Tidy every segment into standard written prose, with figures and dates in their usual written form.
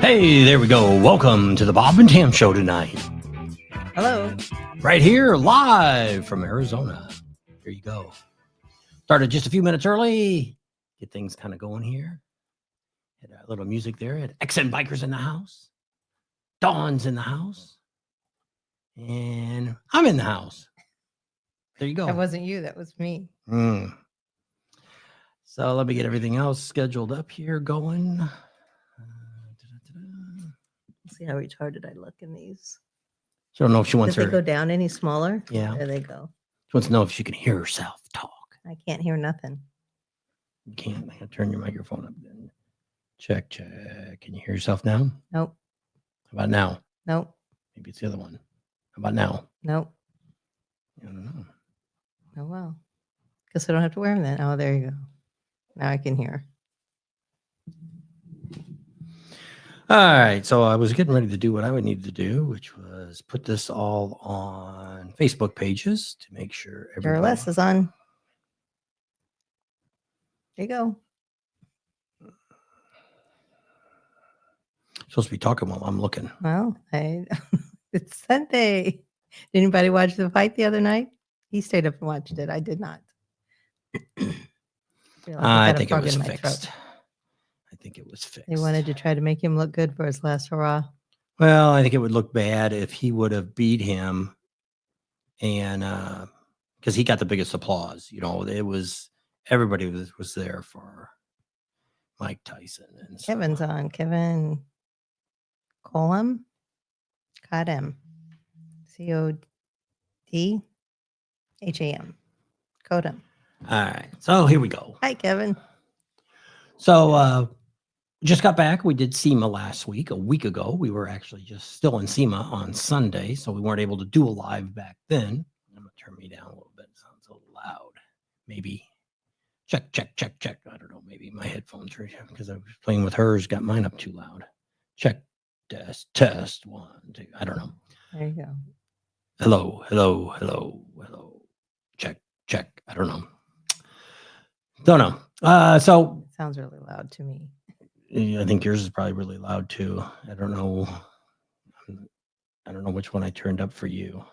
Hey, there we go. Welcome to the Bob and Tam Show tonight. Hello. Right here, live from Arizona. Here you go. Started just a few minutes early. Get things kind of going here. Had a little music there. Had XN Bikers in the house. Dawn's in the house. And I'm in the house. There you go. That wasn't you. That was me. So let me get everything else scheduled up here going. See how retarded I look in these. I don't know if she wants Did her. they go down any smaller? Yeah. There they go. She wants to know if she can hear herself talk. I can't hear nothing. You can't. I gotta turn your microphone up then. Check. Can you hear yourself now? Nope. How about now? Nope. Maybe it's the other one. How about now? Nope. I don't know. Oh, well. Guess I don't have to wear them then. Oh, there you go. Now I can hear. All right. So I was getting ready to do what I would need to do, which was put this all on Facebook pages to make sure everybody. Your list is on. There you go. Supposed to be talking while I'm looking. Well, it's Sunday. Did anybody watch the fight the other night? He stayed up and watched it. I did not. I think it was fixed. I think it was fixed. They wanted to try to make him look good for his last hurrah. Well, I think it would look bad if he would have beat him, and because he got the biggest applause. You know, it was everybody was there for Mike Tyson. And so, Kevin's on. Kevin Colham. Codham. CODHAM. Codham. all right. So here we go. Hi, Kevin. So just got back. We did SEMA last week. A week ago, we were actually just still in SEMA on Sunday, so we weren't able to do a live back then. I'm gonna turn me down a little bit. It sounds a little loud. Maybe check. I don't know. Maybe my headphones are because I was playing with hers. Got mine up too loud. Check. Test 1, 2. I don't know. There you go. Hello. Check. I don't know. So It sounds really loud to me. I think yours is probably really loud too. I don't know which one I turned up for you.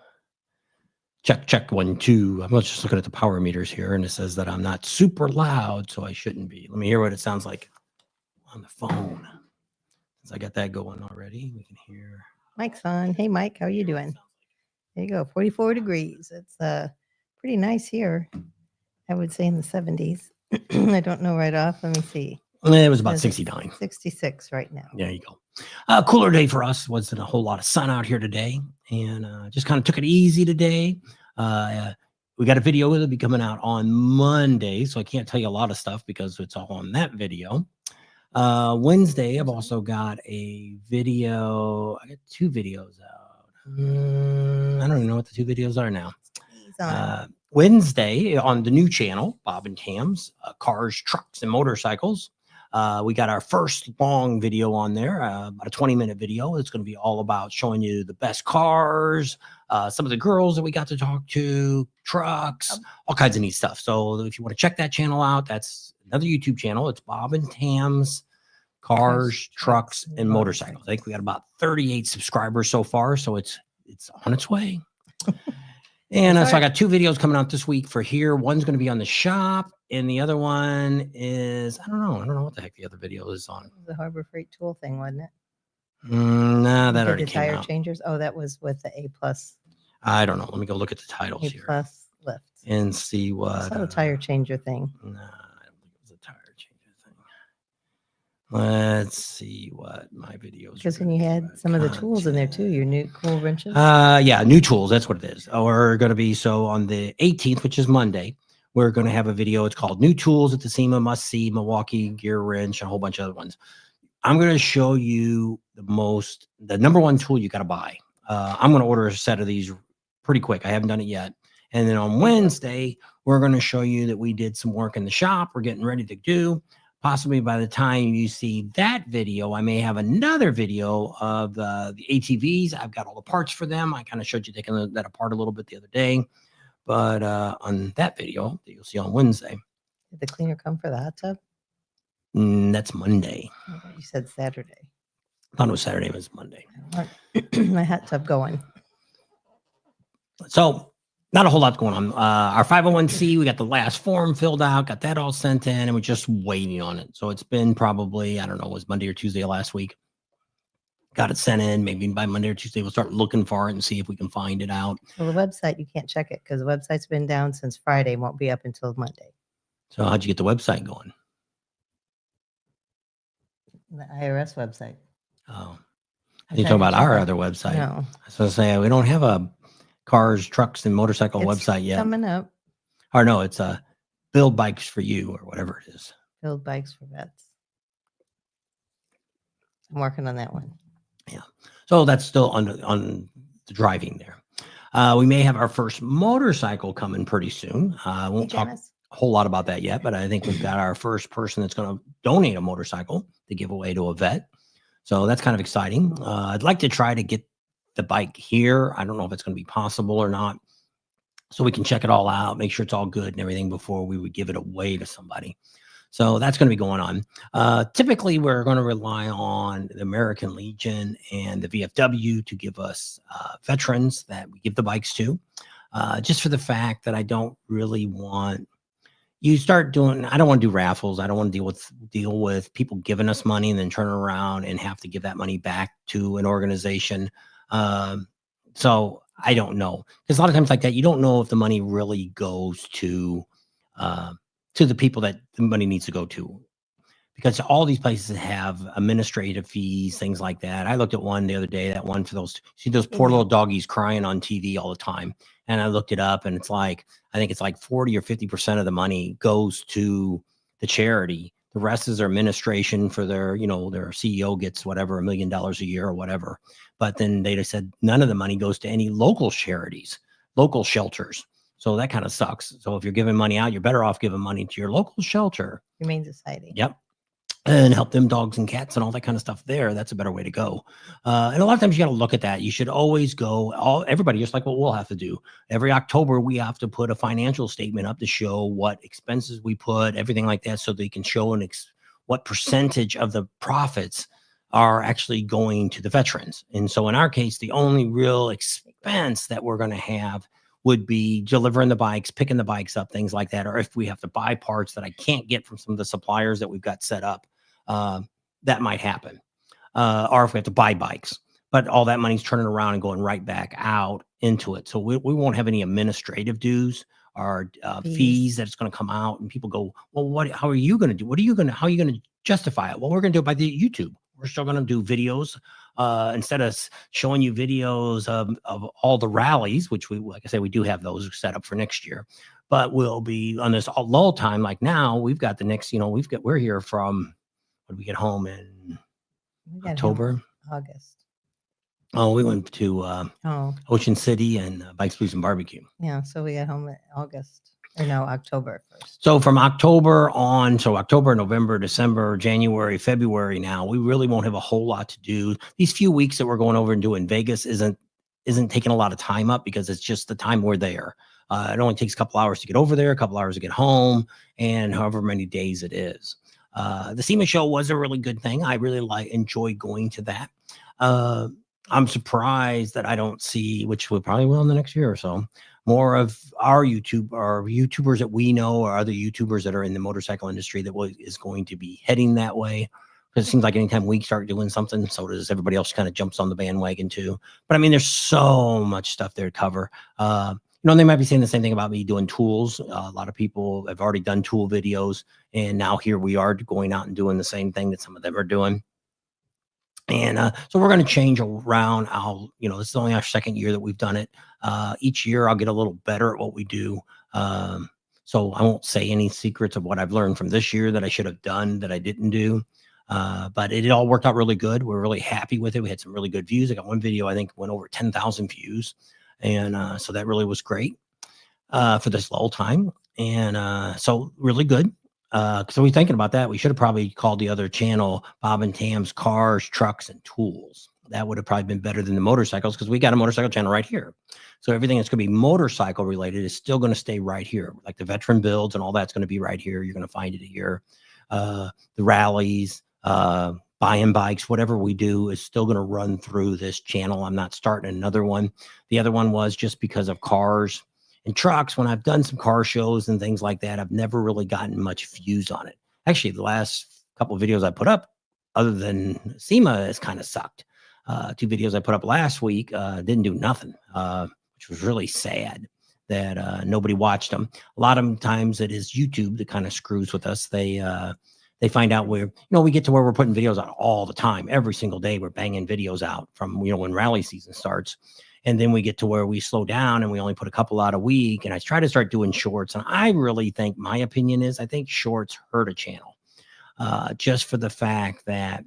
Check 1, 2. I'm just looking at the power meters here, and it says that I'm not super loud, so I shouldn't be. Let me hear what it sounds like on the phone. Since I got that going already, we can hear. Mike's on. Hey, Mike, how are you doing? There you go. 44 degrees. It's pretty nice here. I would say in the 70s. I don't know right off. Let me see. It was about 69. 66 right now. There you go. Cooler day for us. Wasn't a whole lot of sun out here today, and just kind of took it easy today. We got a video that'll be coming out on Monday, so I can't tell you a lot of stuff because it's all on that video. Wednesday, I've also got a video. I got 2 videos out. I don't even know what the 2 videos are now. Wednesday on the new channel, Bob and Tam's Cars, Trucks, and Motorcycles. We got our first long video on there, about a 20-minute video. It's going to be all about showing you the best cars, some of the girls that we got to talk to, trucks, all kinds of neat stuff. So if you want to check that channel out, that's another YouTube channel. It's Bob and Tam's Cars, Trucks, and Motorcycles. I think we got about 38 subscribers so far, so it's on its way. And so I got 2 videos coming out this week for here. One's going to be on the shop, and the other one is I don't know what the heck the other video is on. The Harbor Freight Tool thing, wasn't it? Nah, that already came tire out. Changers. Oh, that was with the A+. I don't know. Let me go look at the titles A+ here lift. and see what. I saw the tire changer thing. Nah, I don't think it was a tire changer thing. Let's see what my videos. Because then you had some of the tools in there too. Your new cool wrenches. Yeah, new tools. That's what it is. We're going to be on the 18th, which is Monday. We're going to have a video. It's called New Tools at the SEMA Must See, Milwaukee Gear Wrench, and a whole bunch of other ones. I'm going to show you the number 1 tool you got to buy. I'm going to order a set of these pretty quick. I haven't done it yet. And then on Wednesday, we're going to show you that we did some work in the shop. We're getting ready to do. Possibly by the time you see that video, I may have another video of the ATVs. I've got all the parts for them. I kind of showed you taking that apart a little bit the other day. But on that video that you'll see on Wednesday. Did the cleaner come for the hot tub? That's Monday. You said Saturday. I thought it was Saturday, it was Monday. I want my hot tub going. So not a whole lot going on. Our 501c, we got the last form filled out, got that all sent in, and we're just waiting on it. So it's been probably, I don't know, it was Monday or Tuesday of last week. Got it sent in. Maybe by Monday or Tuesday, we'll start looking for it and see if we can find it out. Well, the website, you can't check it because the website's been down since Friday, won't be up until Monday. So how'd you get the website going? The IRS website. Oh, I you tried talking to about check our it. other website? No. I was going to say, we don't have a cars, trucks, and motorcycle It's website yet. coming up. Or no, it's Build Bikes for You or whatever it is. Build bikes for vets. I'm working on that one. Yeah. So that's still on the driving there. We may have our first motorcycle coming pretty soon. I won't talk a whole lot about that yet, but I think we've got our first person that's going to donate a motorcycle to give away to a vet. So that's kind of exciting. I'd like to try to get the bike here. I don't know if it's going to be possible or not. So we can check it all out, make sure it's all good and everything before we would give it away to somebody. So that's going to be going on. Typically, we're going to rely on the American Legion and the VFW to give us veterans that we give the bikes to, just for the fact that I don't really want you start doing. I don't want to do raffles. I don't want to deal with people giving us money and then turn around and have to give that money back to an organization. So I don't know, because a lot of times like that, you don't know if the money really goes to the people that the money needs to go to, because all these places have administrative fees, things like that. I looked at one the other day, that one for those poor little doggies crying on TV all the time. And I looked it up and it's like, I think it's like 40 or 50% of the money goes to the charity. The rest is their administration for their, their CEO gets whatever, $1 million a year or whatever. But then they just said none of the money goes to any local charities, local shelters. So that kind of sucks. So if you're giving money out, you're better off giving money to your local shelter. Humane Society. Yep. And help them dogs and cats and all that kind of stuff there. That's a better way to go. And a lot of times you got to look at that. You should always go, everybody, just like what we'll have to do. Every October, we have to put a financial statement up to show what expenses we put, everything like that, so they can show what percentage of the profits are actually going to the veterans. And so in our case, the only real expense that we're going to have would be delivering the bikes, picking the bikes up, things like that. Or if we have to buy parts that I can't get from some of the suppliers that we've got set up, that might happen. Or if we have to buy bikes, but all that money's turning around and going right back out into it. So we won't have any administrative dues or fees that's going to come out, and people go, well, how are you going to do? How are you going to justify it? Well, we're going to do it by the YouTube. We're still going to do videos instead of showing you videos of all the rallies, which like I said, we do have those set up for next year, but we'll be on this lull time. Like now we've got the next, we're here from, when did we get home in October? August. Oh, we went to Ocean City and Bikes, Blues, and Barbecue. Yeah, so we got home in August. Or no, October 1st. So from October on, October, November, December, January, February now, we really won't have a whole lot to do. These few weeks that we're going over and doing Vegas isn't taking a lot of time up, because it's just the time we're there. It only takes a couple hours to get over there, a couple hours to get home, and however many days it is. The SEMA show was a really good thing. I really enjoy going to that. I'm surprised that I don't see, which we probably will in the next year or so, more of our YouTubers that we know, or other YouTubers that are in the motorcycle industry that is going to be heading that way. Because it seems like anytime we start doing something, so does everybody else, kind of jumps on the bandwagon too. But I mean, there's so much stuff there to cover. They might be saying the same thing about me doing tools. A lot of people have already done tool videos, and now here we are going out and doing the same thing that some of them are doing. And so we're going to change around. This is only our second year that we've done it. Each year I'll get a little better at what we do. So I won't say any secrets of what I've learned from this year that I should have done that I didn't do. But it all worked out really good. We're really happy with it. We had some really good views. I got one video, I think, went over 10,000 views. And so that really was great for this lull time. And so really good. So we're thinking about that. We should have probably called the other channel Bob and Tam's Cars, Trucks, and Tools. That would have probably been better than the motorcycles, because we got a motorcycle channel right here. So everything that's going to be motorcycle related is still going to stay right here. Like the veteran builds and all that's going to be right here. You're going to find it here. The rallies, buying bikes, whatever we do is still going to run through this channel. I'm not starting another one. The other one was just because of cars and trucks. When I've done some car shows and things like that, I've never really gotten much views on it. Actually, the last couple of videos I put up, other than SEMA, has kind of sucked. 2 videos I put up last week didn't do nothing, which was really sad that nobody watched them. A lot of times it is YouTube that kind of screws with us. They find out where, we get to where we're putting videos out all the time. Every single day we're banging videos out from, when rally season starts. And then we get to where we slow down and we only put a couple out a week. And I try to start doing shorts. And I really think, my opinion is, I think shorts hurt a channel just for the fact that,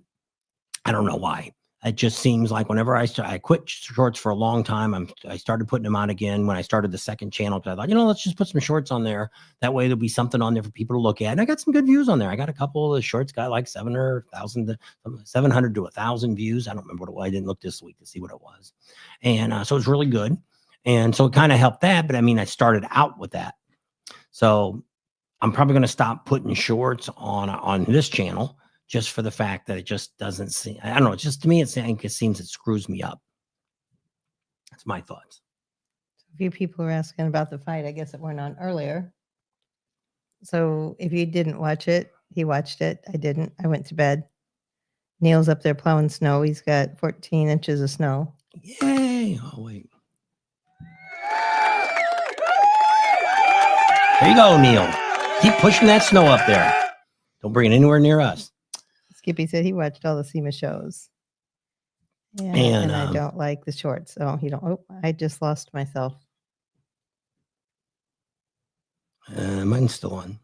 I don't know why. It just seems like whenever I quit shorts for a long time, I started putting them out again when I started the second channel. I thought, let's just put some shorts on there. That way there'll be something on there for people to look at. And I got some good views on there. I got a couple of the shorts got like 700 to 1,000 views. I don't remember what it was. I didn't look this week to see what it was. And so it's really good. And so it kind of helped that. But I mean, I started out with that. So I'm probably going to stop putting shorts on this channel, just for the fact that it just doesn't seem, I don't know, just to me, it seems it screws me up. That's my thoughts. A few people were asking about the fight. I guess it went on earlier. So if you didn't watch it, he watched it. I didn't. I went to bed. Neil's up there plowing snow. He's got 14 inches of snow. Yay. Oh, wait. There you go, Neil. Keep pushing that snow up there. Don't bring it anywhere near us. Skippy said he watched all the SEMA shows. Yeah, and I don't like the shorts. So he don't. Oh, I just lost myself. Mine's still on.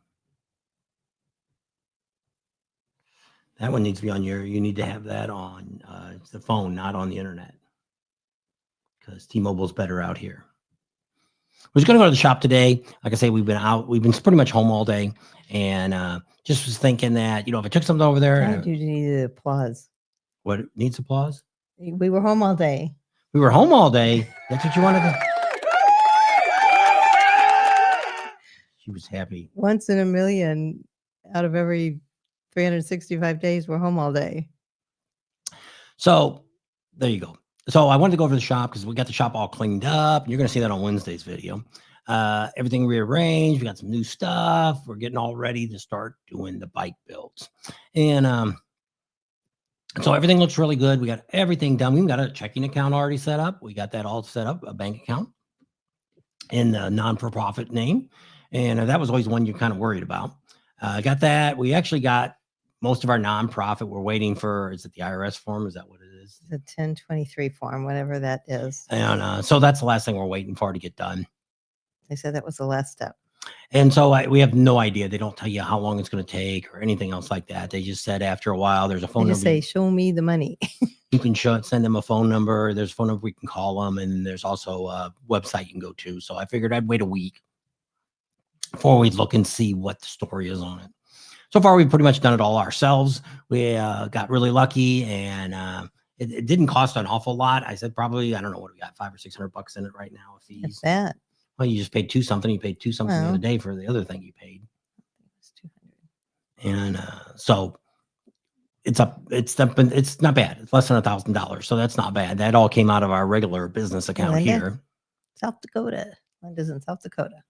That one needs to be on you need to have that on it's the phone, not on the internet, because T-Mobile's better out here. We're just going to go to the shop today. Like I say, we've been pretty much home all day, and just was thinking that, if I took something over there. I do need applause. What needs applause? We were home all day. We were home all day. That's what you wanted to. She was happy. Once in a million out of every 365 days, we're home all day. So there you go. So I wanted to go over to the shop because we got the shop all cleaned up. You're going to see that on Wednesday's video. Everything rearranged. We got some new stuff. We're getting all ready to start doing the bike builds. And so everything looks really good. We got everything done. We've got a checking account already set up. We got that all set up, a bank account in the non-for-profit name. And that was always one you're kind of worried about. Got that. We actually got most of our nonprofit. We're waiting for, is it the IRS form? Is that what it is? The 1023 form, whatever that is. And so that's the last thing we're waiting for to get done. They said that was the last step. And so we have no idea. They don't tell you how long it's going to take or anything else like that. They just said after a while, there's a phone number. Just say, show me the money. You can send them a phone number. There's a phone number we can call them. And there's also a website you can go to. So I figured I'd wait a week before we look and see what the story is on it. So far, we've pretty much done it all ourselves. We got really lucky, and it didn't cost an awful lot. I said probably, I don't know what we got, $500 or $600 in it right now. Fees. What's that? Well, you just paid $2 something. You paid $2 something the other day for the other thing you paid. It's 200. And so it's up. It's not bad. It's less than $1,000. So that's not bad. That all came out of our regular business account here. South Dakota. Linda's in South Dakota.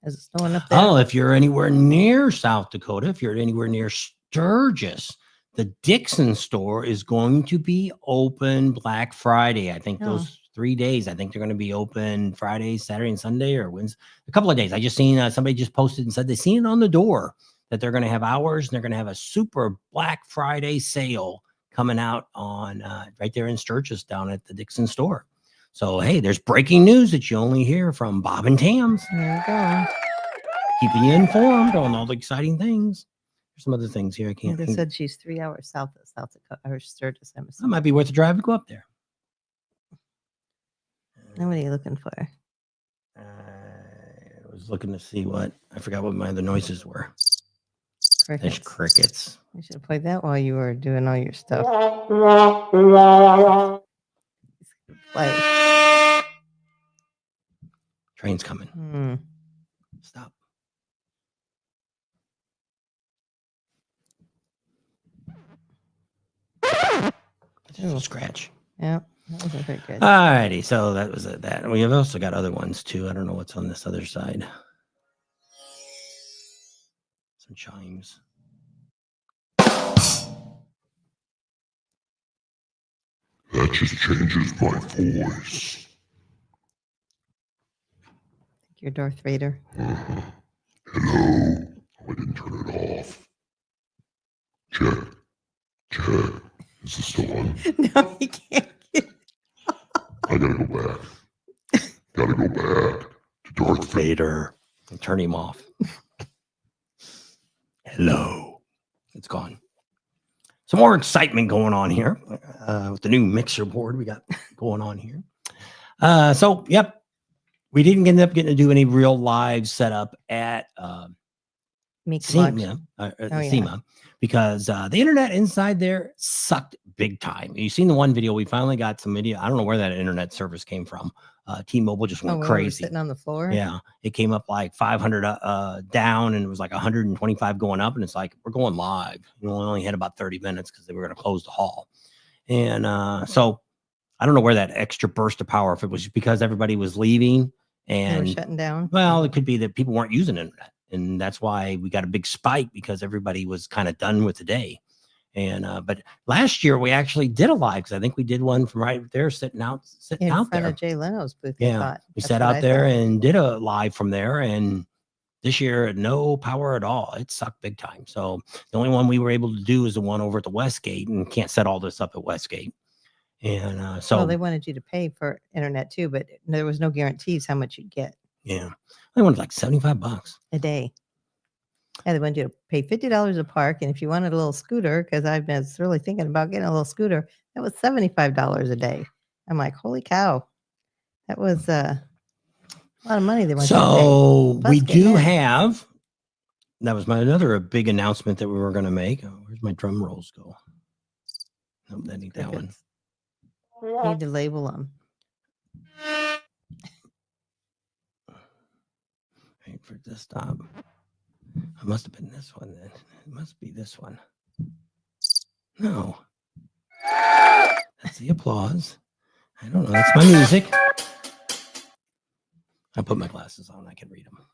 Is it snowing up there? Oh, if you're anywhere near South Dakota, if you're anywhere near Sturgis, the Dixon store is going to be open Black Friday. I think those 3 days, I think they're going to be open Friday, Saturday, and Sunday, or Wednesday, a couple of days. I just seen somebody just posted and said they seen it on the door that they're going to have hours and they're going to have a super Black Friday sale coming out on right there in Sturgis down at the Dixon store. So, hey, there's breaking news that you only hear from Bob and Tams. There you go. Keeping you informed on all the exciting things. There's some other things here. I can't. They said she's 3 hours south of South Dakota or Sturgis. That might be worth a drive to go up there. Now, what are you looking for? I was looking to see what, I forgot what my other noises were. Crickets. There's crickets. You should have played that while you were doing all your stuff. Play. Train's coming. Stop. It's just a scratch. Yeah, that wasn't very good. All righty. So that was that. We have also got other ones too. I don't know what's on this other side. Some chimes. That just changes my voice. You're Darth Vader. Hello. Oh, I didn't turn it off. Check. Is this still on? No, you can't. I gotta go back. Gotta go back to Darth Vader. And turn him off. Hello. It's gone. Some more excitement going on here with the new mixer board we got going on here. So, yep, we didn't end up getting to do any real live setup at SEMA, SEMA because the internet inside there sucked big time. You seen the one video? We finally got some video. I don't know where that internet service came from. T-Mobile just went crazy. We were sitting on the floor. Yeah, it came up like 500 down, and it was like 125 going up, and it's like we're going live. We only had about 30 minutes because they were going to close the hall, and so I don't know where that extra burst of power. If it was because everybody was leaving and shutting down. Well, it could be that people weren't using internet, and that's why we got a big spike because everybody was kind of done with the day. And but last year we actually did a live because I think we did one from right there sitting out in front there of Jay Leno's booth. Yeah, we sat out there and did a live from there. And this year, no power at all. It sucked big time. So the only one we were able to do is the one over at the Westgate, and can't set all this up at Westgate. And so they wanted you to pay for internet too, but there was no guarantees how much you'd get. Yeah, they wanted like $75 a day. Yeah, they wanted you to pay $50 a park, and if you wanted a little scooter, because I've been really thinking about getting a little scooter, that was $75 a day. I'm like, holy cow, that was a lot of money they want. So we do have. That was another big announcement that we were going to make. Oh, where's my drum rolls go? Nope, that ain't that one. You need to label them. Wait for it to stop. It must have been this one then. It must be this one. No. That's the applause. I don't know. That's my music. I put my glasses on. I can read them.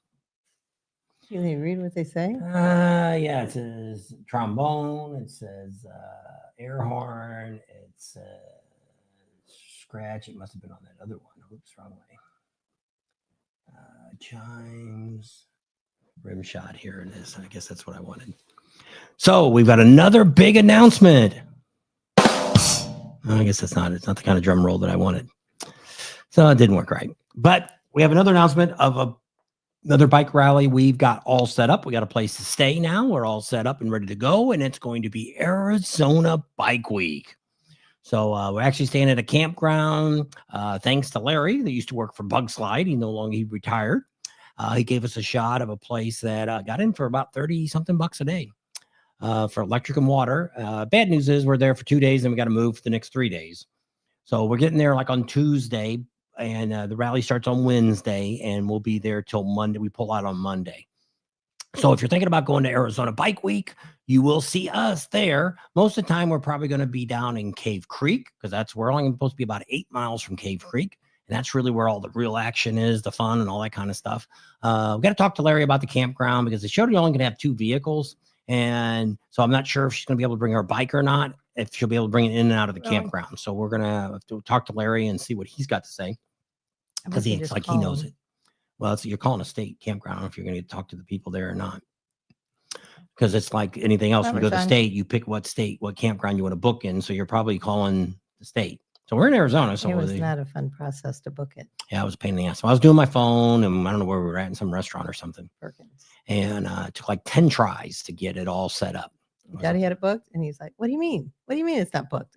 Can they read what they say? Yeah. It says trombone. It says air horn. It says scratch. It must have been on that other one. Oops, wrong way. Chimes. Rim shot. Here it is. I guess that's what I wanted. So we've got another big announcement. I guess it's not the kind of drum roll that I wanted. So it didn't work right. But we have another announcement of another bike rally. We've got all set up. We got a place to stay now. We're all set up and ready to go. And it's going to be Arizona Bike Week. So we're actually staying at a campground. Thanks to Larry, that used to work for Bug Slide. He retired. He gave us a shot of a place that got in for about 30 something bucks a day for electric and water. Bad news is we're there for 2 days and we got to move for the next 3 days. So we're getting there like on Tuesday, and the rally starts on Wednesday, and we'll be there till Monday. We pull out on Monday. So if you're thinking about going to Arizona Bike Week, you will see us there. Most of the time, we're probably going to be down in Cave Creek because we're only supposed to be about 8 miles from Cave Creek. And that's really where all the real action is, the fun and all that kind of stuff. We got to talk to Larry about the campground because they showed you only going to have 2 vehicles. And so I'm not sure if she's going to be able to bring her bike or not, if she'll be able to bring it in and out of the campground. So we're going to have to talk to Larry and see what he's got to say because he's like, he knows it. Well, you're calling a state campground. I don't know if you're going to talk to the people there or not. Because it's like anything else. When you go to the state, you pick what campground you want to book in. So you're probably calling the state. So we're in Arizona. So it was not a fun process to book it. Yeah, it was a pain in the ass. So I was doing my phone, and I don't know where we were at, in some restaurant or something. Perkins. And it took like 10 tries to get it all set up. Daddy had it booked, and he's like, "What do you mean? What do you mean it's not booked?"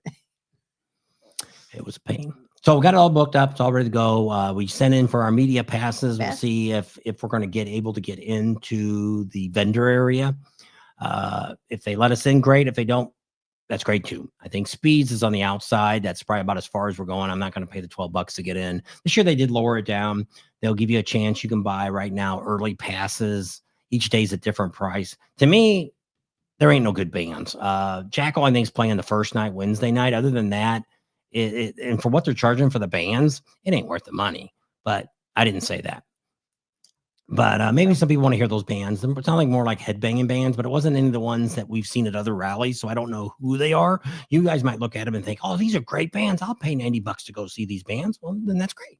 It was a pain. So we got it all booked up. It's all ready to go. We sent in for our media passes. We'll see if we're going to able to get into the vendor area. If they let us in, great. If they don't, that's great too. I think Speeds is on the outside. That's probably about as far as we're going. I'm not going to pay the $12 to get in. This year they did lower it down. They'll give you a chance. You can buy right now early passes. Each day's a different price. To me, there ain't no good bands. Jackal, I think, is playing the first night, Wednesday night. Other than that, and for what they're charging for the bands, it ain't worth the money. But I didn't say that. But maybe some people want to hear those bands. It sound like more like headbanging bands, but it wasn't any of the ones that we've seen at other rallies. So I don't know who they are. You guys might look at them and think, oh, these are great bands. I'll pay $90 to go see these bands. Well, then that's great.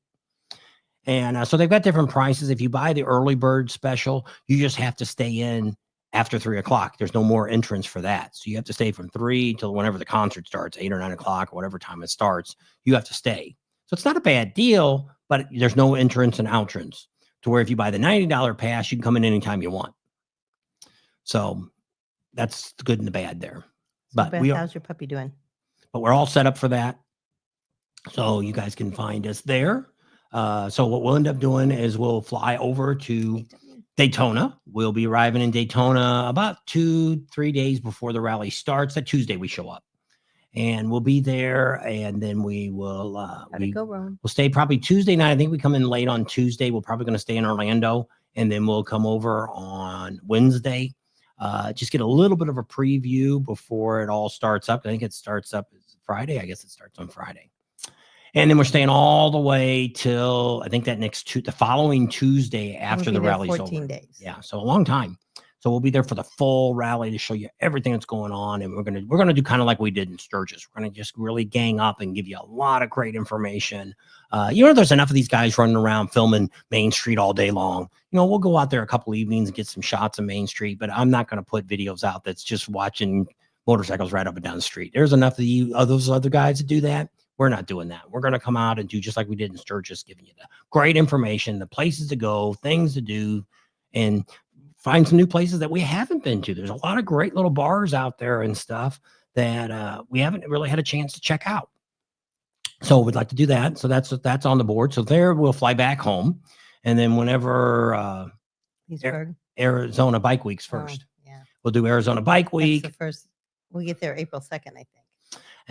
And so they've got different prices. If you buy the early bird special, you just have to stay in after 3 o'clock. There's no more entrance for that. So you have to stay from 3 till whenever the concert starts, 8 or 9 o'clock, or whatever time it starts. You have to stay. So it's not a bad deal, but there's no entrance and outrance. To where if you buy the $90 pass, you can come in anytime you want. So that's the good and the bad there. But Beth, how's your puppy doing? But we're all set up for that. So you guys can find us there. So what we'll end up doing is we'll fly over to Daytona. We'll be arriving in Daytona about 2-3 days before the rally starts. That Tuesday we show up. And we'll be there, and then we will we'll stay probably Tuesday night. I think we come in late on Tuesday. We're probably going to stay in Orlando, and then we'll come over on Wednesday. Just get a little bit of a preview before it all starts up. I think it starts up Friday. I guess it starts on Friday. And then we're staying all the way till I think that the following Tuesday after the rally's 14 over. days. Yeah, so a long time. So we'll be there for the full rally to show you everything that's going on, and we're gonna do kind of like we did in Sturgis. We're gonna just really gang up and give you a lot of great information. There's enough of these guys running around filming Main Street all day long. We'll go out there a couple evenings and get some shots of Main Street, but I'm not gonna put videos out that's just watching motorcycles right up and down the street. There's enough of those other guys to do that. We're not doing that. We're gonna come out and do just like we did in Sturgis, giving you the great information, the places to go, things to do, and find some new places that we haven't been to. There's a lot of great little bars out there and stuff that we haven't really had a chance to check out. So we'd like to do that. So that's on the board. So there we'll fly back home. And then whenever Arizona Bike Week's first. Yeah. We'll do Arizona Bike Week. That's the first. We'll get there April 2nd, I think.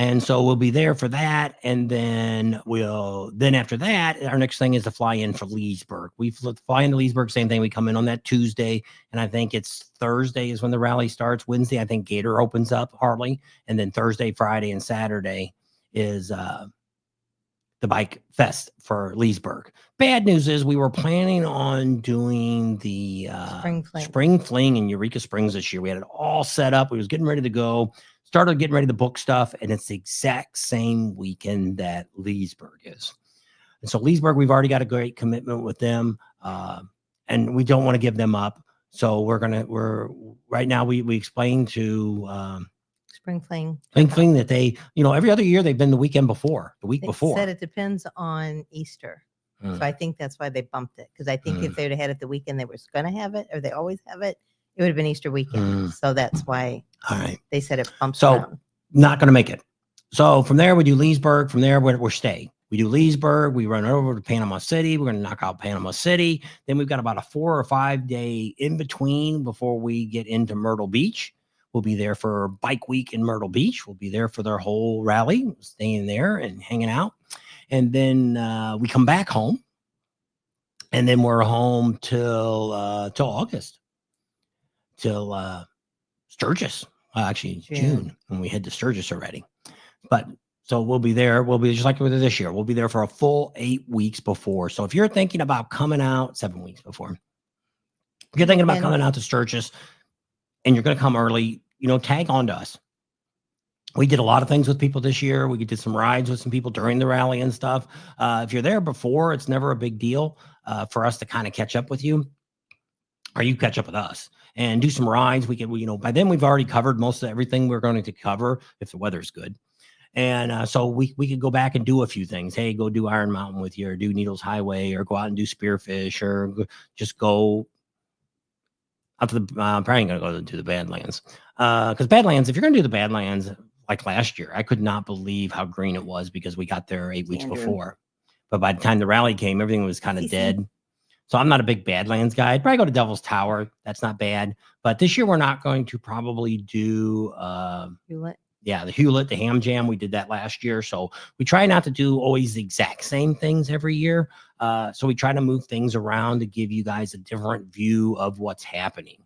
And so we'll be there for that. And then after that, our next thing is to fly in for Leesburg. We fly into Leesburg, same thing. We come in on that Tuesday. And I think it's Thursday is when the rally starts. Wednesday, I think Gator opens up, Harley. And then Thursday, Friday, and Saturday is the Bike Fest for Leesburg. Bad news is we were planning on doing the Spring Fling in Eureka Springs this year. We had it all set up. We was getting ready to go. Started getting ready to book stuff, and it's the exact same weekend that Leesburg is. And so Leesburg, we've already got a great commitment with them, and we don't want to give them up. So right now we explained to Spring Fling that they, every other year they've been the week before. Said it depends on Easter. So I think that's why they bumped it. Because I think if they'd have had it the weekend they were going to have it, or they always have it, it would have been Easter weekend. So that's why they said it bumps down. Not going to make it. So from there, we do Leesburg. From there, we're staying. We do Leesburg. We run over to Panama City. We're going to knock out Panama City. Then we've got about a 4 or 5 day in between before we get into Myrtle Beach. We'll be there for Bike Week in Myrtle Beach. We'll be there for their whole rally, staying there and hanging out. And then we come back home. And then we're home till August. Till Sturgis. Actually, June, when we head to Sturgis already. But so we'll be there. We'll be just like we did this year. We'll be there for a full 8 weeks before. So if you're thinking about coming out 7 weeks before, if you're thinking about coming out to Sturgis and you're going to come early, tag on to us. We did a lot of things with people this year. We did some rides with some people during the rally and stuff. If you're there before, it's never a big deal for us to kind of catch up with you, or you catch up with us and do some rides. We can, by then we've already covered most of everything we're going to cover if the weather's good. And so we could go back and do a few things. Hey, go do Iron Mountain with you, or do Needles Highway, or go out and do Spearfish, or just go out to the, I'm probably going to go to the Badlands. Because Badlands, if you're going to do the Badlands, like last year, I could not believe how green it was because we got there 8 weeks before. But by the time the rally came, everything was kind of dead. So I'm not a big Badlands guy. I'd probably go to Devil's Tower. That's not bad. But this year we're not going to probably do Hewlett. Yeah, the Hewlett, the Ham Jam. We did that last year. So we try not to do always the exact same things every year. So we try to move things around to give you guys a different view of what's happening.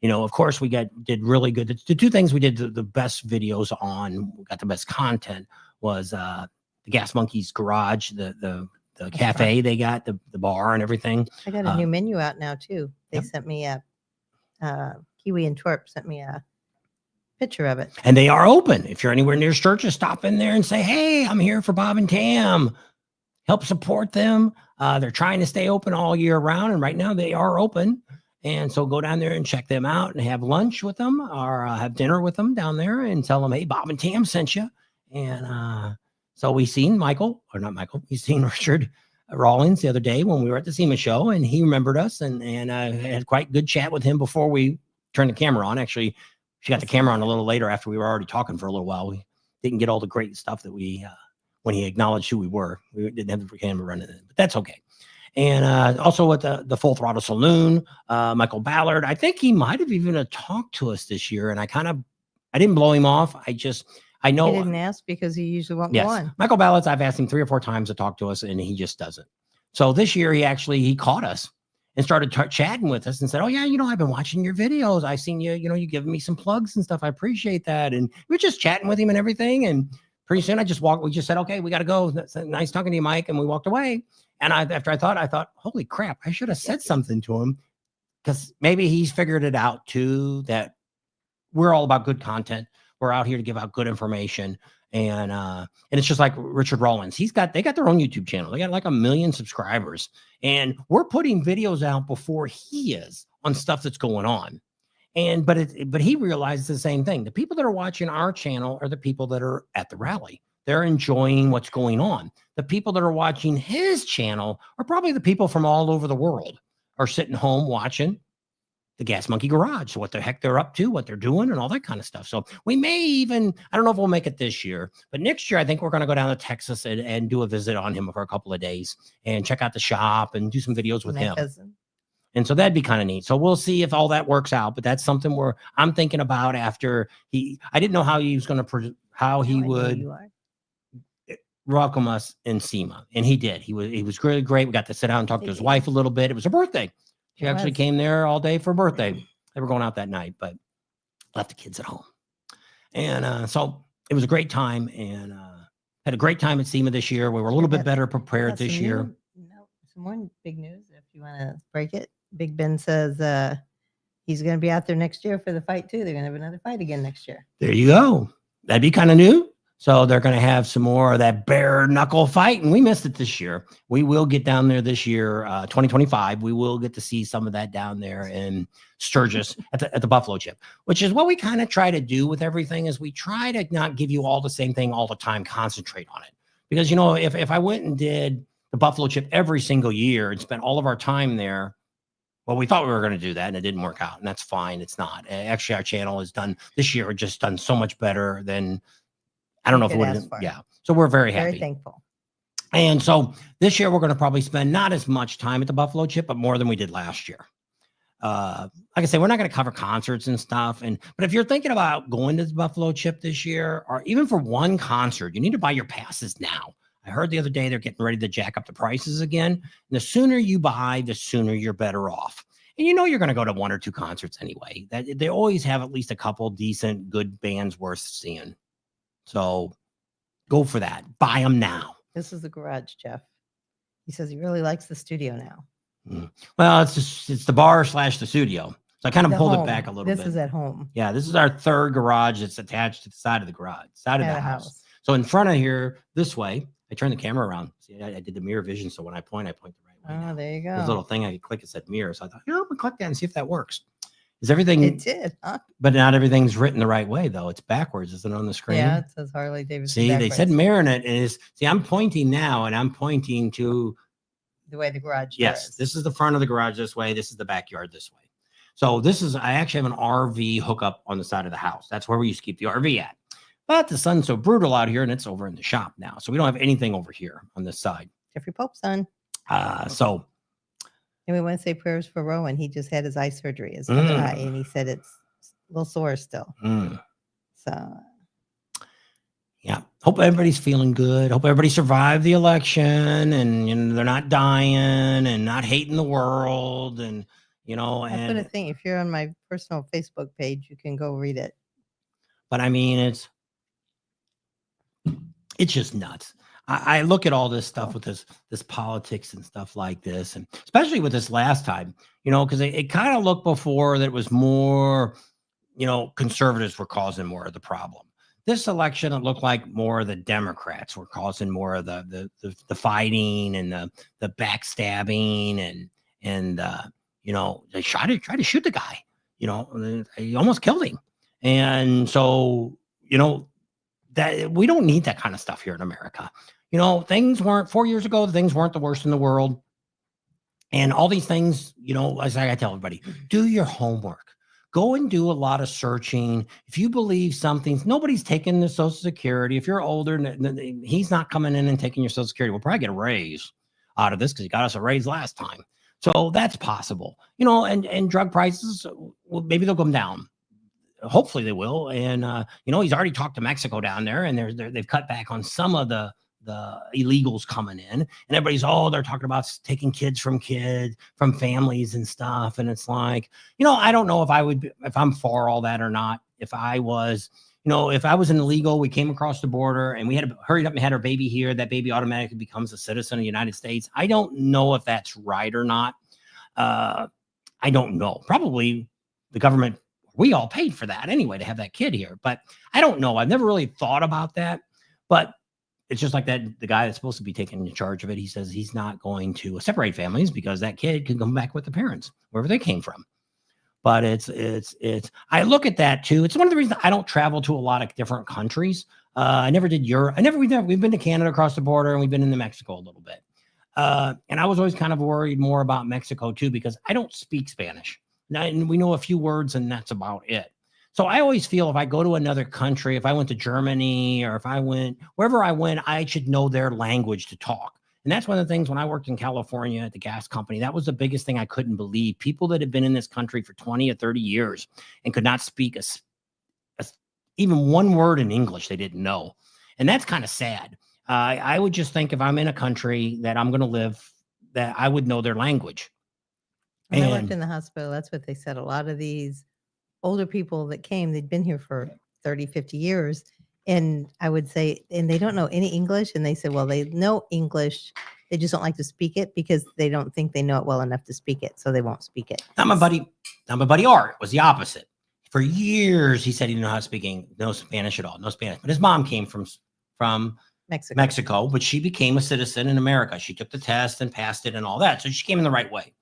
of course, we did really good. The two things we did the best videos on, we got the best content was the Gas Monkeys garage, the cafe they got, the bar and everything. I got a new menu out now too. They sent me a Kiwi and Twerp sent me a picture of it. And they are open. If you're anywhere near Sturgis, stop in there and say, hey, I'm here for Bob and Tam. Help support them. They're trying to stay open all year round. And right now they are open. And so go down there and check them out and have lunch with them or have dinner with them down there and tell them, hey, Bob and Tam sent you. And so we seen we seen Richard Rawlings the other day when we were at the SEMA show, and he remembered us and had quite good chat with him before we turned the camera on. Actually, she got the camera on a little later after we were already talking for a little while. We didn't get all the great stuff that we, when he acknowledged who we were, we didn't have the camera running it, but that's okay. And also at the Full Throttle Saloon, Michael Ballard, I think he might have even talked to us this year. And I didn't blow him off. I know. He didn't ask because he usually won't Yes, go on. Michael Ballard's, I've asked him 3 or 4 times to talk to us and he just doesn't. So this year he caught us and started chatting with us and said, oh yeah, I've been watching your videos. I've seen you, you giving me some plugs and stuff. I appreciate that. And we were just chatting with him and everything. And pretty soon we just said, okay, we got to go. That's nice talking to you, Mike. And we walked away. And after I thought, holy crap, I should have said something to him because maybe he's figured it out too, that we're all about good content. We're out here to give out good information. And it's just like Richard Rawlings. They got their own YouTube channel. They got like 1 million subscribers, and we're putting videos out before he is on stuff that's going on. But he realizes the same thing. The people that are watching our channel are the people that are at the rally. They're enjoying what's going on. The people that are watching his channel are probably the people from all over the world are sitting home watching the Gas Monkey Garage, what the heck they're up to, what they're doing, and all that kind of stuff. So we may even, I don't know if we'll make it this year, but next year, I think we're going to go down to Texas and do a visit on him for a couple of days and check out the shop and do some videos with him. Cousin. And so that'd be kind of neat. So we'll see if all that works out, but that's something I'm thinking about after I didn't know how he was going to, how he would welcome us in SEMA. And he did. He was really great. We got to sit down and talk to his wife a little bit. It was her birthday. She actually came there all day for her birthday. They were going out that night, but left the kids at home. And so it was a great time and had a great time at SEMA this year. We were a little bit better prepared this year. Some more big news if you want to break it. Big Ben says he's going to be out there next year for the fight too. They're going to have another fight again next year. There you go. That'd be kind of new. So they're going to have some more of that bare knuckle fight. And we missed it this year. We will get down there this year, 2025. We will get to see some of that down there in Sturgis at the Buffalo Chip, which is what we kind of try to do with everything is we try to not give you all the same thing all the time, concentrate on it. Because, if I went and did the Buffalo Chip every single year and spent all of our time there, well, we thought we were going to do that and it didn't work out. And that's fine. It's not. Actually, our channel is done this year, just done so much better than I don't know if it would have been. Yeah. So we're very happy. Very thankful. And so this year we're going to probably spend not as much time at the Buffalo Chip, but more than we did last year. Like I say, we're not going to cover concerts and stuff. But if you're thinking about going to the Buffalo Chip this year, or even for one concert, you need to buy your passes now. I heard the other day they're getting ready to jack up the prices again. And the sooner you buy, the sooner you're better off. And you're going to go to 1 or 2 concerts anyway. They always have at least a couple decent, good bands worth seeing. So go for that. Buy them now. This is the garage, Jeff. He says he really likes the studio now. Well, it's the bar / the studio. So I kind of pulled it back a little bit. This is at home. Yeah, this is our 3rd garage that's attached to the side of the garage, side of the house. So in front of here, this way, I turn the camera around. See, I did the mirror vision. So when I point the right way. Oh, there you go. There's a little thing I could click. It said mirror. So I thought, I'm going to click that and see if that works. Is everything? It did, huh? But not everything's written the right way, though. It's backwards, isn't it, on the screen? Yeah, it says Harley-Davidson. See, backwards. They said mirror in it. See, I'm pointing now, and I'm pointing to the way the garage Yes, is. this is the front of the garage this way. This is the backyard this way. So I actually have an RV hookup on the side of the house. That's where we used to keep the RV at. But the sun's so brutal out here, and it's over in the shop now. So we don't have anything over here on this side. Jeffrey Pope's son. And we want to say prayers for Rowan. He just had his eye surgery, his other eye, and he said it's a little sore still. So, yeah, hope everybody's feeling good. Hope everybody survived the election, and they're not dying and not hating the world, and you know, I put a and thing. If you're on my personal Facebook page, you can go read it. but I mean, it's just nuts. I look at all this stuff with this politics and stuff like this, and especially with this last time, you know, because it kind of looked before that it was more, you know, conservatives were causing more of the problem. This election, it looked like more of the Democrats were causing more of the fighting and the backstabbing and you know, they tried to shoot the guy, you know, and they almost killed him. And so, you know, that we don't need that kind of stuff here in America. You know, things weren't 4 years ago, things weren't the worst in the world. And all these things, you know, as I tell everybody, do your homework. Go and do a lot of searching. If you believe something, nobody's taking the Social Security. If you're older, he's not coming in and taking your Social Security. We'll probably get a raise out of this because he got us a raise last time. So that's possible. You know, and drug prices, well, maybe they'll come down. Hopefully they will. And you know, he's already talked to Mexico down there, and they've cut back on some of the illegals coming in, and everybody's they're talking about taking kids from families and stuff. And it's like, you know, I don't know if I'm for all that or not. If I was, you know, if I was an illegal, we came across the border and we had to hurry up and had our baby here, that baby automatically becomes a citizen of the United States. I don't know if that's right or not. I don't know. Probably the government, we all paid for that anyway to have that kid here, but I don't know. I've never really thought about that, but it's just like that. The guy that's supposed to be taking charge of it, he says he's not going to separate families because that kid can come back with the parents, wherever they came from. But I look at that too. It's one of the reasons I don't travel to a lot of different countries. I never did Europe. We've been to Canada across the border, and we've been into Mexico a little bit. And I was always kind of worried more about Mexico too, because I don't speak Spanish. And we know a few words, and that's about it. So I always feel if I go to another country, if I went to Germany or if I went wherever I went, I should know their language to talk. And that's one of the things when I worked in California at the gas company, that was the biggest thing I couldn't believe. People that had been in this country for 20 or 30 years and could not speak even one word in English they didn't know. And that's kind of sad. I would just think if I'm in a country that I'm going to live, that I would know their language. When I worked in the hospital, that's what they said. A lot of these older people that came, they'd been here for 30, 50 years. And I would say, and they don't know any English. And they said, well, they know English. They just don't like to speak it because they don't think they know it well enough to speak it. So they won't speak it. Now my buddy Art was the opposite. For years, he said he didn't know how to speak no Spanish at all, no Spanish. But his mom came from Mexico, but she became a citizen in America. She took the test and passed it and all that. So she came in the right way.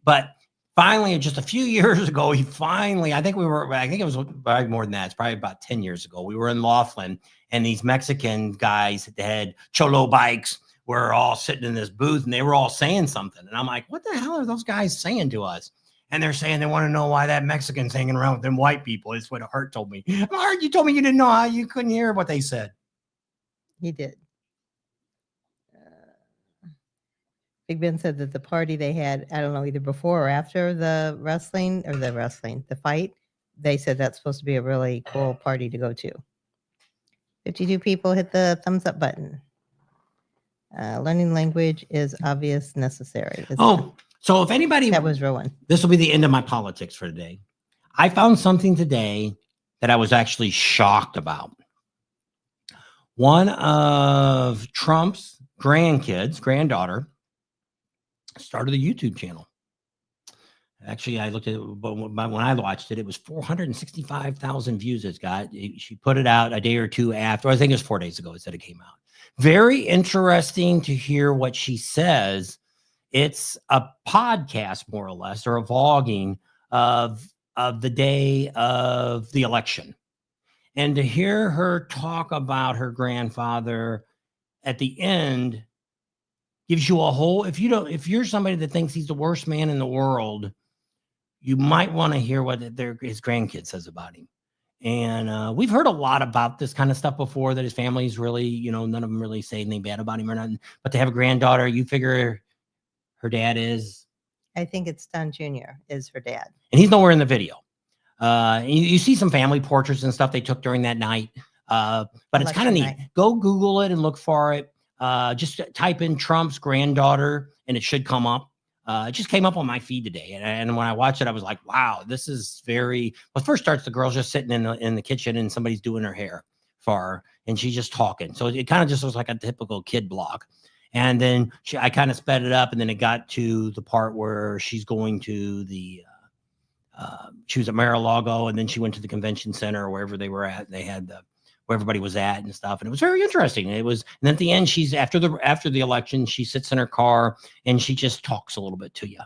But finally, just a few years ago, I think it was probably more than that. It's probably about 10 years ago. We were in Laughlin, and these Mexican guys that had cholo bikes were all sitting in this booth, and they were all saying something. And I'm like, what the hell are those guys saying to us? And they're saying they want to know why that Mexican's hanging around with them white people. It's what Hart told me. Hart, you told me you didn't know how you couldn't hear what they said. He did. Big Ben said that the party they had, I don't know, either before or after the fight, they said that's supposed to be a really cool party to go to. 52 people hit the thumbs up button. Learning language is obvious, necessary. So if anybody, that was Rowan. This will be the end of my politics for today. I found something today that I was actually shocked about. One of Trump's granddaughter, started a YouTube channel. Actually, I looked at it, but when I watched it, it was 465,000 views it's got. She put it out a day or two after, I think it was 4 days ago, it said it came out. Very interesting to hear what she says. It's a podcast, more or less, or a vlogging of the day of the election. And to hear her talk about her grandfather at the end gives you a whole, if you're somebody that thinks he's the worst man in the world, you might want to hear what his grandkid says about him. And we've heard a lot about this kind of stuff before, that his family's really, none of them really say anything bad about him or nothing. But to have a granddaughter, you figure her dad is? I think it's Don Jr. is her dad. And he's nowhere in the video. You see some family portraits and stuff they took during that night. But it's kind of neat. Go Google it and look for it. Just type in Trump's granddaughter and it should come up. It just came up on my feed today, and when I watched it, I was like, "Wow, this is very." Well, first starts the girl's just sitting in the kitchen, and somebody's doing her hair for her, and she's just talking. So it kind of just looks like a typical kid blog. And then I kind of sped it up, and then it got to the part where she's going to the. She was at Mar-a-Lago, and then she went to the convention center or wherever they were at. And they had where everybody was at and stuff, and it was very interesting. It was, and then at the end, she's after the election, she sits in her car and she just talks a little bit to you,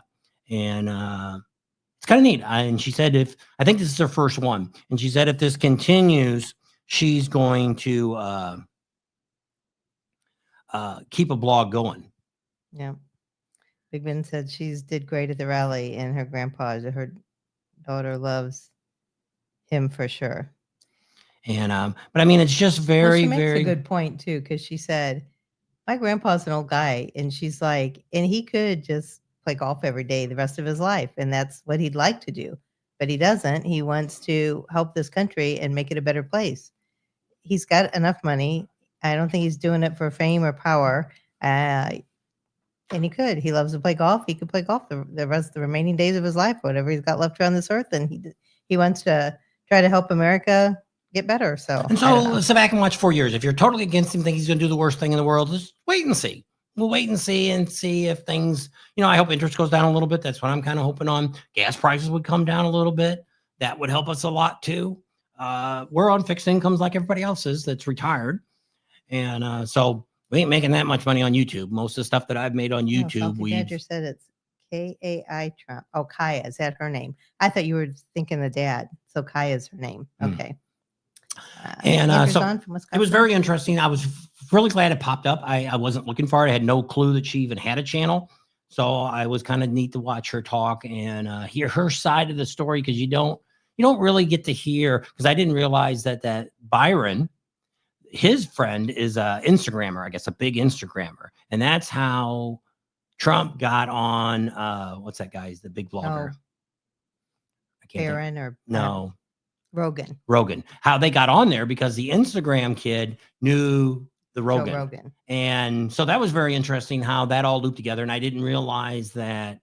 and it's kind of neat. And she said, I think this is her first one, and she said if this continues, she's going to keep a blog going. Yeah. Big Ben said she's did great at the rally, and her her daughter loves him for sure. And but I mean, it's just very, she makes very a good point too, because she said, my grandpa's an old guy, and she's like, and he could just play golf every day the rest of his life, and that's what he'd like to do, but he doesn't. He wants to help this country and make it a better place. He's got enough money. I don't think he's doing it for fame or power. And he could. He loves to play golf. He could play golf the rest of the remaining days of his life, whatever he's got left on this earth, and he wants to try to help America get better. So, and so sit back and watch 4 years. If you're totally against him, think he's going to do the worst thing in the world, just wait and see. We'll wait and see if things, I hope interest goes down a little bit. That's what I'm kind of hoping on. Gas prices would come down a little bit. That would help us a lot too. We're on fixed incomes like everybody else is that's retired. And so we ain't making that much money on YouTube. Most of the stuff that I've made on YouTube, Badger said it's Kai Trump. Oh, Kaya, is that her name? I thought you were thinking the dad. So Kaya is her name. Okay. And so it was very interesting. I was really glad it popped up. I wasn't looking for it. I had no clue that she even had a channel. So I was kind of neat to watch her talk and hear her side of the story, because you don't really get to hear, because I didn't realize that Byron, his friend, is a Instagrammer, I guess a big Instagrammer. And that's how Trump got on, what's that guy? He's the big blogger. I can't Aaron or no. Rogan. How they got on there, because the Instagram kid knew the Rogan. Joe Rogan. And so that was very interesting how that all looped together. And I didn't realize that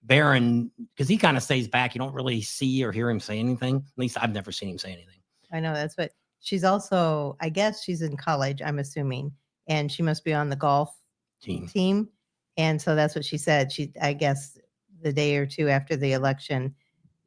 Barron, because he kind of stays back. You don't really see or hear him say anything. At least I've never seen him say anything. I know, that's what she's also, I guess she's in college, I'm assuming, and she must be on the golf team. And so that's what she said. I guess the day or two after the election,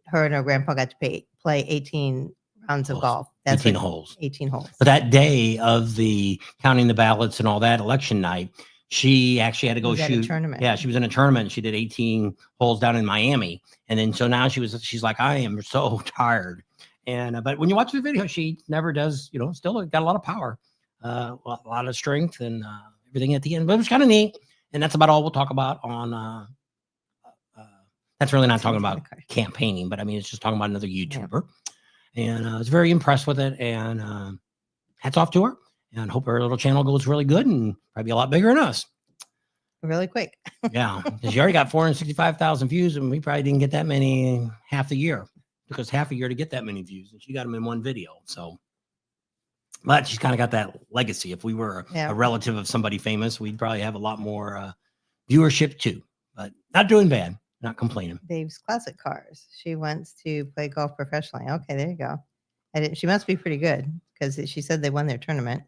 her and her grandpa got to play 18 rounds of golf. That's 18 holes. 18 holes. But that day of the counting the ballots and all that election night, she actually had to go shoot. A tournament. Yeah, she was in a tournament. She did 18 holes down in Miami. And then so now she's like, I am so tired. And but when you watch the video, she never does, still got a lot of power, a lot of strength and everything at the end. But it was kind of neat. And that's about all we'll talk about on that's really not talking about campaigning, but I mean, it's just talking about another YouTuber. Yeah. And I was very impressed with it. And hats off to her. And hope her little channel goes really good and probably a lot bigger than us. Really quick. Yeah. Because she already got 465,000 views, and we probably didn't get that many half the year. It took us half a year to get that many views, and she got them in one video. So, but she's kind of got that legacy. If we were a relative of somebody famous, we'd probably have a lot more viewership too. But not doing bad. Not complaining. Dave's Classic Cars. She wants to play golf professionally. Okay, there you go. She must be pretty good, because she said they won their tournament.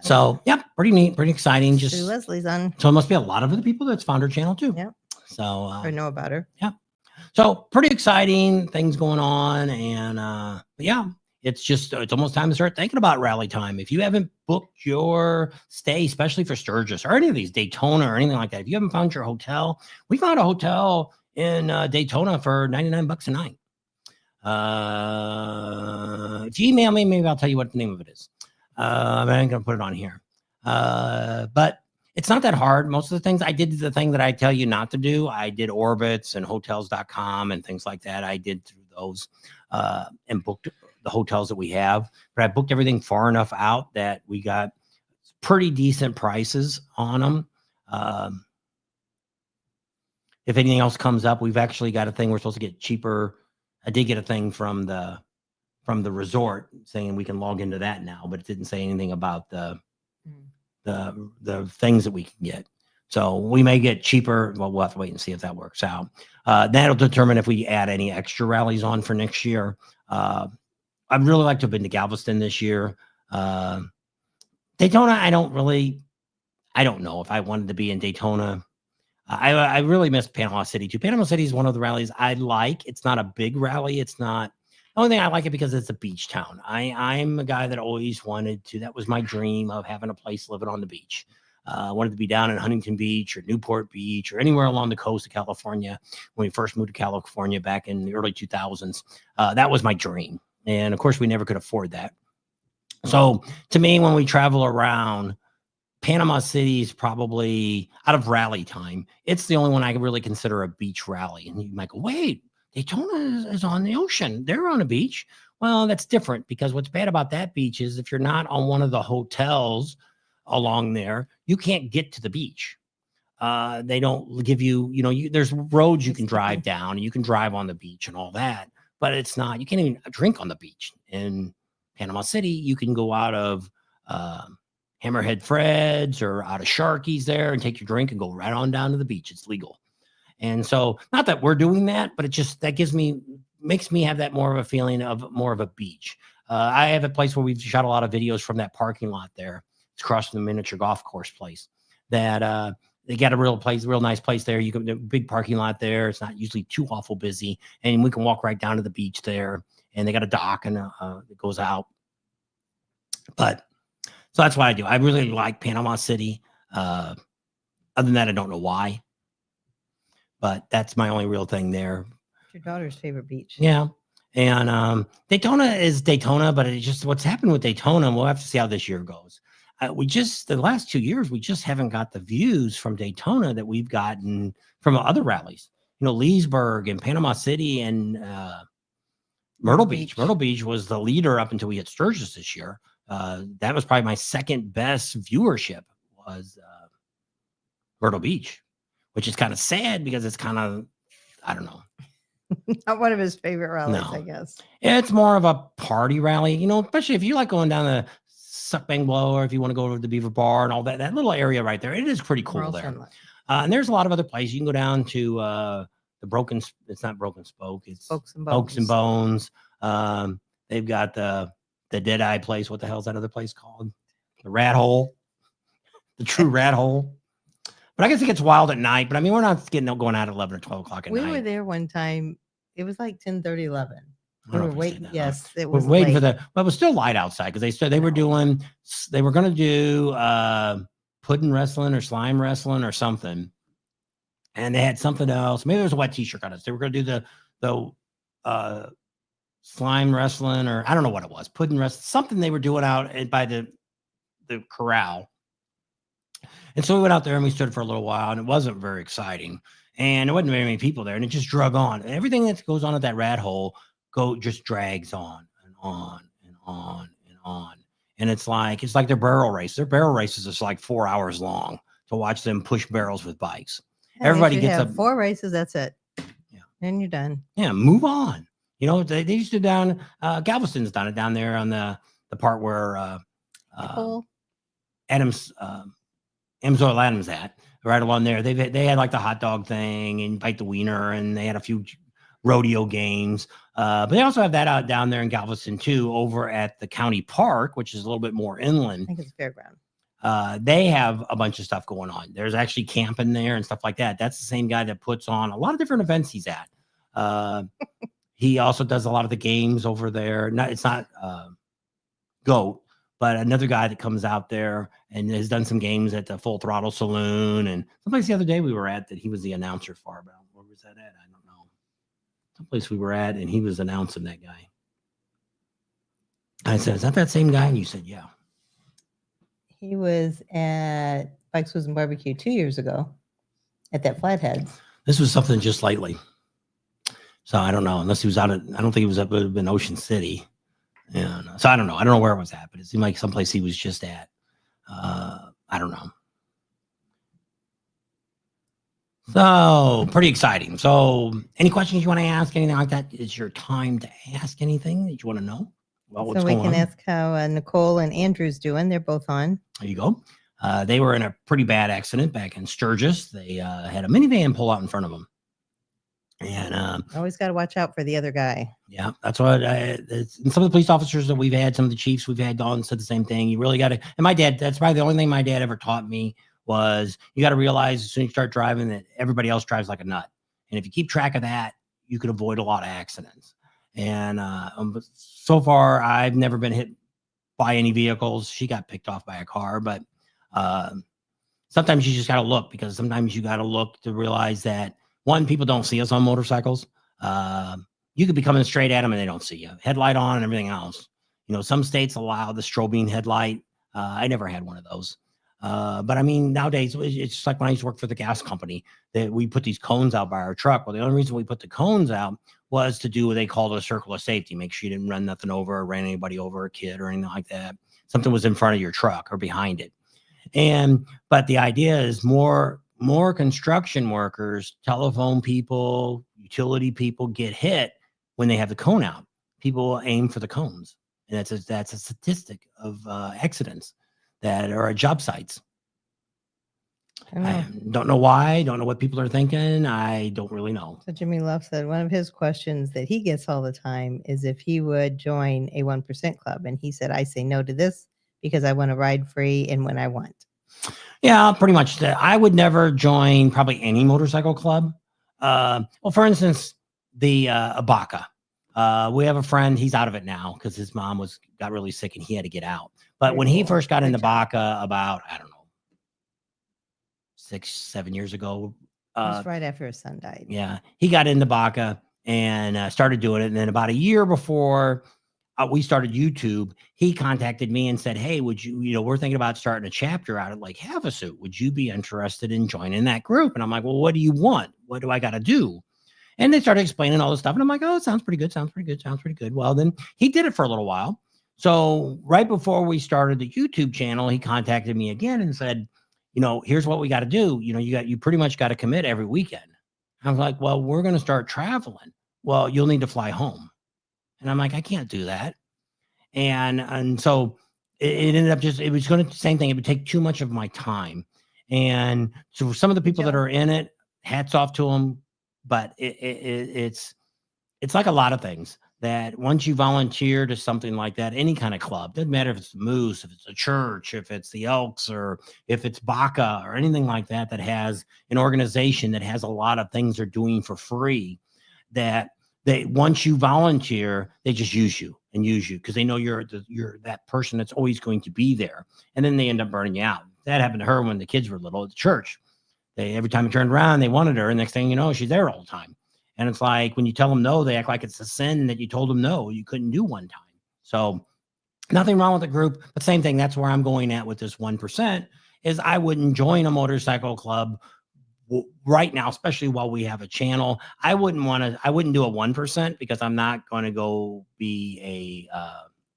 So yeah, pretty neat, pretty exciting. Just Sue Leslie's on. So it must be a lot of other people that's found her channel too. Yeah. So or know about her. Yeah. So pretty exciting things going on, and yeah. It's almost time to start thinking about rally time. If you haven't booked your stay, especially for Sturgis or any of these, Daytona or anything like that, if you haven't found your hotel, we found a hotel in Daytona for $99 a night. If you email me, maybe I'll tell you what the name of it is. I ain't going to put it on here. But it's not that hard. Most of the things I did, the thing that I tell you not to do, I did Orbitz and hotels.com and things like that. I did through those and booked the hotels that we have, but I booked everything far enough out that we got pretty decent prices on them. If anything else comes up, we've actually got a thing we're supposed to get cheaper. I did get a thing from the resort saying we can log into that now, but it didn't say anything about the things that we can get. So we may get cheaper. Well, we'll have to wait and see if that works out. That'll determine if we add any extra rallies on for next year. I'd really like to have been to Galveston this year. Daytona, I don't know if I wanted to be in Daytona. I really miss Panama City too. Panama City is one of the rallies I like. It's not a big rally. It's not the only thing I like it because it's a beach town. I'm a guy that always wanted to. That was my dream of having a place living on the beach. I wanted to be down in Huntington Beach or Newport Beach or anywhere along the coast of California. When we first moved to California back in the early 2000s, that was my dream. And of course, we never could afford that. So to me, when we travel around, Panama City is probably out of rally time. It's the only one I can really consider a beach rally. And you might go, wait, Daytona is on the ocean. They're on a beach. Well, that's different because what's bad about that beach is if you're not on one of the hotels along there, you can't get to the beach. They don't give you, there's roads you can drive down and you can drive on the beach and all that, but it's not, you can't even drink on the beach. In Panama City, you can go out of Hammerhead Fred's or out of Sharky's there and take your drink and go right on down to the beach. It's legal. And so not that we're doing that, but it just, that makes me have that more of a feeling of more of a beach. I have a place where we've shot a lot of videos from that parking lot there. It's across from the miniature golf course place that they got a real nice place there. You can, the big parking lot there. It's not usually too awful busy and we can walk right down to the beach there and they got a dock and it goes out. But so that's what I do. I really like Panama City. Other than that, I don't know why. But that's my only real thing there. It's your daughter's favorite beach. Yeah. And Daytona is Daytona, but it's just what's happened with Daytona. And we'll have to see how this year goes. The last 2 years, we just haven't got the views from Daytona that we've gotten from other rallies. Leesburg and Panama City and Myrtle Beach. Myrtle Beach was the leader up until we hit Sturgis this year. That was probably my second best viewership was Myrtle Beach, which is kind of sad because it's kind of, I don't know. Not one of his favorite rallies, No. I guess. It's more of a party rally, especially if you like going down the Suck Bang Blow or if you want to go to the Beaver Bar and all that little area right there. It is pretty cool there. And there's a lot of other places. You can go down to it's not Broken Spoke. It's Spokes and Bones. They've got the Dead Eye place. What the hell's that other place called? The Rat Hole. The True Rat Hole. But I guess it gets wild at night. But I mean, we're not going out at 11 or 12 o'clock at night. We were there one time. It was like 10:30, 11. We were waiting. Yes, it we're was waiting late. but it was still light outside because they were going to do pudding wrestling or slime wrestling or something. And they had something else. Maybe there was a wet t-shirt on us. They were going to do the slime wrestling or I don't know what it was. Pudding wrestling, something they were doing out by the corral. And so we went out there and we stood for a little while and it wasn't very exciting. And there wasn't very many people there and it just drug on. And everything that goes on at that rat hole just drags on and on and on and on. And it's like their barrel race. Their barrel races is like 4 hours long to watch them push barrels with bikes. Yeah, Everybody gets up 4 races. That's it. Yeah. And you're done. Yeah. Move on. They used to Galveston's done it down there on the part where Adams at right along there. They had like the hot dog thing and bite the wiener and they had a few rodeo games. But they also have that out down there in Galveston too, over at the county park, which is a little bit more inland. I think it's a fairground. They have a bunch of stuff going on. There's actually camping there and stuff like that. That's the same guy that puts on a lot of different events he's at. He also does a lot of the games over there. It's not GOAT, but another guy that comes out there and has done some games at the Full Throttle Saloon and someplace the other day we were at that he was the announcer for. But where was that at? I don't know. Someplace we were at and he was announcing that guy. I said, is that same guy? And you said, yeah. He was at Bikes, Woods, and Barbecue 2 years ago at that Flatheads. This was something just lightly. So I don't know, unless he was I don't think he was up in Ocean City. And so I don't know. I don't know where it was at, but it seemed like someplace he was just at. I don't know. So pretty exciting. So any questions you want to ask, anything like that? It's your time to ask anything that you want to know. Well, so we can ask how Nicole and Andrew's doing. They're both on. There you go. They were in a pretty bad accident back in Sturgis. They had a minivan pull out in front of them. And Always got to watch out for the other guy. yeah, that's what and some of the police officers that we've had, some of the chiefs we've had on said the same thing. You really got to, and my dad, that's probably the only thing my dad ever taught me was you got to realize as soon as you start driving that everybody else drives like a nut. And if you keep track of that, you could avoid a lot of accidents. And so far, I've never been hit by any vehicles. She got picked off by a car, but sometimes you just got to look, because sometimes you got to look to realize that one, people don't see us on motorcycles. You could be coming straight at them and they don't see you. Headlight on and everything else. You know, some states allow the strobing headlight. I never had one of those. But I mean, nowadays, it's just like when I used to work for the gas company, that we put these cones out by our truck. Well, the only reason we put the cones out was to do what they called a circle of safety. Make sure you didn't run nothing over or ran anybody over, a kid or anything like that. Something was in front of your truck or behind it. But the idea is more construction workers, telephone people, utility people get hit when they have the cone out. People aim for the cones. And that's a statistic of accidents that are at job sites. I don't know why. Don't know what people are thinking. I don't really know. So Jimmy Love said one of his questions that he gets all the time is if he would join a 1% club. And he said, I say no to this because I want to ride free and when I want. Yeah, pretty much. I would never join probably any motorcycle club. Well, for instance, the Abaca. We have a friend. He's out of it now because his mom got really sick and he had to get out. But when he first got into Baca about, I don't know, 6-7 years ago. Just right after his son died. Yeah, he got into Baca and started doing it. And then about a year before we started YouTube, he contacted me and said, hey, would you, we're thinking about starting a chapter out at Lake Havasu. Would you be interested in joining that group? And I'm like, well, what do you want? What do I got to do? And they started explaining all this stuff. And I'm like, oh, it sounds pretty good. Sounds pretty good. Sounds pretty good. Well, then he did it for a little while. So right before we started the YouTube channel, he contacted me again and said, here's what we got to do. You pretty much got to commit every weekend. I was like, well, we're going to start traveling. Well, you'll need to fly home. And I'm like, I can't do that. And so it ended up it was going to, same thing. It would take too much of my time. And so some of the people that are in it, hats off to them. But it's like a lot of things that once you volunteer to something like that, any kind of club, doesn't matter if it's the Moose, if it's a church, if it's the Elks, or if it's Baca or anything like that, that has an organization that has a lot of things they're doing for free, that once you volunteer, they just use you because they know you're that person that's always going to be there. And then they end up burning you out. That happened to her when the kids were little at the church. Every time you turned around, they wanted her. And next thing you know, she's there all the time. And it's like when you tell them no, they act like it's a sin that you told them no, you couldn't do one time. So nothing wrong with the group, but same thing. That's where I'm going at with this 1% is I wouldn't join a motorcycle club right now, especially while we have a channel. I wouldn't do a 1% because I'm not going to go be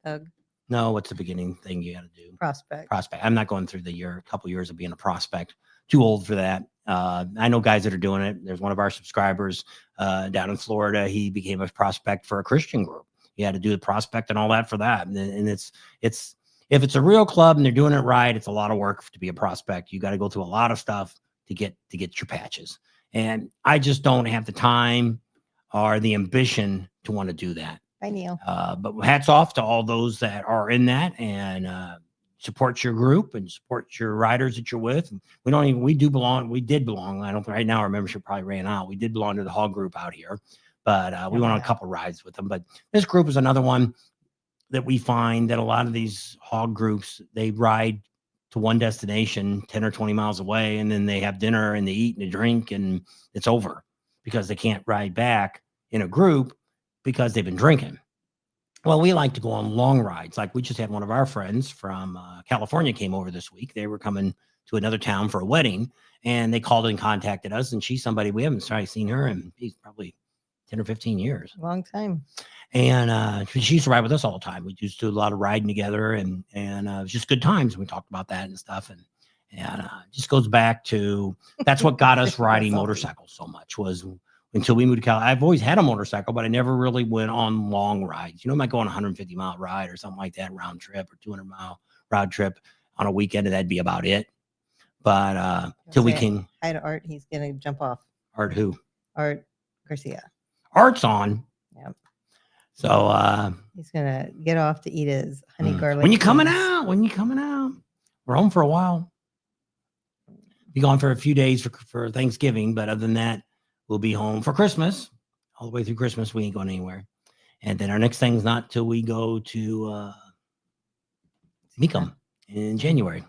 a no, what's the beginning thing you got to do? Prospect. I'm not going through a couple years of being a prospect. Too old for that. I know guys that are doing it. There's one of our subscribers down in Florida. He became a prospect for a Christian group. He had to do the prospect and all that for that. And it's if it's a real club and they're doing it right, it's a lot of work to be a prospect. You got to go through a lot of stuff to get your patches. And I just don't have the time or the ambition to want to do that. Bye, Neil. But hats off to all those that are in that and support your group and support your riders that you're with. We did belong. I don't right now our membership probably ran out. We did belong to the hog group out here, but we went on a couple rides with them. But this group is another one that we find that a lot of these hog groups, they ride to one destination 10 or 20 miles away, and then they have dinner and they eat and they drink and it's over because they can't ride back in a group because they've been drinking. Well, we like to go on long rides. Like we just had one of our friends from California came over this week. They were coming to another town for a wedding and they called and contacted us. And she's somebody we haven't seen her in probably 10 or 15 years. Long time. And she used to ride with us all the time. We used to do a lot of riding together and it was just good times. We talked about that and stuff. And it just goes back to, that's what got us riding motorcycles so much was until we moved to California. I've always had a motorcycle, but I never really went on long rides. I might go on a 150-mile ride or something like that, round trip or 200-mile round trip on a weekend, and that'd be about it. but till we Say can. hi to Art. He's gonna jump off. Art who? Art Garcia. Art's on. Yep. So He's gonna get off to eat his honey garlic. when you coming wings. out? When you coming out? We're home for a while. Be gone for a few days for Thanksgiving, but other than that, we'll be home for Christmas. All the way through Christmas, we ain't going anywhere. And then our next thing's not till we go to Mecum in January.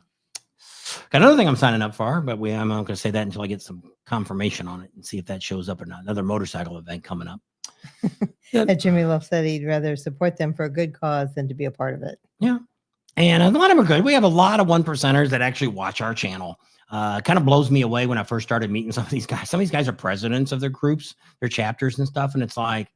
Got another thing I'm signing up for, but I'm not going to say that until I get some confirmation on it and see if that shows up or not. Another motorcycle event coming up. Jimmy Love said he'd rather support them for a good cause than to be a part of it. Yeah. And a lot of them are good. We have a lot of 1%ers that actually watch our channel. Kind of blows me away when I first started meeting some of these guys. Some of these guys are presidents of their groups, their chapters and stuff. And it's like,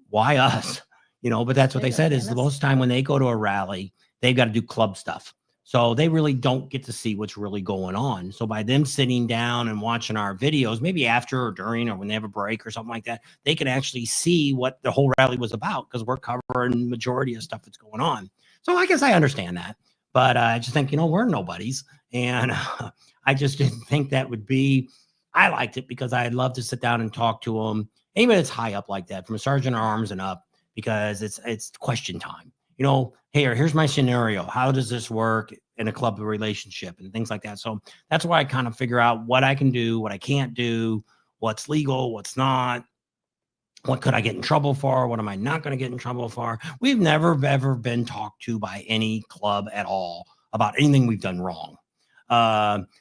why us? But that's what they said is the most time when they go to a rally, they've got to do club stuff. So they really don't get to see what's really going on. So by them sitting down and watching our videos, maybe after or during or when they have a break or something like that, they can actually see what the whole rally was about because we're covering the majority of stuff that's going on. So I guess I understand that. But I just think, we're nobodies. And I just didn't think that would be, I liked it because I'd love to sit down and talk to them. Anybody that's high up like that, from a sergeant at arms and up, because it's question time. Hey, here's my scenario. How does this work in a club relationship and things like that? So that's why I kind of figure out what I can do, what I can't do, what's legal, what's not. What could I get in trouble for? What am I not going to get in trouble for? We've never, ever been talked to by any club at all about anything we've done wrong.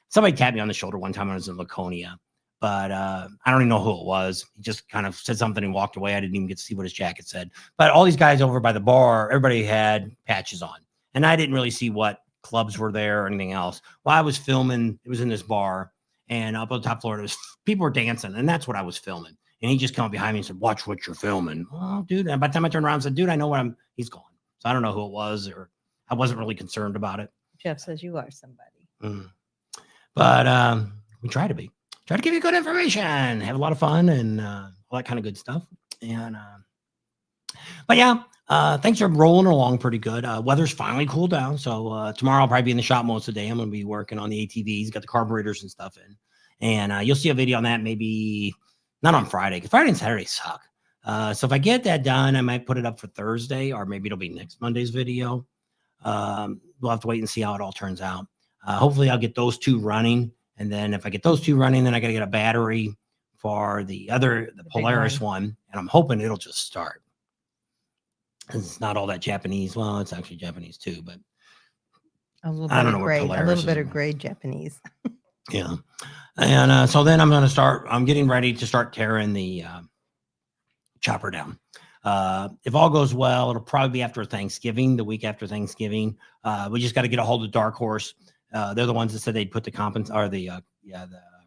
Somebody tapped me on the shoulder one time when I was in Laconia, but I don't even know who it was. He just kind of said something and walked away. I didn't even get to see what his jacket said. But all these guys over by the bar, everybody had patches on. And I didn't really see what clubs were there or anything else. Well, I was filming. It was in this bar. And up on the top floor, people were dancing. And that's what I was filming. And he just came up behind me and said, "Watch what you're filming." Oh, dude. And by the time I turned around and said, "Dude, I know he's gone." So I don't know who it was, or I wasn't really concerned about it. Jeff says you are somebody. But we try to give you good information, have a lot of fun and all that kind of good stuff. And but yeah, things are rolling along pretty good. Weather's finally cooled down. So tomorrow I'll probably be in the shop most of the day. I'm going to be working on the ATVs, got the carburetors and stuff in. And you'll see a video on that maybe not on Friday, because Friday and Saturday suck. So if I get that done, I might put it up for Thursday, or maybe it'll be next Monday's video. We'll have to wait and see how it all turns out. Hopefully I'll get those two running. And then if I get those two running, then I got to get a battery for the Polaris one. And I'm hoping it'll just start. It's not all that Japanese. Well, it's actually Japanese too, but I don't know what grade, a Polaris little is. better grade Japanese. Yeah. And so then I'm getting ready to start tearing the chopper down. If all goes well, it'll probably be after Thanksgiving, the week after Thanksgiving. We just got to get a hold of Dark Horse. They're the ones that said they'd put the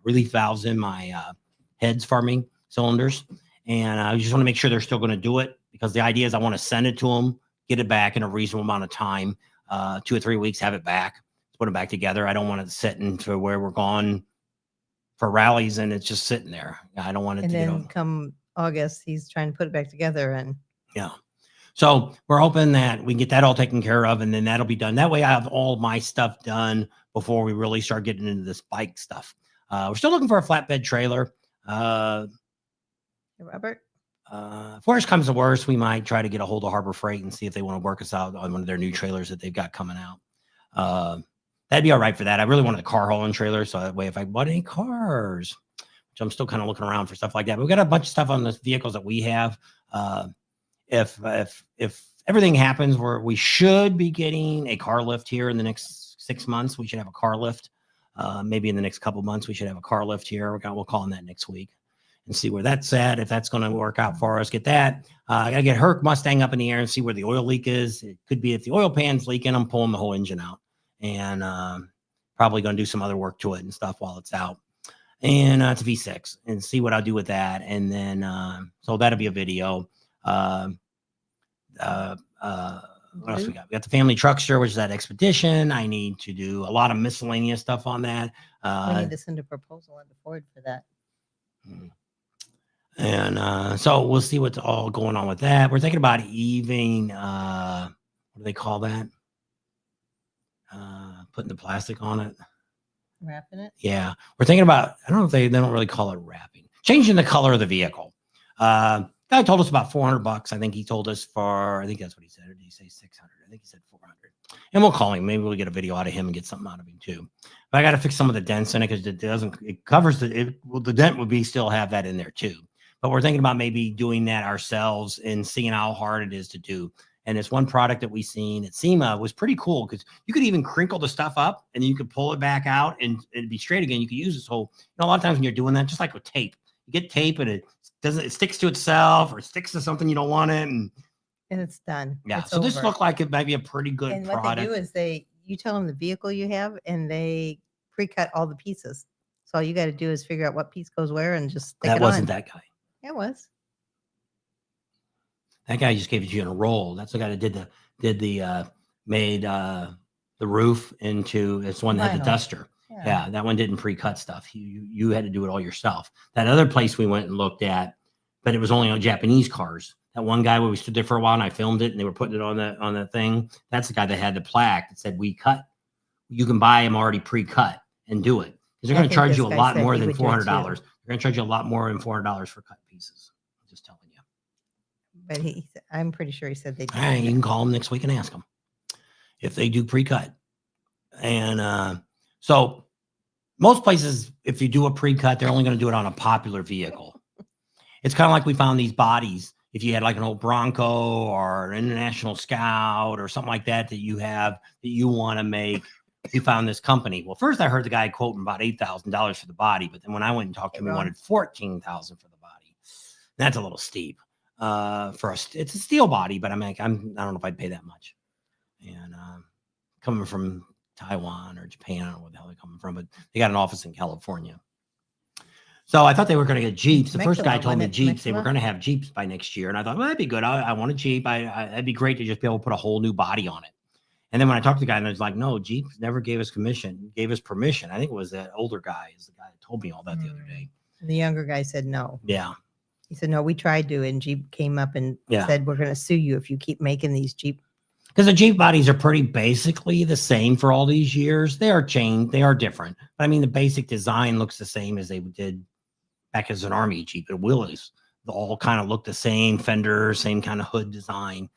relief valves in my heads for me, cylinders. And I just want to make sure they're still going to do it, because the idea is I want to send it to them, get it back in a reasonable amount of time, 2 or 3 weeks, have it back, put it back together. I don't want it sitting to where we're gone for rallies and it's just sitting there. I don't want it And to then come August, he's trying to put it back together. And yeah. So we're hoping that we can get that all taken care of, and then that'll be done. That way I have all my stuff done before we really start getting into this bike stuff. We're still looking for a flatbed trailer. Robert, if worst comes to worst, we might try to get a hold of Harbor Freight and see if they want to work us out on one of their new trailers that they've got coming out. That'd be all right for that. I really wanted a car hauling trailer, so that way if I bought any cars, which I'm still kind of looking around for stuff like that. But we've got a bunch of stuff on the vehicles that we have. If everything happens, we should be getting a car lift here in the next 6 months. We should have a car lift. Maybe in the next couple months, we should have a car lift here. We'll call on that next week and see where that's at. If that's going to work out for us, get that. I got to get Herc Mustang up in the air and see where the oil leak is. It could be if the oil pan's leaking, I'm pulling the whole engine out, and probably going to do some other work to it and stuff while it's out. And it's a V6 and see what I'll do with that. And then, so that'll be a video. What else we got? We got the family truckster, which is that expedition. I need to do a lot of miscellaneous stuff on that. we need to send a proposal on the Ford for that. And so we'll see what's all going on with that. We're thinking about even, what do they call that? Putting the plastic on it. Wrapping it. Yeah, we're thinking about. I don't know if they don't really call it wrapping. Changing the color of the vehicle. Guy told us about $400. I think he told us for. I think that's what he said. Or did he say 600? I think he said 400. And we'll call him. Maybe we'll get a video out of him and get something out of him too. But I got to fix some of the dents in it because it doesn't. It covers the. Well, the dent would be still have that in there too. But we're thinking about maybe doing that ourselves and seeing how hard it is to do. And it's one product that we seen at SEMA was pretty cool because you could even crinkle the stuff up and then you could pull it back out and it'd be straight again. You could use this whole, a lot of times when you're doing that, just like with tape, you get tape and it sticks to itself or sticks to something you don't want it. And it's done. yeah. It's So this over. looked like it might be a pretty good And product. what they do is you tell them the vehicle you have and they pre-cut all the pieces. So all you got to do is figure out what piece goes where and just stick That it wasn't on. that guy. It was. That guy just gave it to you in a roll. That's the guy that made the roof into, it's one that had the Vinyl. duster. Yeah, that one didn't pre-cut stuff. You had to do it all yourself. That other place we went and looked at, but it was only on Japanese cars. That one guy where we stood there for a while and I filmed it and they were putting it on the thing. That's the guy that had the plaque that said we cut. You can buy them already pre-cut and do it. Because they're going to charge you a lot more than $400. They're going to charge you a lot more than $400 for cut pieces. I'm just telling you. But I'm pretty sure he said they did. All right, you can call them next week and ask them if they do pre-cut. And so most places, if you do a pre-cut, they're only going to do it on a popular vehicle. It's kind of like we found these bodies. If you had like an old Bronco or an International Scout or something like that that you have that you want to make, you found this company. Well, first I heard the guy quoting about $8,000 for the body, but then when I went and talked to him, he wanted $14,000 for the body. That's a little steep. For us, it's a steel body, but I don't know if I'd pay that much. And coming from Taiwan or Japan, I don't know where the hell they're coming from, but they got an office in California. So I thought they were going to get Jeeps. The first guy told me Jeeps. They were going to have Jeeps by next year. And I thought, well, that'd be good. I want a Jeep. That'd be great to just be able to put a whole new body on it. And then when I talked to the guy, and I was like, no, Jeep never gave us permission. I think it was that older guy is the guy that told me all that the other day. The younger guy said no. Yeah. He said, no, we tried to. And Jeep came up and said, we're going to sue you if you keep making these Jeep. Because the Jeep bodies are pretty basically the same for all these years. They are changed. They are different. But I mean, the basic design looks the same as they did back as an Army Jeep at Willys. They all kind of look the same, fender, same kind of hood design.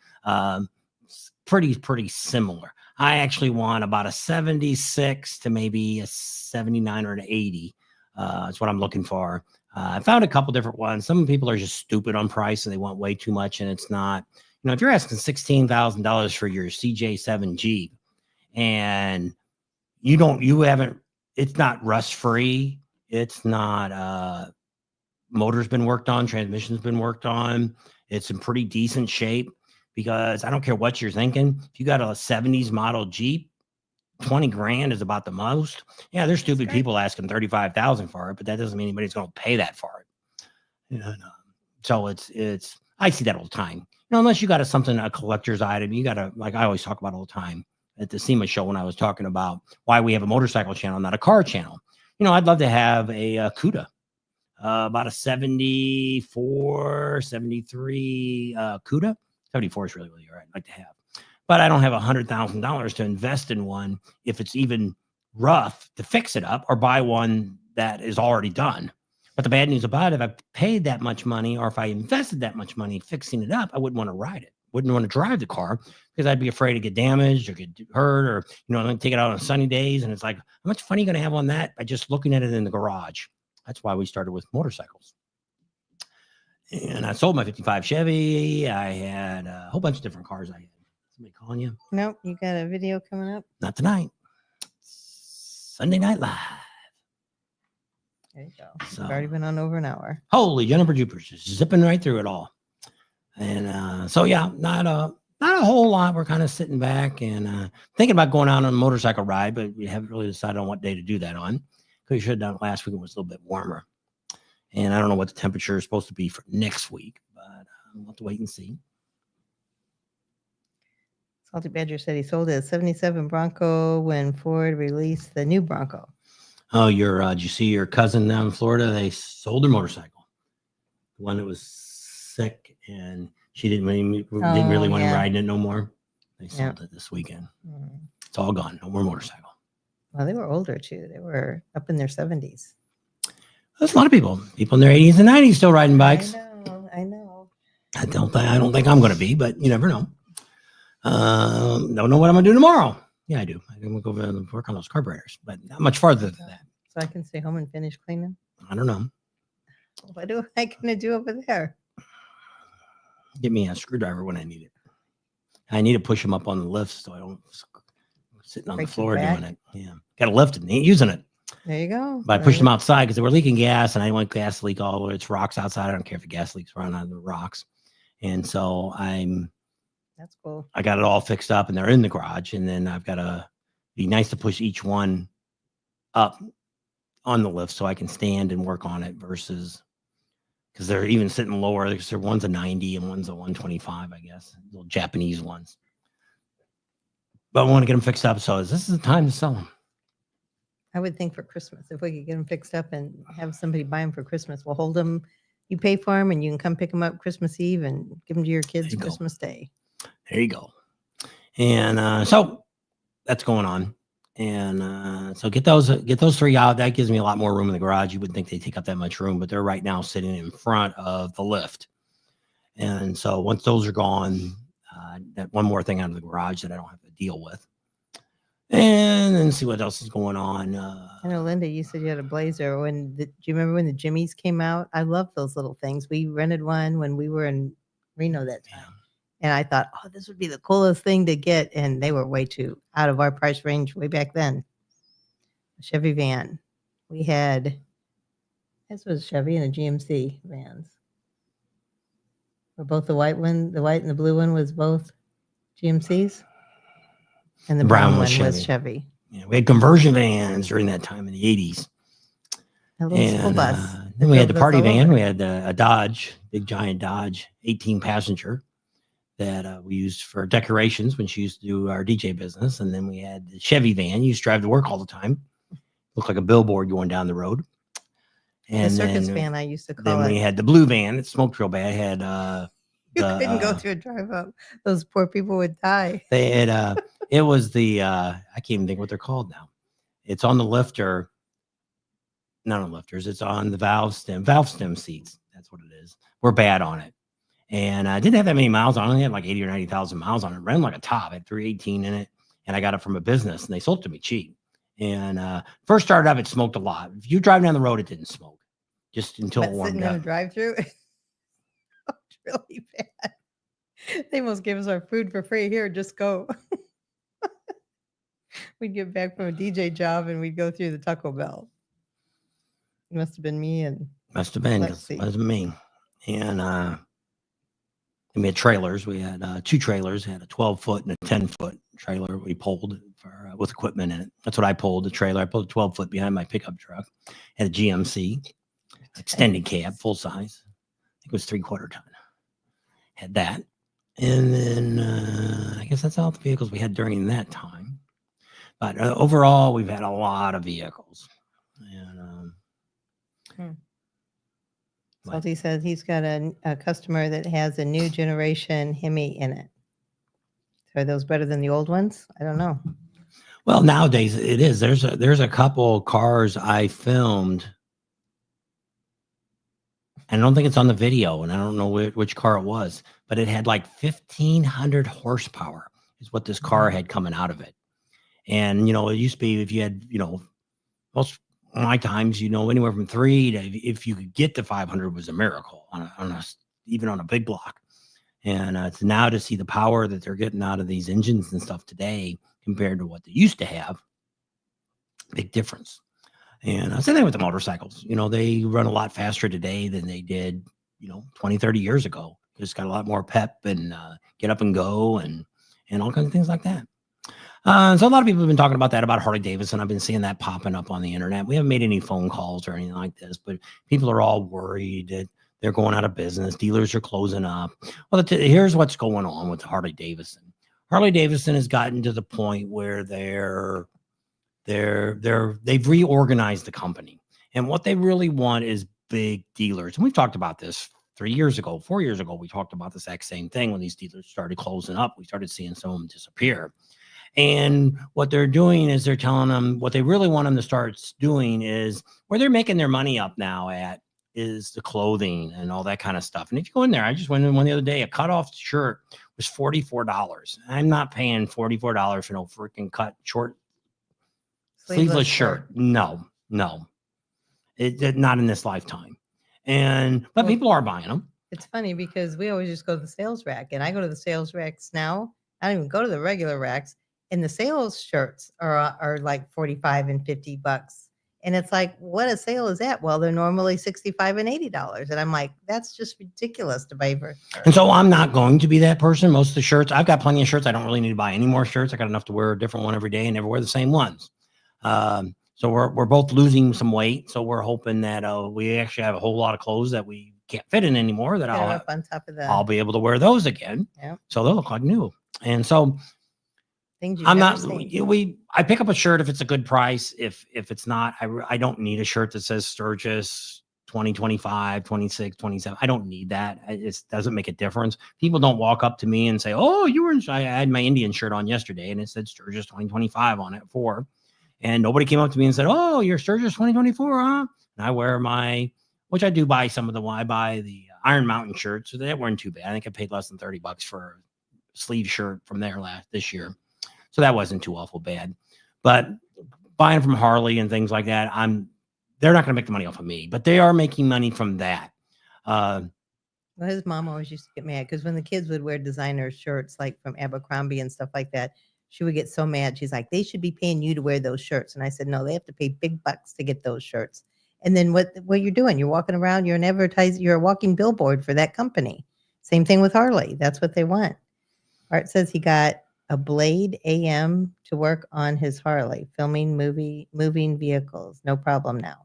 Pretty similar. I actually want about a 76 to maybe a 79 or an 80. That's what I'm looking for. I found a couple different ones. Some people are just stupid on price and they want way too much. And it's not, if you're asking $16,000 for your CJ7 Jeep and it's not rust free. It's not, motor's been worked on, transmission's been worked on. It's in pretty decent shape because I don't care what you're thinking. If you got a 70s model Jeep, 20 grand is about the most. Yeah, there's stupid people asking 35,000 for it, but that doesn't mean anybody's going to pay that for it. So it's I see that all the time. Unless you got a collector's item, you got to, like I always talk about all the time at the SEMA show when I was talking about why we have a motorcycle channel, not a car channel. I'd love to have a CUDA, about a 74, 73 CUDA. 74 is really, really all right. I'd like to have. But I don't have $100,000 to invest in one if it's even rough to fix it up or buy one that is already done. But the bad news about it, if I paid that much money or if I invested that much money fixing it up, I wouldn't want to ride it. Wouldn't want to drive the car because I'd be afraid to get damaged or get hurt or, take it out on sunny days. And it's like, how much fun are you going to have on that by just looking at it in the garage? That's why we started with motorcycles. And I sold my 55 Chevy. I had a whole bunch of different cars. I had. Somebody calling you? Nope. You got a video coming up? Not tonight. Sunday Night Live. There you go. So, We've already been on over an hour. Holy Jennifer Jupiter's just zipping right through it all. And so, yeah, not a whole lot. We're kind of sitting back and thinking about going out on a motorcycle ride, but we haven't really decided on what day to do that on. Because we should have done it last week. It was a little bit warmer. And I don't know what the temperature is supposed to be for next week, but we'll have to wait and see. Salty Badger said he sold his 77 Bronco when Ford released the new Bronco. Oh, did you see your cousin down in Florida? They sold their motorcycle. The one that was sick and she didn't really want him riding it no more. They sold it this weekend. It's all gone. No more motorcycle. Well, they were older too. They were up in their 70s. There's a lot of people in their 80s and 90s still riding bikes. I know. I don't think I'm going to be, but you never know. Don't know what I'm going to do tomorrow. Yeah, I do. I'm going to go over and work on those carburetors, but not much farther than that. So I can stay home and finish cleaning. I don't know. What am I going to do over there? Get me a screwdriver when I need it. I need to push them up on the lift so I don't sitting on Break the your floor back? doing it. Yeah, got to lift it. Ain't using it. There you go. But I pushed them outside because they were leaking gas, and I didn't want gas to leak all over. It's rocks outside. I don't care if the gas leaks around on the rocks. And so That's cool. I got it all fixed up, and they're in the garage. And then I've got to be nice to push each one up on the lift so I can stand and work on it versus because they're even sitting lower. Because one's a 90 and one's a 125, I guess, little Japanese ones. But I want to get them fixed up. So this is the time to sell them. I would think for Christmas, if we could get them fixed up and have somebody buy them for Christmas, we'll hold them. You pay for them and you can come pick them up Christmas Eve and give them to your kids There you go. Christmas Day. There you go. And so that's going on. And so get those 3 out. That gives me a lot more room in the garage. You wouldn't think they take up that much room, but they're right now sitting in front of the lift. And so once those are gone, that one more thing out of the garage that I don't have to deal with. And then see what else is going on. I know, Linda, you said you had a Blazer. Do you remember when the Jimmies came out? I love those little things. We rented one when we were in Reno that time. Yeah. And I thought, oh, this would be the coolest thing to get. And they were way too out of our price range way back then. A Chevy van. We had, this was Chevy and a GMC vans. Were both the white and the blue one was both GMCs. And the brown one was Chevy. Yeah, we had conversion vans during that time in the 80s. A little school bus. Then we had the party van. We had a Dodge, big giant Dodge, 18 passenger that we used for decorations when she used to do our DJ business. And then we had the Chevy van. You used to drive to work all the time. Looked like a billboard going down the road. And the circus van, I used to call then it. we had the blue van. It smoked real bad. It had you couldn't go through a drive up. Those poor people would die. They had it was the I can't even think what they're called now. It's on the lifter, not on lifters. It's on the valve stem seats. That's what it is. We're bad on it, and I didn't have that many miles on it. I only had like 80 or 90,000 miles on it. Ran like a top. I had 318 in it, and I got it from a business, and they sold it to me cheap. And first started up, it smoked a lot. If you drive down the road, it didn't smoke, just until it warmed sitting up. in a drive-through. Really bad. They almost gave us our food for free. Here, just go. We'd get back from a DJ job and we'd go through the Taco Bell. It must have been me and Must have been because it wasn't me. And we had trailers. We had 2 trailers. We had a 12-foot and a 10-foot trailer we pulled for with equipment in it. That's what I pulled, the trailer. I pulled a 12-foot behind my pickup truck. Had a GMC extended cab, full size. I think it was 3/4 ton. Had that. And then I guess that's all the vehicles we had during that time. But overall, we've had a lot of vehicles. And Salty says he's got a customer that has a new generation Hemi in it. So are those better than the old ones? I don't know. Well, nowadays it is. There's a couple cars I filmed. I don't think it's on the video, and I don't know which car it was, but it had like 1,500 horsepower is what this car had coming out of it. And, it used to be if you had, most of my times, anywhere from 3 to if you could get to 500 was a miracle even on a big block. And it's now to see the power that they're getting out of these engines and stuff today compared to what they used to have. Big difference. And I say that with the motorcycles, they run a lot faster today than they did, 20, 30 years ago. Just got a lot more pep and get up and go and all kinds of things like that. So a lot of people have been talking about that, about Harley-Davidson. I've been seeing that popping up on the internet. We haven't made any phone calls or anything like this, but people are all worried that they're going out of business. Dealers are closing up. Well, here's what's going on with Harley-Davidson. Harley-Davidson has gotten to the point where they've reorganized the company. And what they really want is big dealers. And we've talked about this 3 years ago, 4 years ago. We talked about this exact same thing when these dealers started closing up. We started seeing some of them disappear. And what they're doing is they're telling them what they really want them to start doing is where they're making their money up now at is the clothing and all that kind of stuff. And if you go in there, I just went in one the other day, a cutoff shirt was $44. I'm not paying $44 for no freaking cut short sleeveless shirt. No. Not in this lifetime. But Well, people are buying them. It's funny because we always just go to the sales rack, and I go to the sales racks now. I don't even go to the regular racks, and the sales shirts are like 45 and $50. And it's like, what a sale is that? Well, they're normally $65 and $80. And I'm like, that's just ridiculous to buy for a shirt. And so I'm not going to be that person. Most of the shirts, I've got plenty of shirts. I don't really need to buy any more shirts. I got enough to wear a different one every day and never wear the same ones. So we're both losing some weight. So we're hoping that we actually have a whole lot of clothes that we can't fit in anymore that They're up on top of that. I'll be able to wear those again. Yeah. So they'll look like new. And so Things I'm not, I pick up a shirt if it's a good price. If it's not, I don't need a shirt that says Sturgis 2025, 26, 27. I don't need that. It doesn't make a difference. People don't walk up to me and say, oh, you were I had my Indian shirt on yesterday and it said Sturgis 2025 on it for. And nobody came up to me and said, oh, you're Sturgis 2024, huh? And I wear which I do buy some of I buy the Iron Mountain shirts. So they weren't too bad. I think I paid less than $30 for a sleeve shirt from there this year. So that wasn't too awful bad. But buying from Harley and things like that, they're not going to make the money off of me, but they are making money from that. Well, his mom always used to get mad because when the kids would wear designer shirts like from Abercrombie and stuff like that, she would get so mad. She's like, they should be paying you to wear those shirts. And I said, no, they have to pay big bucks to get those shirts. And then what you're doing, you're walking around, you're an advertiser, you're a walking billboard for that company. Same thing with Harley. That's what they want. Art says he got a Blade AM to work on his Harley, filming moving vehicles. No problem now.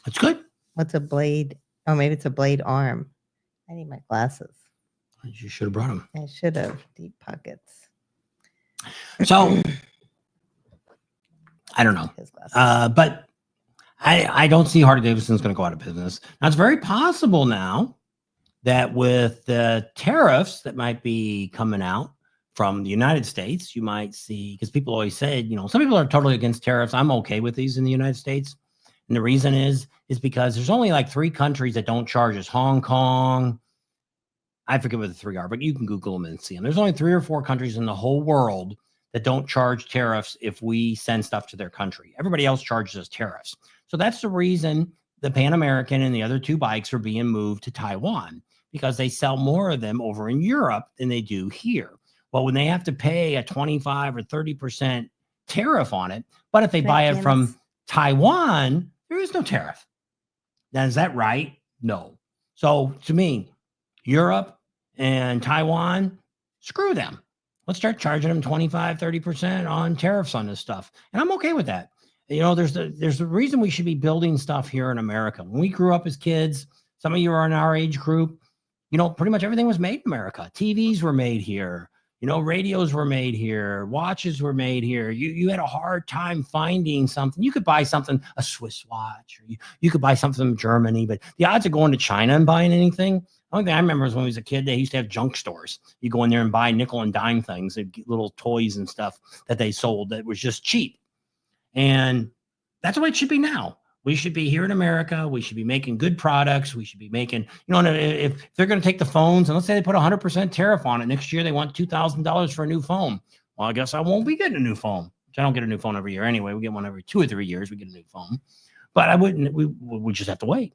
That's good. What's a Blade? Oh, maybe it's a Blade arm. I need my glasses. You should have brought them. I should have. Deep pockets. So I don't know. His glasses. But I don't see Harley-Davidson's going to go out of business. Now, it's very possible now that with the tariffs that might be coming out from the United States, you might see, because people always said, some people are totally against tariffs. I'm okay with these in the United States. And the reason is because there's only like 3 countries that don't charge us. Hong Kong, I forget what the 3 are, but you can Google them and see them. There's only 3 or 4 countries in the whole world that don't charge tariffs if we send stuff to their country. Everybody else charges us tariffs. So that's the reason the Pan American and the other 2 bikes are being moved to Taiwan, because they sell more of them over in Europe than they do here. Well, when they have to pay a 25 or 30% tariff on it, but if they buy it from Taiwan, there is no tariff. Now, is that right? No. So to me, Europe and Taiwan, screw them. Let's start charging them 25, 30% on tariffs on this stuff. And I'm okay with that. There's a reason we should be building stuff here in America. When we grew up as kids, some of you are in our age group, pretty much everything was made in America. TVs were made here. Radios were made here. Watches were made here. You had a hard time finding something. You could buy something, a Swiss watch, or you could buy something from Germany, but the odds of going to China and buying anything, the only thing I remember is when I was a kid, they used to have junk stores. You go in there and buy nickel and dime things, little toys and stuff that they sold that was just cheap. And that's the way it should be now. We should be here in America. We should be making good products. We should be making, if they're going to take the phones and let's say they put 100% tariff on it, next year they want $2,000 for a new phone. Well, I guess I won't be getting a new phone, which I don't get a new phone every year anyway. We get one every 2 or 3 years. We get a new phone, but we just have to wait.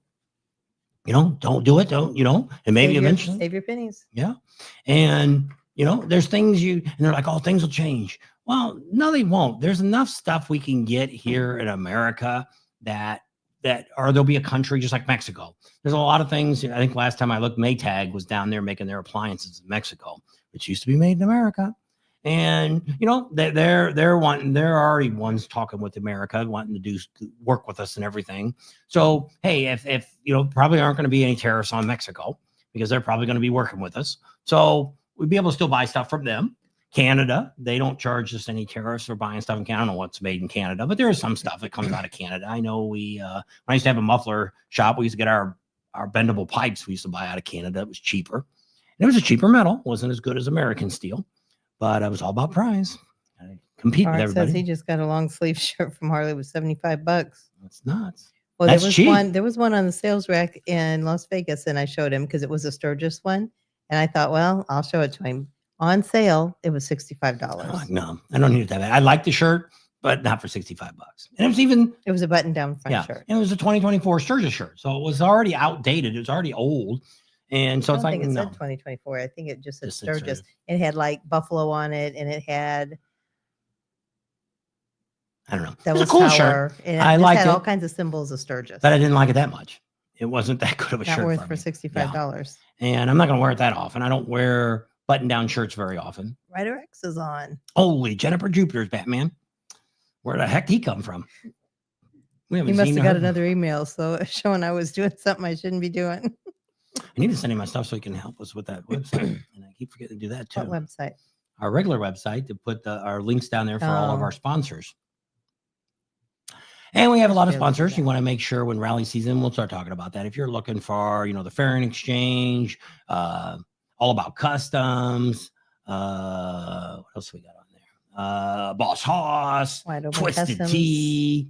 Don't do it. And maybe eventually save your pennies. Yeah. And, there's things and they're like, oh, things will change. Well, no, they won't. There's enough stuff we can get here in America or there'll be a country just like Mexico. There's a lot of things. I think last time I looked, Maytag was down there making their appliances in Mexico, which used to be made in America. And, they're already ones talking with America, wanting to work with us and everything. So, hey, if probably aren't going to be any tariffs on Mexico because they're probably going to be working with us. So we'd be able to still buy stuff from them. Canada, they don't charge us any tariffs for buying stuff in Canada. I don't know what's made in Canada, but there is some stuff that comes out of Canada. I know when I used to have a muffler shop, we used to get our bendable pipes we used to buy out of Canada. It was cheaper. And it was a cheaper metal. It wasn't as good as American steel, but it was all about price. Gotta compete with Art says everybody. he just got a long sleeve shirt from Harley with $75. That's nuts. Well, That's there was cheap. there was one on the sales rack in Las Vegas, and I showed him because it was a Sturgis one. And I thought, well, I'll show it to him. On sale, it was $65. Oh, no, I don't need that. I like the shirt, but not for $65. And it was even, It was a button-down front shirt. it was a 2024 Sturgis shirt. So it was already outdated. It was already old. And so I it's don't like, think it no. said 2024. I think it just said Just said Sturgis. Sturgis. It had like buffalo on it, and it had I don't know. that It was a was cool tower, shirt, and I it just liked had all it. kinds of symbols of Sturgis. but I didn't like it that much. It wasn't that good of a Not shirt worth for for me. $65. And I'm not going to wear it that often. I don't wear button-down shirts very often. Rider X is on. Holy, Jennifer Jupiter's Batman. Where the heck did he come from? We He haven't must seen have got her. another email, so showing I was doing something I shouldn't be doing. I need to send him my stuff so he can help us with that website. And I keep forgetting to do that too. What website? Our regular website to put our links down there for all of Oh. our sponsors. And we have a lot of Should be able to do sponsors. You that. want to make sure when rally season, we'll start talking about that. If you're looking for, the Fairing Exchange, All About Customs, what else we got on there? Boss Hoss, Wide Open Twisted Customs. Tea.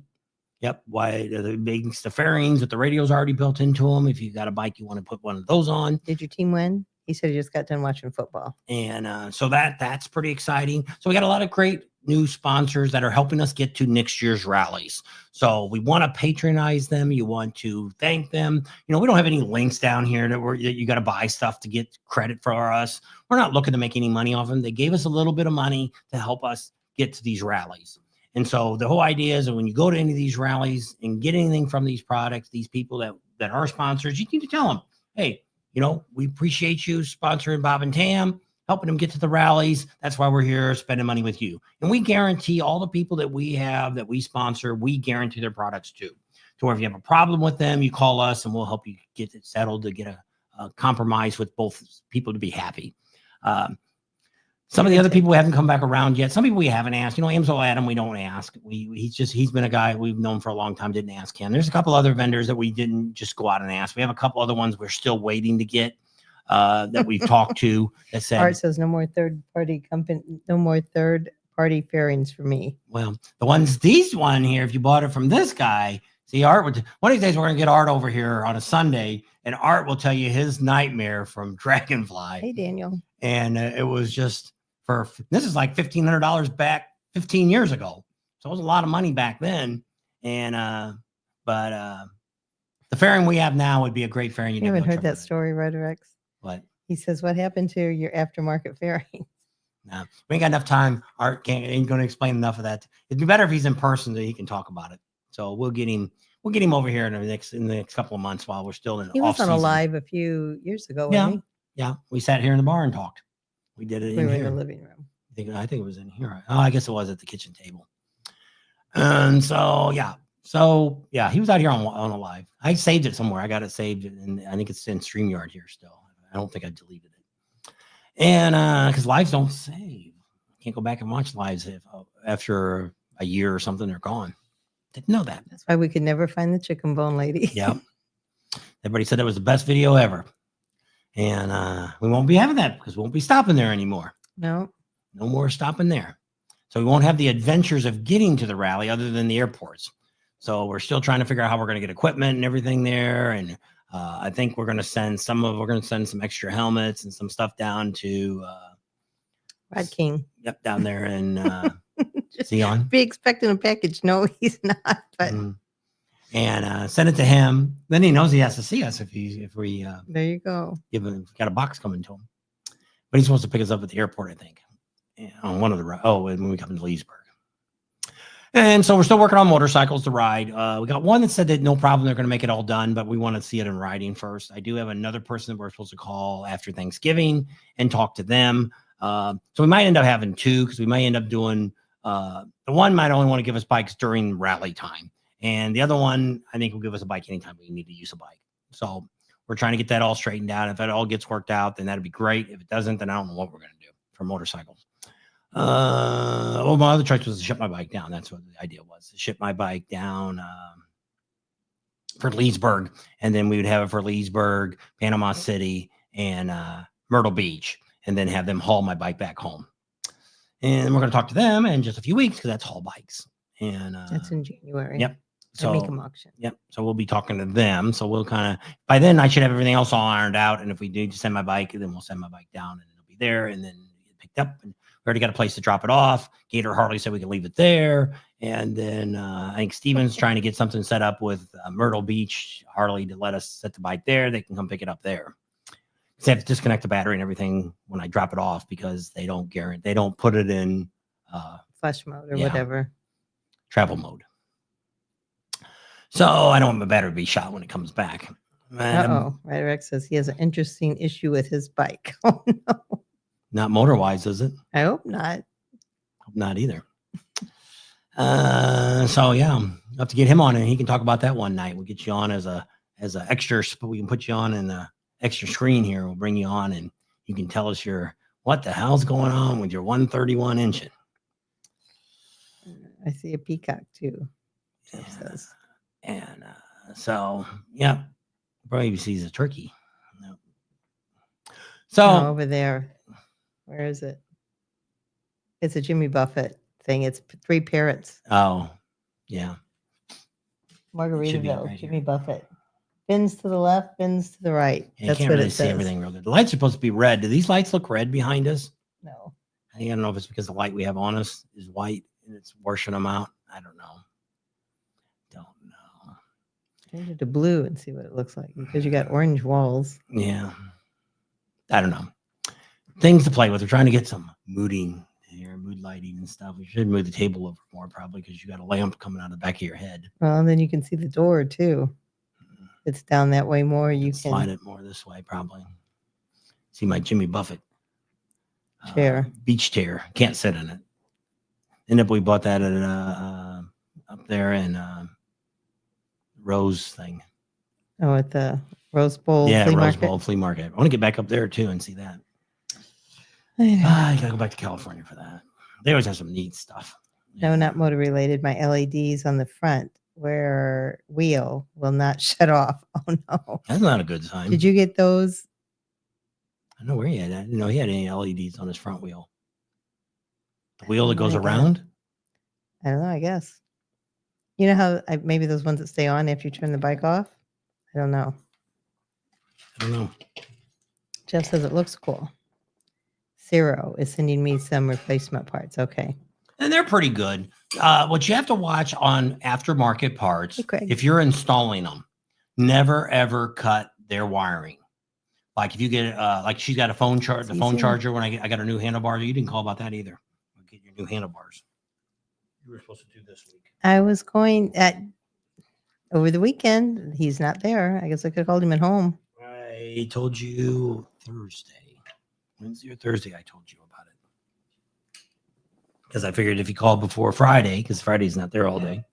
Yep. Why the makes the fairings with the radios already built into them. If you got a bike, you want to put one of those on. Did your team win? He said he just got done watching football. And so that's pretty exciting. So we got a lot of great new sponsors that are helping us get to next year's rallies. So we want to patronize them. You want to thank them. We don't have any links down here that you got to buy stuff to get credit for us. We're not looking to make any money off them. They gave us a little bit of money to help us get to these rallies. And so the whole idea is that when you go to any of these rallies and get anything from these products, these people that are sponsors, you need to tell them, hey, we appreciate you sponsoring Bob and Tam, helping them get to the rallies. That's why we're here spending money with you. And we guarantee all the people that we have, that we sponsor, we guarantee their products too. So if you have a problem with them, you call us and we'll help you get it settled to get a compromise with both people to be happy. Some of the other people haven't come back around yet. Some people we haven't asked. Amsel Adam, we don't ask. He's been a guy we've known for a long time, didn't ask him. There's a couple other vendors that we didn't just go out and ask. We have a couple other ones we're still waiting to get that we've talked to that said, Art says no more third-party company, no more third-party fairings for me. well, these one here, if you bought it from this guy, see, Art would, one of these days we're going to get Art over here on a Sunday and Art will tell you his nightmare from Dragonfly. Hey, Daniel. And it was just this is like $1,500 back 15 years ago. So it was a lot of money back then. And, but the fairing we have now would be a great fairing. You haven't heard that story, Rider X? What? He says, what happened to your aftermarket fairing? No, we ain't got enough time. Art ain't going to explain enough of that. It'd be better if he's in person so he can talk about it. So we'll get him over here in the next couple of months while we're still in He off was on a season. live a few years ago, wasn't Yeah. We sat here in the bar and talked. We did it he? We in were in here. the living room. I think it was in here. Oh, I guess it was at the kitchen table. And so, yeah, he was out here on a live. I saved it somewhere. I got it saved, and I think it's in StreamYard here still. I don't think I deleted it. And because lives don't save. I can't go back and watch lives after a year or something, they're gone. Didn't know that. That's why we could never find the chicken bone lady. Yeah. Everybody said it was the best video ever. And we won't be having that because we won't be stopping there anymore. No. No more stopping there. So we won't have the adventures of getting to the rally other than the airports. So we're still trying to figure out how we're going to get equipment and everything there. And I think we're going to send some extra helmets and some stuff down to Rod King. Yep, down there in Zion. Be expecting a package. No, he's not. But and send it to him. Then he knows he has to see us if we there you go. got a box coming to him. But he's supposed to pick us up at the airport, I think, on one of the when we come to Leesburg. And so we're still working on motorcycles to ride. We got one that said that no problem, they're going to make it all done, but we want to see it in riding first. I do have another person that we're supposed to call after Thanksgiving and talk to them. So we might end up having two because we might end up doing the one might only want to give us bikes during rally time. And the other one, I think will give us a bike anytime we need to use a bike. So we're trying to get that all straightened out. If it all gets worked out, then that'd be great. If it doesn't, then I don't know what we're going to do for motorcycles. Well, my other choice was to ship my bike down. That's what the idea was, to ship my bike down for Leesburg. And then we would have it for Leesburg, Panama City, and Myrtle Beach, and then have them haul my bike back home. And we're going to talk to them in just a few weeks because that's Haul Bikes. And That's in January. yep. So make So them auction. yep. So we'll be talking to them. So we'll kind of, by then I should have everything else all ironed out. And if we need to send my bike, then we'll send my bike down and it'll be there and then get picked up. And we already got a place to drop it off. Gator Harley said we can leave it there. And then I think Steven's trying to get something set up with Myrtle Beach Harley to let us set the bike there. They can come pick it up there. They have to disconnect the battery and everything when I drop it off because they don't guarantee, they don't put it in Flush mode or yeah. whatever. travel mode. So I don't want my battery to be shot when it comes back. Uh-oh. Ryder says he has an interesting issue with his bike. Oh, no. Not motor wise, is it? I hope not. Hope not either. So yeah, I'll have to get him on and he can talk about that one night. We'll get you on as a extra, we can put you on in the extra screen here. We'll bring you on and you can tell us what the hell's going on with your 131 engine. I see a peacock too. Jeff says. And so, yeah, probably sees a turkey. Yep. So Oh, over there. Where is it? It's a Jimmy Buffett thing. It's 3 parrots. oh, yeah. Margaritaville, right Jimmy here. Buffett. Bins to the left, bins to the right. You That's can't what really it see says. everything real good. The light's supposed to be red. Do these lights look red behind us? No. I don't know if it's because the light we have on us is white and it's washing them out. I don't know. Don't know. Change it to blue and see what it looks like because you got orange walls. Yeah. I don't know. Things to play with. We're trying to get some mooding here, mood lighting and stuff. We should move the table over more probably because you got a lamp coming out of the back of your head. Well, and then you can see the door too. It's down that way more. You can Slide it more this way probably. See my Jimmy Buffett chair. Beach chair. Can't sit in it. And if we bought that at up there in Rose thing. Oh, at the Rose Bowl Yeah, flea Rose market. Bowl flea market. I want to get back up there too and see that. I know. I gotta go back to California for that. They always have some neat stuff. No, not motor related. My LEDs on the front where wheel will not shut off. Oh no. That's not a good sign. Did you get those? I don't know where he had. I didn't know he had any LEDs on his front wheel. The wheel Oh that goes my God. around. I don't know, I guess. You know how maybe those ones that stay on after you turn the bike off? I don't know. I don't know. Jeff says it looks cool. Zero is sending me some replacement parts. Okay. And they're pretty good. What you have to watch on aftermarket parts, Okay. if you're installing them, never ever cut their wiring. Like if you get like she's got a phone charger, the phone easy. charger when I got her new handlebars. You didn't call about that either. We'll get your new handlebars. You were supposed to do this week. I was going at over the weekend. He's not there. I guess I could have called him at home. I told you Thursday, Wednesday or Thursday. I told you about it because I figured if you called before Friday, because Friday's not there all day,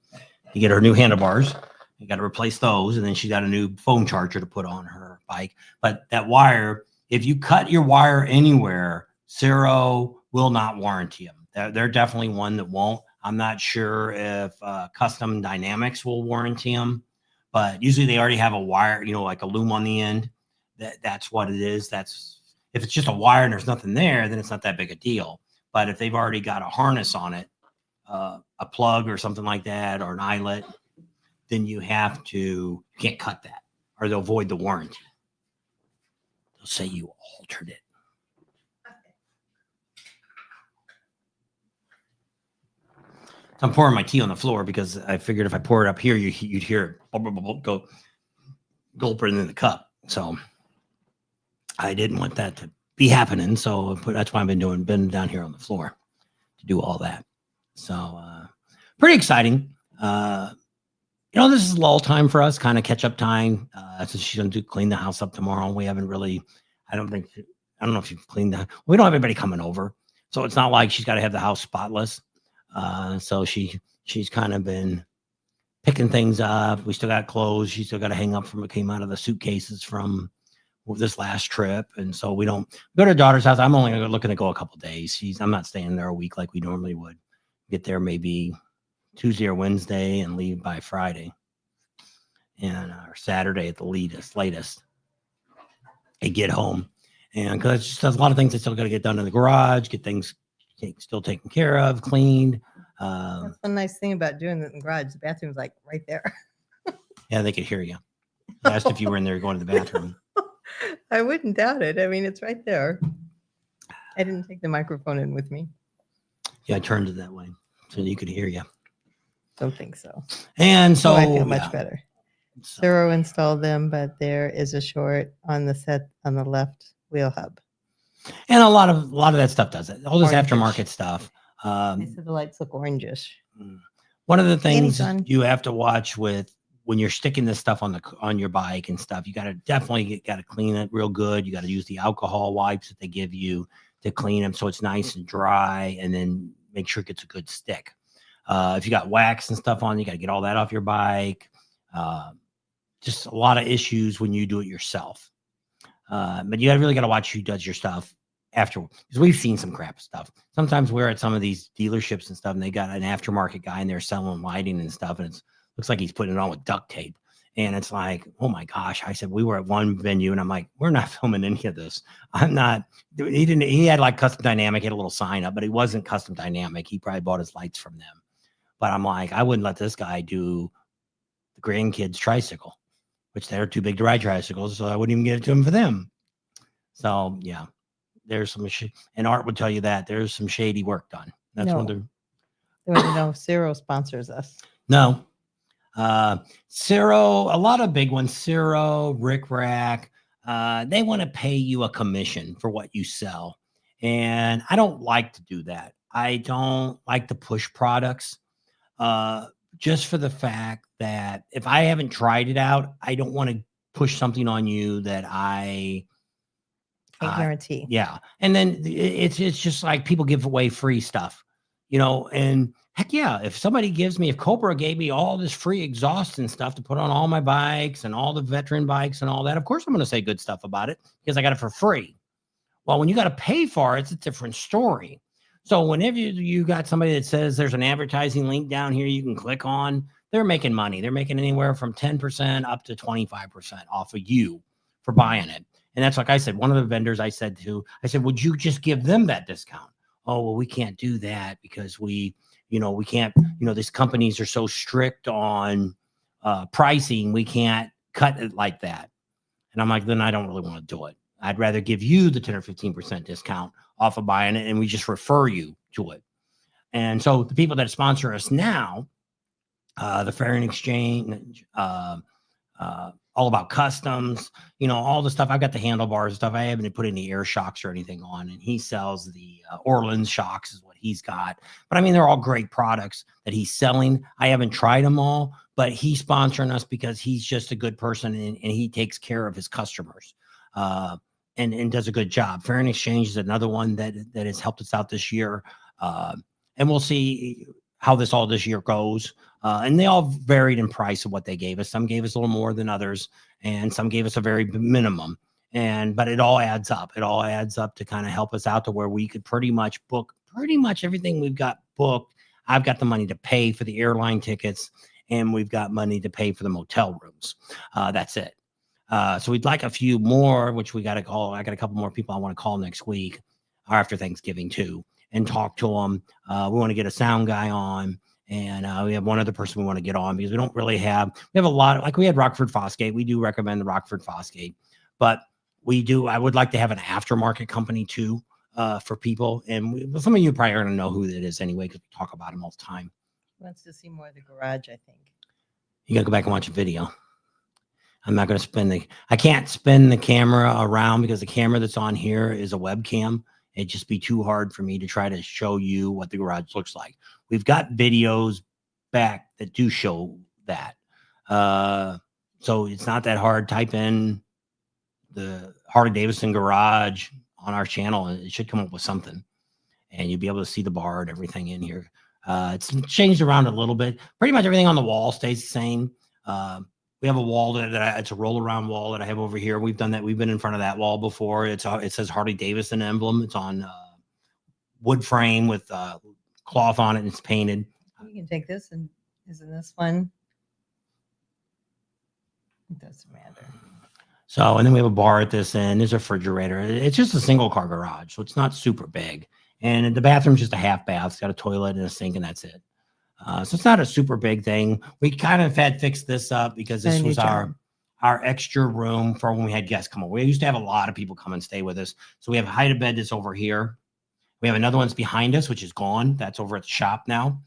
you get her new handlebars. You got to replace those, and then she got a new phone charger to put on her bike. But that wire, if you cut your wire anywhere, Zero will not warranty them. They're definitely one that won't. I'm not sure if Custom Dynamics will warranty them, but usually they already have a wire, like a loom on the end. That's what it is. That's if it's just a wire and there's nothing there, then it's not that big a deal. But if they've already got a harness on it, a plug or something like that, or an eyelet, then you can't cut that or they'll void the warranty. They'll say you altered it. So I'm pouring my tea on the floor because I figured if I pour it up here, you'd hear it go gulp it in the cup. So I didn't want that to be happening. So that's why I've been down here on the floor to do all that. So pretty exciting. This is lull time for us, kind of catch up time. Since she's going to clean the house up tomorrow. We haven't really, I don't know if you've cleaned that. We don't have anybody coming over. So it's not like she's got to have the house spotless. So she's kind of been picking things up. We still got clothes. She still got to hang up from what came out of the suitcases from this last trip. And so we don't go to her daughter's house. I'm only looking to go a couple days. I'm not staying there a week like we normally would. Get there maybe Tuesday or Wednesday and leave by Friday and or Saturday at the latest. I get home and because there's a lot of things I still got to get done in the garage, get things, still taken care of, cleaned. That's one nice thing about doing it in the garage. The bathroom's like right there. Yeah, they could hear you. I asked if you were in there going to the bathroom. I wouldn't doubt it. I mean, it's right there. I didn't take the microphone in with me. Yeah, I turned it that way so you could hear you. Don't think so. And so I feel yeah. much better. So, Thorough installed them, but there is a short on the set on the left wheel hub. and a lot of that stuff does it. All this Orangish. aftermarket stuff. They said the lights look orangish. One of the things on. you have to watch with when you're sticking this stuff on your bike and stuff, you got to definitely got to clean it real good. You got to use the alcohol wipes that they give you to clean them so it's nice and dry, and then make sure it gets a good stick. If you got wax and stuff on, you got to get all that off your bike. Just a lot of issues when you do it yourself. But you really got to watch who does your stuff after, because we've seen some crap stuff. Sometimes we're at some of these dealerships and stuff, and they got an aftermarket guy in there selling lighting and stuff, and it looks like he's putting it on with duct tape. And it's like, oh my gosh. I said, we were at one venue and I'm like, we're not filming any of this. I'm not, he had like Custom Dynamic, he had a little sign up, but he wasn't Custom Dynamic. He probably bought his lights from them. But I'm like, I wouldn't let this guy do the grandkids tricycle, which they're too big to ride tricycles. So I wouldn't even get it to him for them. So yeah, there's some, and Art would tell you that there's some shady work done. That's No. what they're, There was no Zero sponsors us. no. Ciro, a lot of big ones, Ciro, Rick Rack, they want to pay you a commission for what you sell. And I don't like to do that. I don't like to push products, just for the fact that if I haven't tried it out, I don't want to push something on you that I Can't guarantee. yeah. And then it's just like people give away free stuff, and heck yeah, if somebody if Cobra gave me all this free exhaust and stuff to put on all my bikes and all the veteran bikes and all that, of course I'm going to say good stuff about it because I got it for free. Well, when you got to pay for it, it's a different story. So whenever you got somebody that says there's an advertising link down here you can click on, they're making money. They're making anywhere from 10% up to 25% off of you for buying it. And that's like I said, one of the vendors I said, would you just give them that discount? Oh, well, we can't do that because we can't, these companies are so strict on pricing. We can't cut it like that. And I'm like, then I don't really want to do it. I'd rather give you the 10 or 15% discount off of buying it, and we just refer you to it. And so the people that sponsor us now, the Fair and Exchange, all about customs, all the stuff. I've got the handlebars and stuff. I haven't put any air shocks or anything on, and he sells the Orland shocks is what he's got. But I mean, they're all great products that he's selling. I haven't tried them all, but he's sponsoring us because he's just a good person and he takes care of his customers. And does a good job. Fair and Exchange is another one that has helped us out this year. And we'll see how this year goes. And they all varied in price of what they gave us. Some gave us a little more than others, and some gave us a very minimum. But it all adds up. It all adds up to kind of help us out to where we could pretty much book pretty much everything we've got booked. I've got the money to pay for the airline tickets, and we've got money to pay for the motel rooms. That's it. So we'd like a few more, which we got to call. I got a couple more people I want to call next week or after Thanksgiving too, and talk to them. We want to get a sound guy on, and we have one other person we want to get on because we don't really have. We have a lot. Like we had Rockford Fosgate. We do recommend the Rockford Fosgate, but I would like to have an aftermarket company too, for people. And some of you probably are going to know who that is anyway because we talk about them all the time. Wants to see more of the garage, I think. You got to go back and watch a video. I'm not going to I can't spin the camera around because the camera that's on here is a webcam. It'd just be too hard for me to try to show you what the garage looks like. We've got videos back that do show that. So it's not that hard. Type in the Harley-Davidson garage on our channel and it should come up with something. And you'll be able to see the bar and everything in here. It's changed around a little bit. Pretty much everything on the wall stays the same. We have a wall it's a roll around wall that I have over here. We've done that. We've been in front of that wall before. It says Harley-Davidson emblem. It's on wood frame with cloth on it and it's painted. You can take this and isn't this one? It doesn't matter. So, and then we have a bar at this end. There's a refrigerator. It's just a single car garage. So it's not super big. And the bathroom's just a half bath. It's got a toilet and a sink, and that's it. So it's not a super big thing. We kind of had fixed this up because Got a this new was job. our extra room for when we had guests come over. We used to have a lot of people come and stay with us. So we have a height of bed that's over here. We have another one's behind us, which is gone. That's over at the shop now.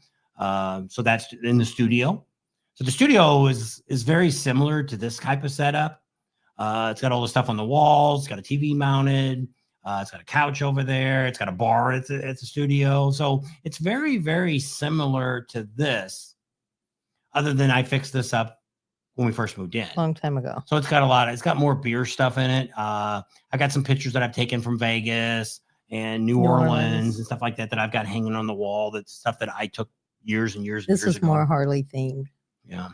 So that's in the studio. So the studio is very similar to this type of setup. It's got all the stuff on the walls. It's got a TV mounted. It's got a couch over there. It's got a bar at the studio. So it's very, very similar to this, other than I fixed this up when we first moved in. Long time ago. So it's got more beer stuff in it. I got some pictures that I've taken from Vegas and New Orleans and stuff like that I've got hanging on the wall. That's stuff that I took years and years and This years is ago. more Harley themed. Yeah.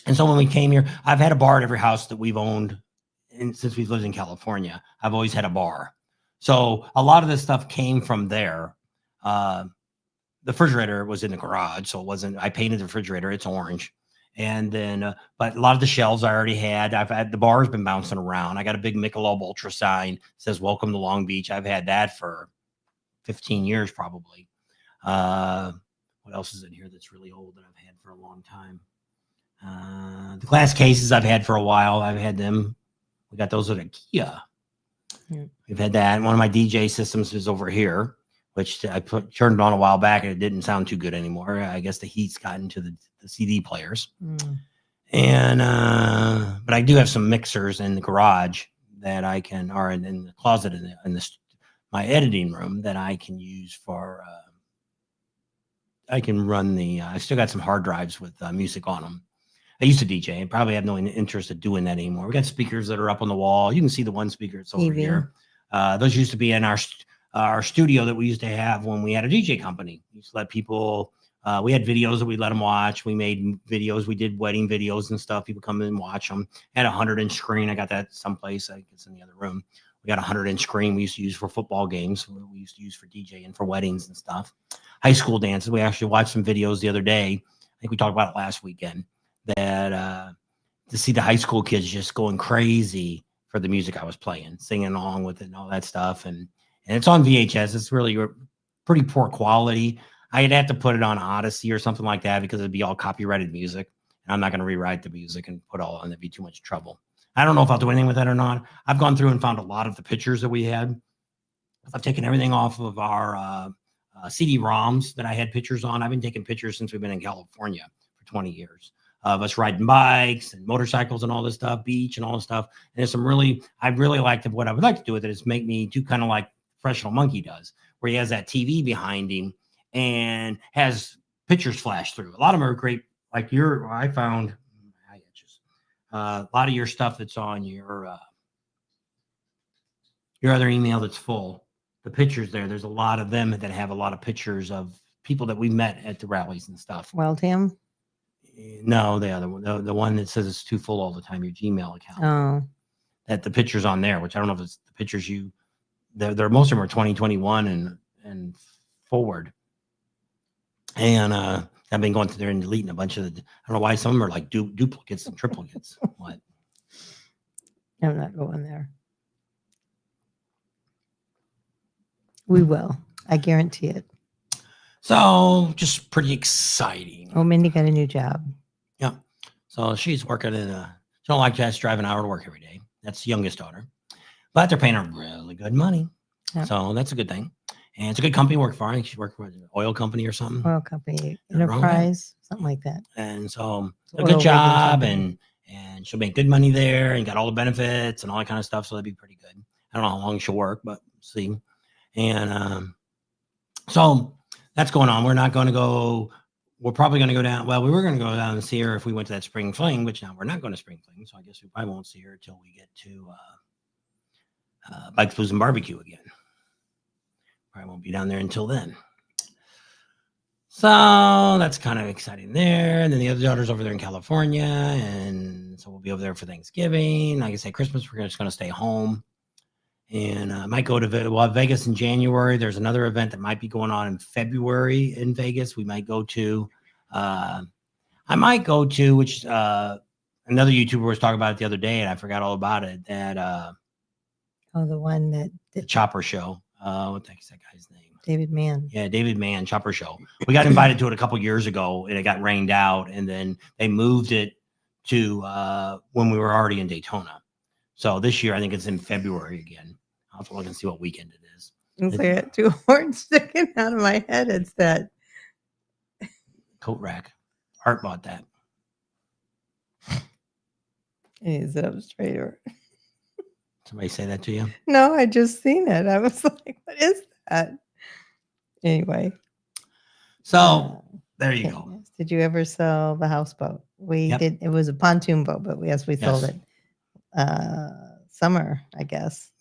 And so when we came here, I've had a bar at every house that we've owned since we've lived in California. I've always had a bar. So a lot of this stuff came from there. The refrigerator was in the garage, so it wasn't, I painted the refrigerator. It's orange. And then, but a lot of the shelves I already had. I've had, the bar's been bouncing around. I got a big Michelob Ultra sign that says "Welcome to Long Beach." I've had that for 15 years probably. What else is in here that's really old that I've had for a long time? The glass cases I've had for a while. I've had them. We got those at IKEA. Yeah. We've had that. One of my DJ systems is over here, which I turned it on a while back and it didn't sound too good anymore. I guess the heat's gotten to the CD players. And but I do have some mixers in the garage that I can, or in the closet in my editing room that I can use for. I can run the. I still got some hard drives with music on them. I used to DJ. I probably have no interest in doing that anymore. We got speakers that are up on the wall. You can see the one speaker that's over here. Those used to be in our studio that we used to have when we had a DJ company. We used to let people. We had videos that we let them watch. We made videos. We did wedding videos and stuff. People come in and watch them. Had a 100-inch screen. I got that someplace. I think it's in the other room. We got a 100-inch screen we used to use for football games. We used to use for DJing for weddings and stuff. High school dances. We actually watched some videos the other day. I think we talked about it last weekend. That to see the high school kids just going crazy for the music I was playing, singing along with it and all that stuff. And it's on VHS. It's really pretty poor quality. I'd have to put it on Odyssey or something like that because it'd be all copyrighted music. And I'm not going to rewrite the music and put all on. That'd be too much trouble. I don't know if I'll do anything with that or not. I've gone through and found a lot of the pictures that we had. I've taken everything off of our CD-ROMs that I had pictures on. I've been taking pictures since we've been in California for 20 years. Of us riding bikes and motorcycles and all this stuff, beach and all this stuff. And there's some I really liked what I would like to do with it is make me do kind of like Professional Monkey does, where he has that TV behind him and has pictures flash through. A lot of them are great. Like I found a lot of your stuff that's on your other email that's full. The pictures there's a lot of them that have a lot of pictures of people that we met at the rallies and stuff. Welltown? No, the other one, the one that says it's too full all the time, your Gmail account. Oh. That the pictures on there, which I don't know if it's the pictures they're most of them are 2021 and forward. And I've been going through there and deleting a bunch of I don't know why some of them are like duplicates and triplicates. What? I'm not going there. We will. I guarantee it. So just pretty exciting. Oh, Mindy got a new job. Yeah. So she's working she don't like just drive an hour to work every day. That's the youngest daughter. But they're paying her really good money. Yeah. So that's a good thing. And it's a good company to work for. I think she worked for an oil company or something. Oil company, Enterprise, something like that. And so a good job and she'll make good money there and got all the benefits and all that kind of stuff. So that'd be pretty good. I don't know how long she'll work, but we'll see. And so that's going on. We're not going to go. We're probably going to go down. Well, we were going to go down and see her if we went to that spring fling, which now we're not going to spring fling. So I guess we probably won't see her until we get to Bikes, Blues, and Barbecue again. Probably won't be down there until then. So that's kind of exciting there. And then the other daughter's over there in California. And so we'll be over there for Thanksgiving. Like I say, Christmas, we're just going to stay home. And I might go to Vegas in January. There's another event that might be going on in February in Vegas. We might go to. I might go to, which another YouTuber was talking about it the other day, and I forgot all about it. That the one that the Chopper Show. What the heck's that guy's name? David Mann. Yeah, David Mann Chopper Show. We got invited to it a couple years ago, and it got rained out, and then they moved it to when we were already in Daytona. So this year, I think it's in February again. I'll have to look and see what weekend it is. It's like I got two horns sticking out of my head. It's that. Coat rack. Art bought that. Is it up straighter? Somebody say that to you? No, I just seen it. I was like, what is that? Anyway. So there you go. yes. Did you ever sell the houseboat? We Yep. did. It was a pontoon boat, but we sold Yes. it. Summer, I guess.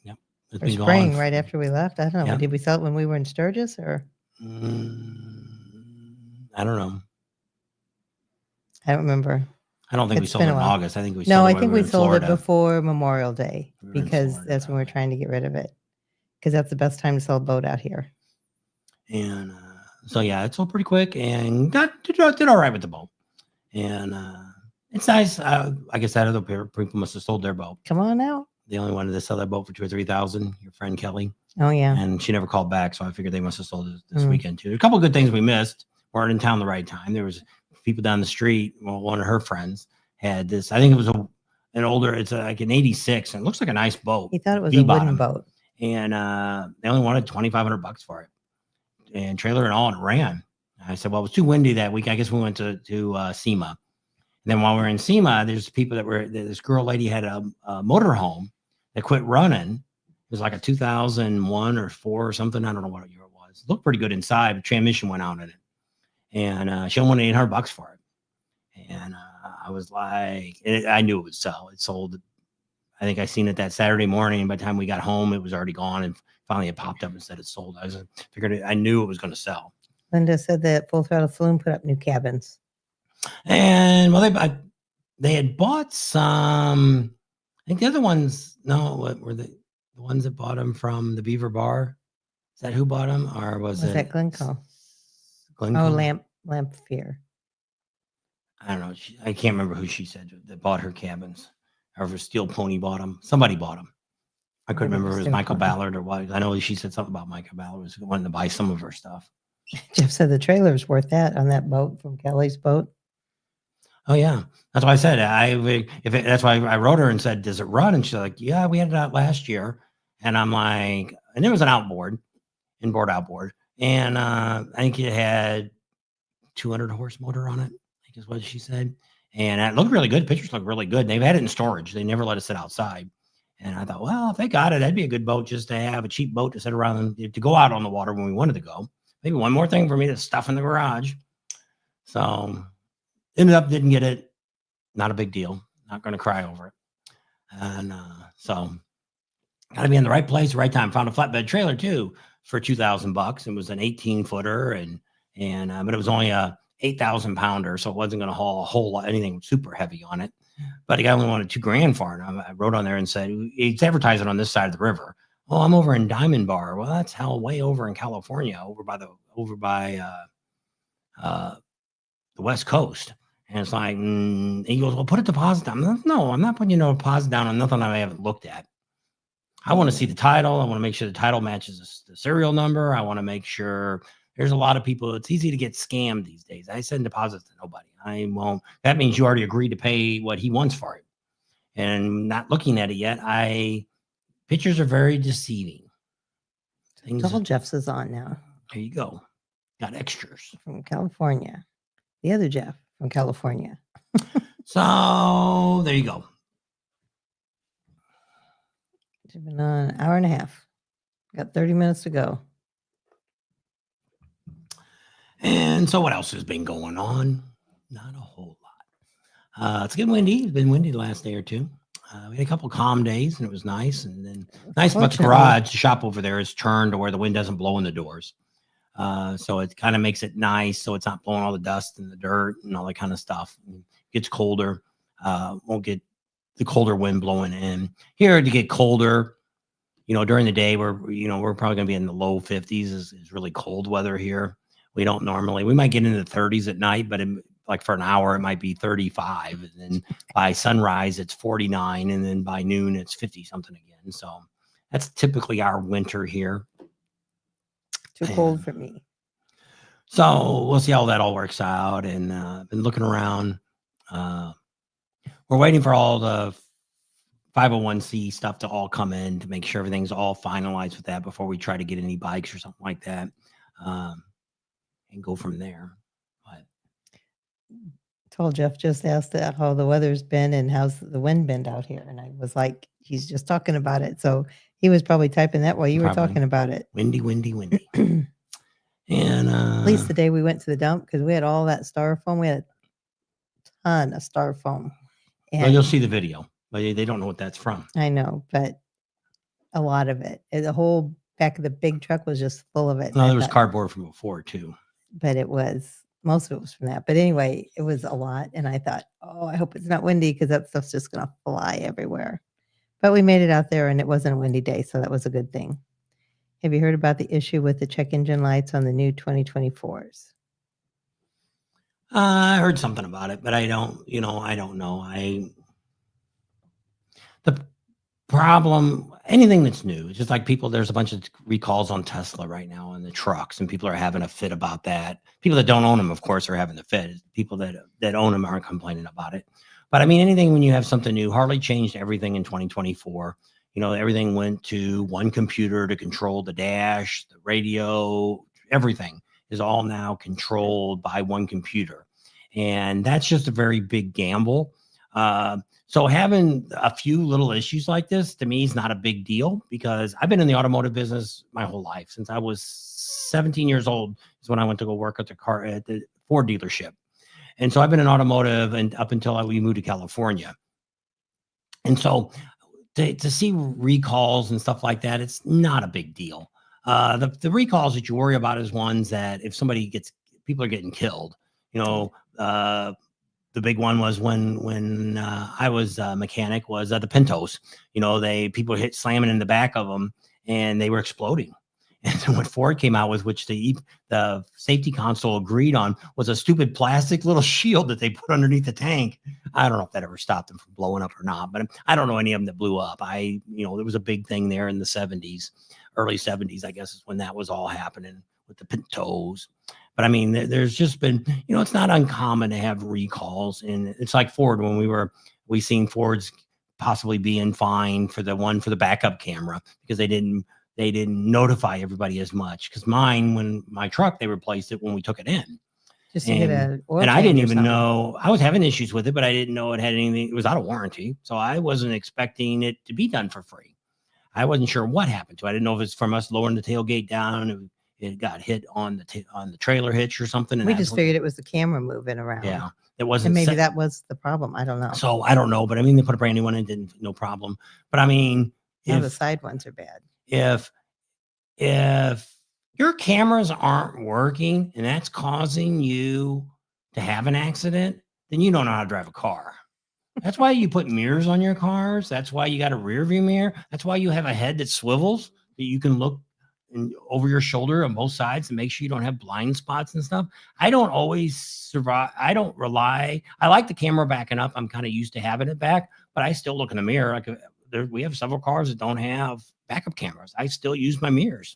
It's Or been spring, gone. right after we left. I don't know. Yeah. Did we sell it when we were in Sturgis or? I don't know. I don't remember. I don't think we It's sold been it a in while. August. I think we sold No, it I when think we we were in sold it Florida. before Memorial Day We were in because Florida that's when that we're way. trying to get rid of it. Because that's the best time to sell a boat out here. And so yeah, it sold pretty quick and did all right with the boat. And it's nice. I guess that other people must have sold their boat. Come on out. They only wanted to sell their boat for $2,000 or $3,000. Your friend Kelly, Oh yeah. and she never called back, so I figured they must have sold it this Mm. weekend too. A couple of good things we missed. Weren't in town the right time. There was people down the street. Well, one of her friends had this. I think it was an older. It's like an '86, and it looks like a nice boat. He thought it was a V-bottom. wooden boat. And they only wanted $2,500 for it, and trailer and all, and it ran. I said, well, it was too windy that week. I guess we went to SEMA. And then while we were in SEMA, there's people that were, this girl lady had a motorhome that quit running. It was like a 2001 or 4 or something. I don't know what year it was. It looked pretty good inside. The transmission went out in it. And she only wanted $800 for it. And I was like, I knew it would sell. It sold. I think I seen it that Saturday morning. And by the time we got home, it was already gone. And finally it popped up and said it sold. I knew it was going to sell. Linda said that Full Throttle Saloon put up new cabins. And well, they had bought some. I think the other ones. No, what were the ones that bought them from the Beaver Bar? Is that who bought them, or was it that Glencoe? Glencoe? Oh, Lamp Fear. I don't know. I can't remember who she said that bought her cabins. Or if Steel Pony bought them. Somebody bought them. I couldn't remember if it was Steel Michael Pony. Ballard or what. I know she said something about Michael Ballard was wanting to buy some of her stuff. Jeff said the trailer's worth that on that boat from Kelly's boat. Oh yeah, that's why I said that's why I wrote her and said, "Does it run?" And she's like, "Yeah, we had it out last year." And I'm like, and there was an inboard outboard, and I think it had 200 horse motor on it. I think is what she said, and it looked really good. Pictures look really good. They've had it in storage. They never let it sit outside. And I thought, well, if they got it, that'd be a good boat just to have, a cheap boat to sit around and to go out on the water when we wanted to go. Maybe one more thing for me to stuff in the garage. So didn't get it. Not a big deal. Not going to cry over it. And so got to be in the right place, right time. Found a flatbed trailer too for $2,000. It was an 18-footer and but it was only a 8,000 pounder, so it wasn't going to haul a whole lot, anything super heavy on it. But the guy only wanted $2,000 for it. I wrote on there and said, it's advertising on this side of the river. Oh, I'm over in Diamond Bar. Well, that's hell way over in California, over by the West Coast. And it's like, he goes, well, put a deposit down. I'm like, no, I'm not putting no deposit down on nothing I haven't looked at. I want to see the title. I want to make sure the title matches the serial number. I want to make sure. There's a lot of people. It's easy to get scammed these days. I send deposits to nobody. I won't. That means you already agreed to pay what he wants for it. And not looking at it yet, pictures are very deceiving. All Jeff's is on now There you go. Got extras. from California. The other Jeff from California. So there you go. It's been on an hour and a half. Got 30 minutes to go. And so what else has been going on? Not a whole lot. It's getting windy. It's been windy the last day or two. We had a couple calm days and it was nice. And then nice about the garage, the shop over there is turned to where the wind doesn't blow in the doors. So it kind of makes it nice. So it's not blowing all the dust and the dirt and all that kind of stuff. It gets colder. Won't get the colder wind blowing in. Here to get colder, during the day, we're probably going to be in the low 50s is really cold weather here. We don't normally, we might get into the 30s at night, but like for an hour, it might be 35. And then by sunrise, it's 49. And then by noon, it's 50 something again. So that's typically our winter here. Too cold for me. So we'll see how that all works out. And been looking around. We're waiting for all the 501c stuff to all come in to make sure everything's all finalized with that before we try to get any bikes or something like that, and go from there. But Told Jeff just asked how the weather's been and how's the wind been out here. And I was like, he's just talking about it. So he was probably typing that while you were Probably. talking about it. windy. And At least the day we went to the dump, because we had all that styrofoam. We had a ton of styrofoam. well, you'll And see the video, but they don't know what that's from. I know, but a lot of it. The whole back of the big truck was just full of it. No, I there was thought- cardboard from before too. but it was most of it was from that. But anyway, it was a lot. And I thought, oh, I hope it's not windy because that stuff's just going to fly everywhere. But we made it out there and it wasn't a windy day. So that was a good thing. Have you heard about the issue with the check engine lights on the new 2024s? I heard something about it, but I don't know. The problem, anything that's new, it's just like there's a bunch of recalls on Tesla right now on the trucks, and people are having a fit about that. People that don't own them, of course, are having the fit. People that own them aren't complaining about it. But I mean, anything when you have something new, Harley changed everything in 2024. Everything went to one computer to control the dash, the radio, everything is all now controlled by one computer. And that's just a very big gamble. So having a few little issues like this to me is not a big deal, because I've been in the automotive business my whole life. Since I was 17 years old is when I went to go work at the Ford dealership. And so I've been in automotive and up until we moved to California. And so to see recalls and stuff like that, it's not a big deal. The recalls that you worry about is ones that if people are getting killed. The big one was when I was a mechanic was the Pintos. People slamming in the back of them and they were exploding. And so what Ford came out with, which the safety council agreed on, was a stupid plastic little shield that they put underneath the tank. I don't know if that ever stopped them from blowing up or not, but I don't know any of them that blew up. There was a big thing there in the 70s, early 70s, I guess is when that was all happening with the Pintos. But I mean, there's just been, it's not uncommon to have recalls. And it's like Ford, when we seen Fords possibly being fined for the backup camera because they didn't notify everybody as much. Because when my truck, they replaced it when we took it in. Just to get an oil and I change didn't or even something. know, I was having issues with it, but I didn't know it had anything. It was out of warranty. So I wasn't expecting it to be done for free. I wasn't sure what happened to it. I didn't know if it's from us lowering the tailgate down. It got hit on the trailer hitch or something. And We just figured it was the camera moving around. Yeah, it wasn't. And maybe that was the problem. I don't know. So I don't know, but I mean, they put a brand new one in, no problem. But I mean, Now the side ones are bad. If your cameras aren't working and that's causing you to have an accident, then you don't know how to drive a car. That's why you put mirrors on your cars. That's why you got a rear view mirror. That's why you have a head that swivels, that you can look over your shoulder on both sides to make sure you don't have blind spots and stuff. I don't always survive. I like the camera backing up. I'm kind of used to having it back, but I still look in the mirror. We have several cars that don't have backup cameras. I still use my mirrors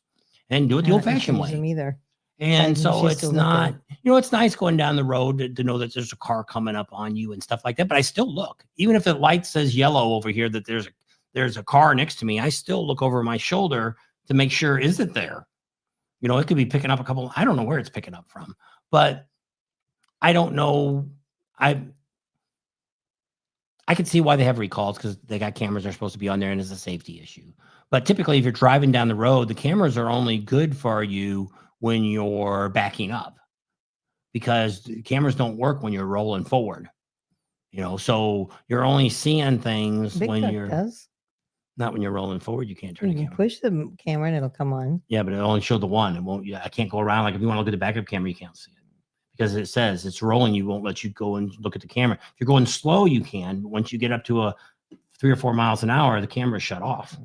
and do it the old fashioned way. Them either. And so it's not, it's nice going down the road to know that there's a car coming up on you and stuff like that. But I still look, even if the light says yellow over here, that there's a car next to me. I still look over my shoulder to make sure, is it there? It could be picking up I don't know where it's picking up from, but I don't know. I can see why they have recalls, because they got cameras that are supposed to be on there and it's a safety issue. But typically, if you're driving down the road, the cameras are only good for you when you're backing up, because the cameras don't work when you're rolling forward. So you're only seeing things when you're not when you're rolling forward. You can't turn You the can camera. push the camera and it'll come on. Yeah, but it only showed the one. It won't. I can't go around. Like if you want to look at the backup camera, you can't see it because it says it's rolling. You won't let you go and look at the camera. If you're going slow, you can. But once you get up to a 3 or 4 miles an hour, the camera's shut off.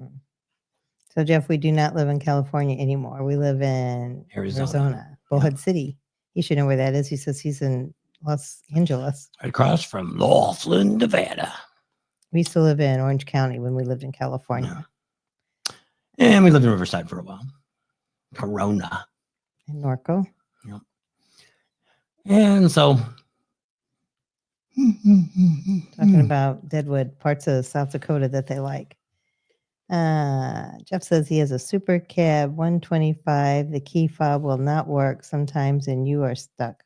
So Jeff, we do not live in California anymore. We live in Arizona, Bullhead City. You should know where that is. He says he's in Los Angeles. Right across from Laughlin, Nevada. We used to live in Orange County when we lived in California. And we lived in Riverside for a while. Corona. In Norco. Yep. And so Talking about Deadwood, parts of South Dakota that they like. Jeff says he has a super cab 125. The key fob will not work sometimes and you are stuck.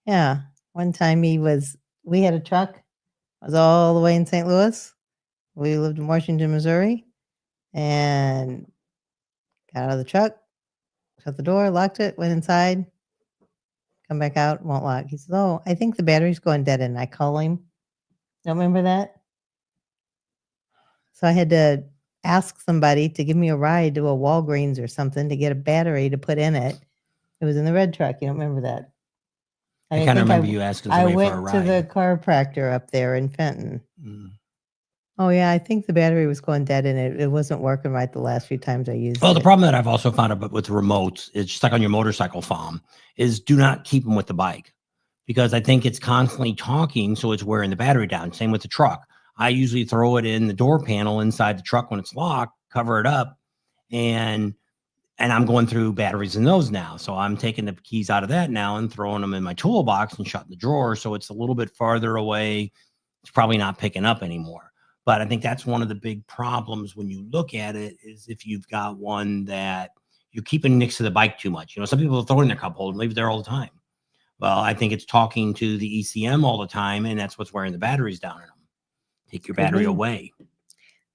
Yeah. One time we had a truck. I was all the way in St. Louis. We lived in Washington, Missouri, and got out of the truck, shut the door, locked it, went inside, come back out, won't lock. He says, "Oh, I think the battery's going dead." And I call him. Don't remember that? So I had to ask somebody to give me a ride to a Walgreens or something to get a battery to put in it. It was in the red truck. You don't remember that? I kind of think remember you asking I somebody for a went to ride. the chiropractor up there in Fenton. Mm. Oh, yeah, I think the battery was going dead and it wasn't working right the last few times I used Well, it. the problem that I've also found out with remotes, it's just like on your motorcycle foam, is do not keep them with the bike because I think it's constantly talking, so it's wearing the battery down. Same with the truck. I usually throw it in the door panel inside the truck when it's locked, cover it up, and I'm going through batteries in those now. So I'm taking the keys out of that now and throwing them in my toolbox and shutting the drawer. So it's a little bit farther away. It's probably not picking up anymore. But I think that's one of the big problems when you look at it is if you've got one that you're keeping next to the bike too much. You know, some people throw it in their cup holder and leave it there all the time. Well, I think it's talking to the ECM all the time, and that's what's wearing the batteries down in them. Take your Could battery be. away.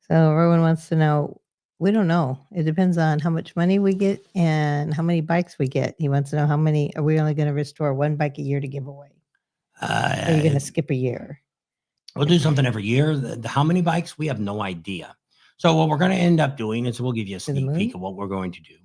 So Rowan wants to know, we don't know. It depends on how much money we get and how many bikes we get. He wants to know how many, are we only going to restore one bike a year to give away? Or are you going to skip a year? We'll do something every year. How many bikes? We have no idea. So what we're going to end up doing is we'll give you a To the sneak peek moon? of what we're going to do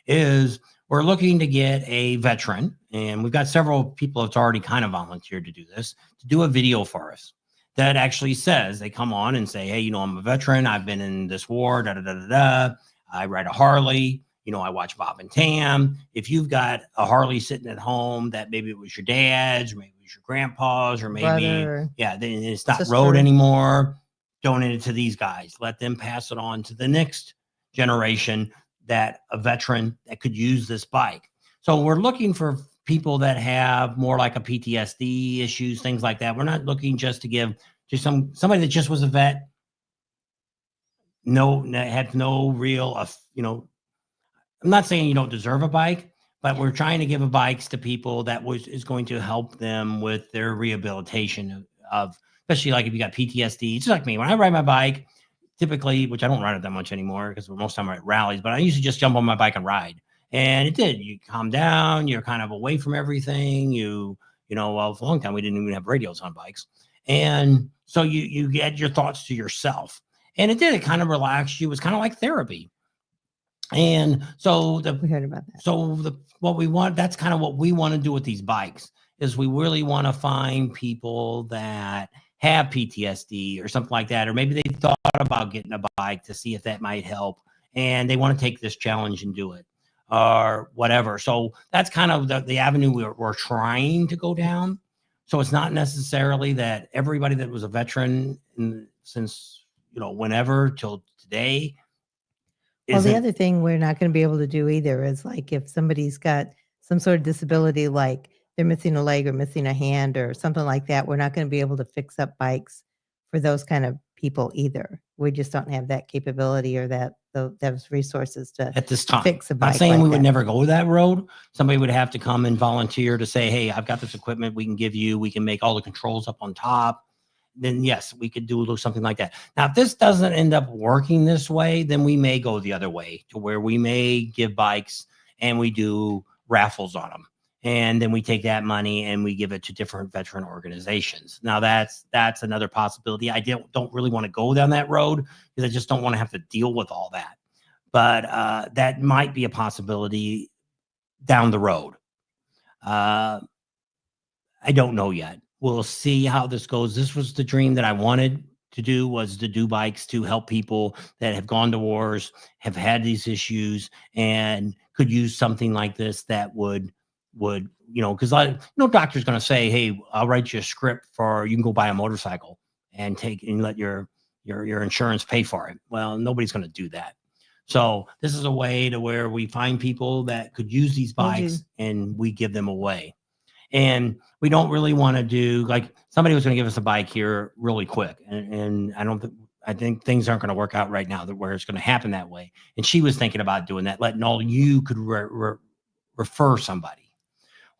is we're looking to get a veteran, and we've got several people that's already kind of volunteered to do this, to do a video for us that actually says they come on and say, hey, you know, I'm a veteran. I've been in this war, da, da, da, da, da. I ride a Harley. You know, I watch Bob and Tam. If you've got a Harley sitting at home that maybe it was your dad's, or maybe it was your grandpa's, or maybe, Brother, yeah, then it's not sister. road anymore, donate it to these guys. Let them pass it on to the next generation that a veteran that could use this bike. So we're looking for people that have more like a PTSD issues, things like that. We're not looking just to give to somebody that just was a vet, had no real, you know, I'm not saying you don't deserve a bike, but we're trying to give a bikes to people that is going to help them with their rehabilitation of especially like if you got PTSD. It's like me. When I ride my bike, typically, which I don't ride it that much anymore because most of the time I'm at rallies, but I usually just jump on my bike and ride. And it did. You calm down, you're kind of away from everything. You know, well, for a long time we didn't even have radios on bikes. And so you get your thoughts to yourself. And it did, it kind of relaxed you. It was kind of like therapy. And so we heard about that. so what we want, that's kind of what we want to do with these bikes is we really want to find people that have PTSD or something like that, or maybe they thought about getting a bike to see if that might help and they want to take this challenge and do it or whatever. So that's kind of the avenue we're trying to go down. So it's not necessarily that everybody that was a veteran since, you know, whenever till today. Well, the other thing we're not going to be able to do either is like if somebody's got some sort of disability, like they're missing a leg or missing a hand or something like that, we're not going to be able to fix up bikes for those kind of people either. We just don't have that capability or those resources to at this time fix a bike. Not saying like we would that. never go that road. Somebody would have to come and volunteer to say, hey, I've got this equipment we can give you. We can make all the controls up on top. Then yes, we could do something like that. Now, if this doesn't end up working this way, then we may go the other way to where we may give bikes and we do raffles on them. And then we take that money and we give it to different veteran organizations. Now that's another possibility. I don't really want to go down that road because I just don't want to have to deal with all that. But that might be a possibility down the road. I don't know yet. We'll see how this goes. This was the dream that I wanted to do, was to do bikes to help people that have gone to wars, have had these issues, and could use something like this that would, you know, because no doctor's going to say, hey, I'll write you a script for, you can go buy a motorcycle and let your insurance pay for it. Well, nobody's going to do that. So this is a way to where we find people that could use these Told you. bikes and we give them away. And we don't really want to do like somebody was going to give us a bike here really quick. And I think things aren't going to work out right now that where it's going to happen that way. And she was thinking about doing that, letting all you could refer somebody.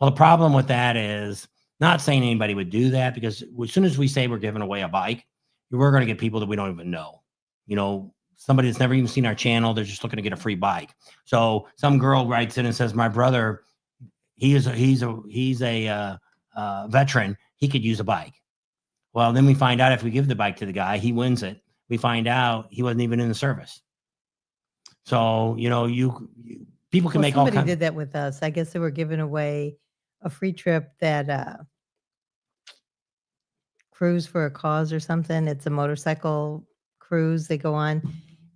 Well, the problem with that is not saying anybody would do that, because as soon as we say we're giving away a bike, we're going to get people that we don't even know. You know, somebody that's never even seen our channel, they're just looking to get a free bike. So some girl writes in and says, my brother, he's a veteran. He could use a bike. Well, then we find out if we give the bike to the guy, he wins it. We find out he wasn't even in the service. So, you know, people can make all somebody kinds. did that with us. I guess they were giving away a free trip that cruise for a cause or something. It's a motorcycle cruise they go on.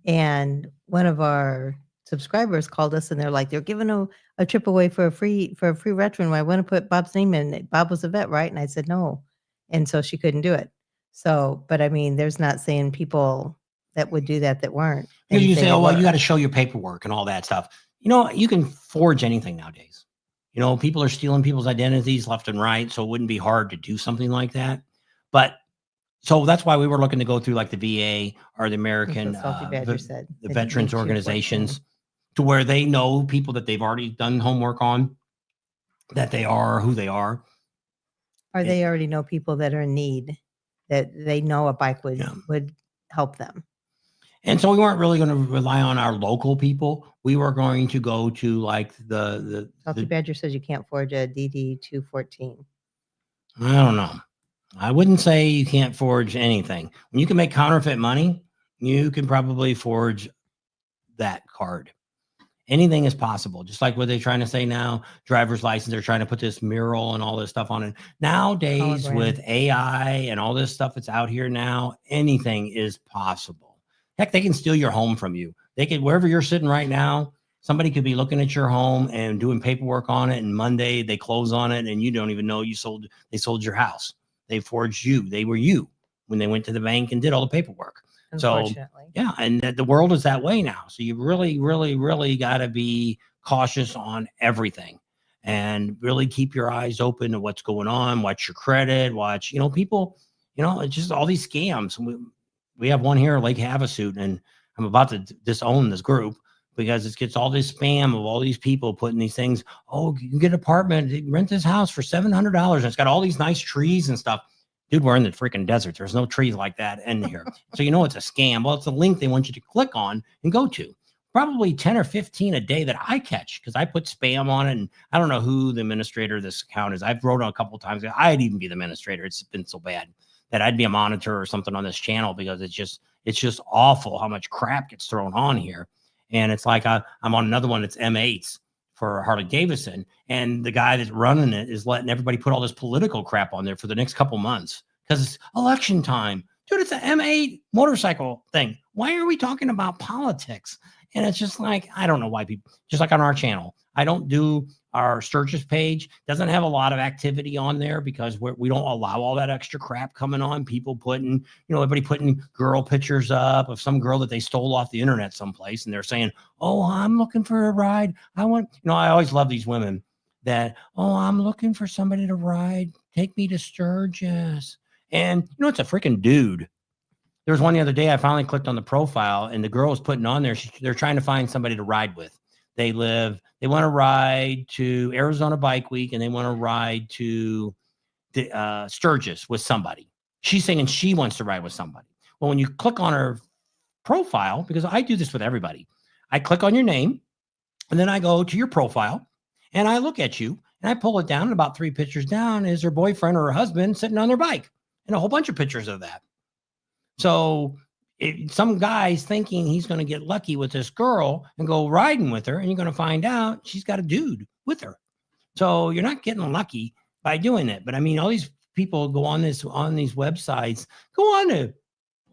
And one of our subscribers called us and they're like, they're giving a trip away for a free veteran. I want to put Bob's name in it. Bob was a vet, right? And I said, no. And so she couldn't do it. So, but I mean, there's not saying people that would do that weren't. You say, oh, well, you got to show your paperwork and all that stuff. You know, you can forge anything nowadays. You know, people are stealing people's identities left and right. So it wouldn't be hard to do something like that. But so that's why we were looking to go through like the VA or the American the veterans organizations, to where they know people that they've already done homework on, that they are who they are. Or they already know people that are in need, that they know a bike would help them. And so we weren't really going to rely on our local people. We were going to go to like the Salty Badger says you can't forge a DD 214. I don't know. I wouldn't say you can't forge anything. When you can make counterfeit money, you can probably forge that card. Anything is possible. Just like what they're trying to say now, driver's license, they're trying to put this mural and all this stuff on it. Nowadays, Hologram. with AI and all this stuff that's out here now, anything is possible. Heck, they can steal your home from you. They could, wherever you're sitting right now, somebody could be looking at your home and doing paperwork on it. And Monday they close on it and you don't even know they sold your house. They forged you. They were you when they went to the bank and did all the paperwork. So yeah, and the world is that way now. So you really, really, really got to be cautious on everything and really keep your eyes open to what's going on. Watch your credit, watch, people, it's just all these scams. We have one here, Lake Havasu, and I'm about to disown this group because it gets all this spam of all these people putting these things. Oh, you can get an apartment, rent this house for $700. And it's got all these nice trees and stuff. Dude, we're in the freaking desert. There's no trees like that in here. So it's a scam. Well, it's a link they want you to click on and go to. Probably 10 or 15 a day that I catch because I put spam on it. And I don't know who the administrator of this account is. I've wrote on a couple of times. I'd even be the administrator. It's been so bad that I'd be a monitor or something on this channel because it's just awful how much crap gets thrown on here. And it's like I'm on another one that's M8s for Harley-Davidson, and the guy that's running it is letting everybody put all this political crap on there for the next couple months because it's election time. Dude, it's an M8 motorcycle thing. Why are we talking about politics? And it's just like, I don't know why people, just like on our channel, I don't do our Sturgis page, doesn't have a lot of activity on there because we don't allow all that extra crap coming on. People putting, everybody putting girl pictures up of some girl that they stole off the internet someplace. And they're saying, oh, I'm looking for a ride. I always love these women that, oh, I'm looking for somebody to ride. Take me to Sturgis. And, it's a freaking dude. There was one the other day, I finally clicked on the profile and the girl was putting on there. They're trying to find somebody to ride with. They want to ride to Arizona Bike Week and they want to ride to the Sturgis with somebody. She's saying she wants to ride with somebody. Well, when you click on her profile, because I do this with everybody, I click on your name and then I go to your profile and I look at you and I pull it down and about 3 pictures down is her boyfriend or her husband sitting on their bike and a whole bunch of pictures of that. So some guy's thinking he's going to get lucky with this girl and go riding with her, and you're going to find out she's got a dude with her. So you're not getting lucky by doing it. But I mean, all these people go on these websites, go on to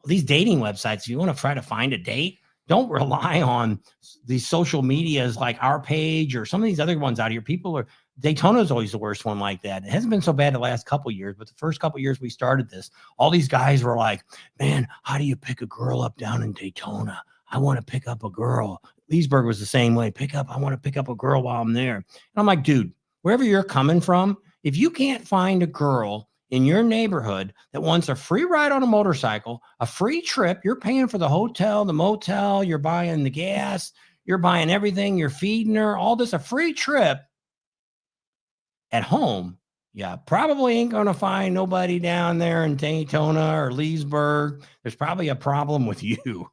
these dating websites. If you want to try to find a date, don't rely on these social medias like our page or some of these other ones out here. Daytona is always the worst one like that. It hasn't been so bad the last couple of years, but the first couple of years we started this, all these guys were like, man, how do you pick a girl up down in Daytona? I want to pick up a girl. Leesburg was the same way. I want to pick up a girl while I'm there. And I'm like, dude, wherever you're coming from, if you can't find a girl in your neighborhood that wants a free ride on a motorcycle, a free trip, you're paying for the hotel, the motel, you're buying the gas, you're buying everything, you're feeding her, all this, a free trip at home. Yeah, probably ain't going to find nobody down there in Daytona or Leesburg. There's probably a problem with you.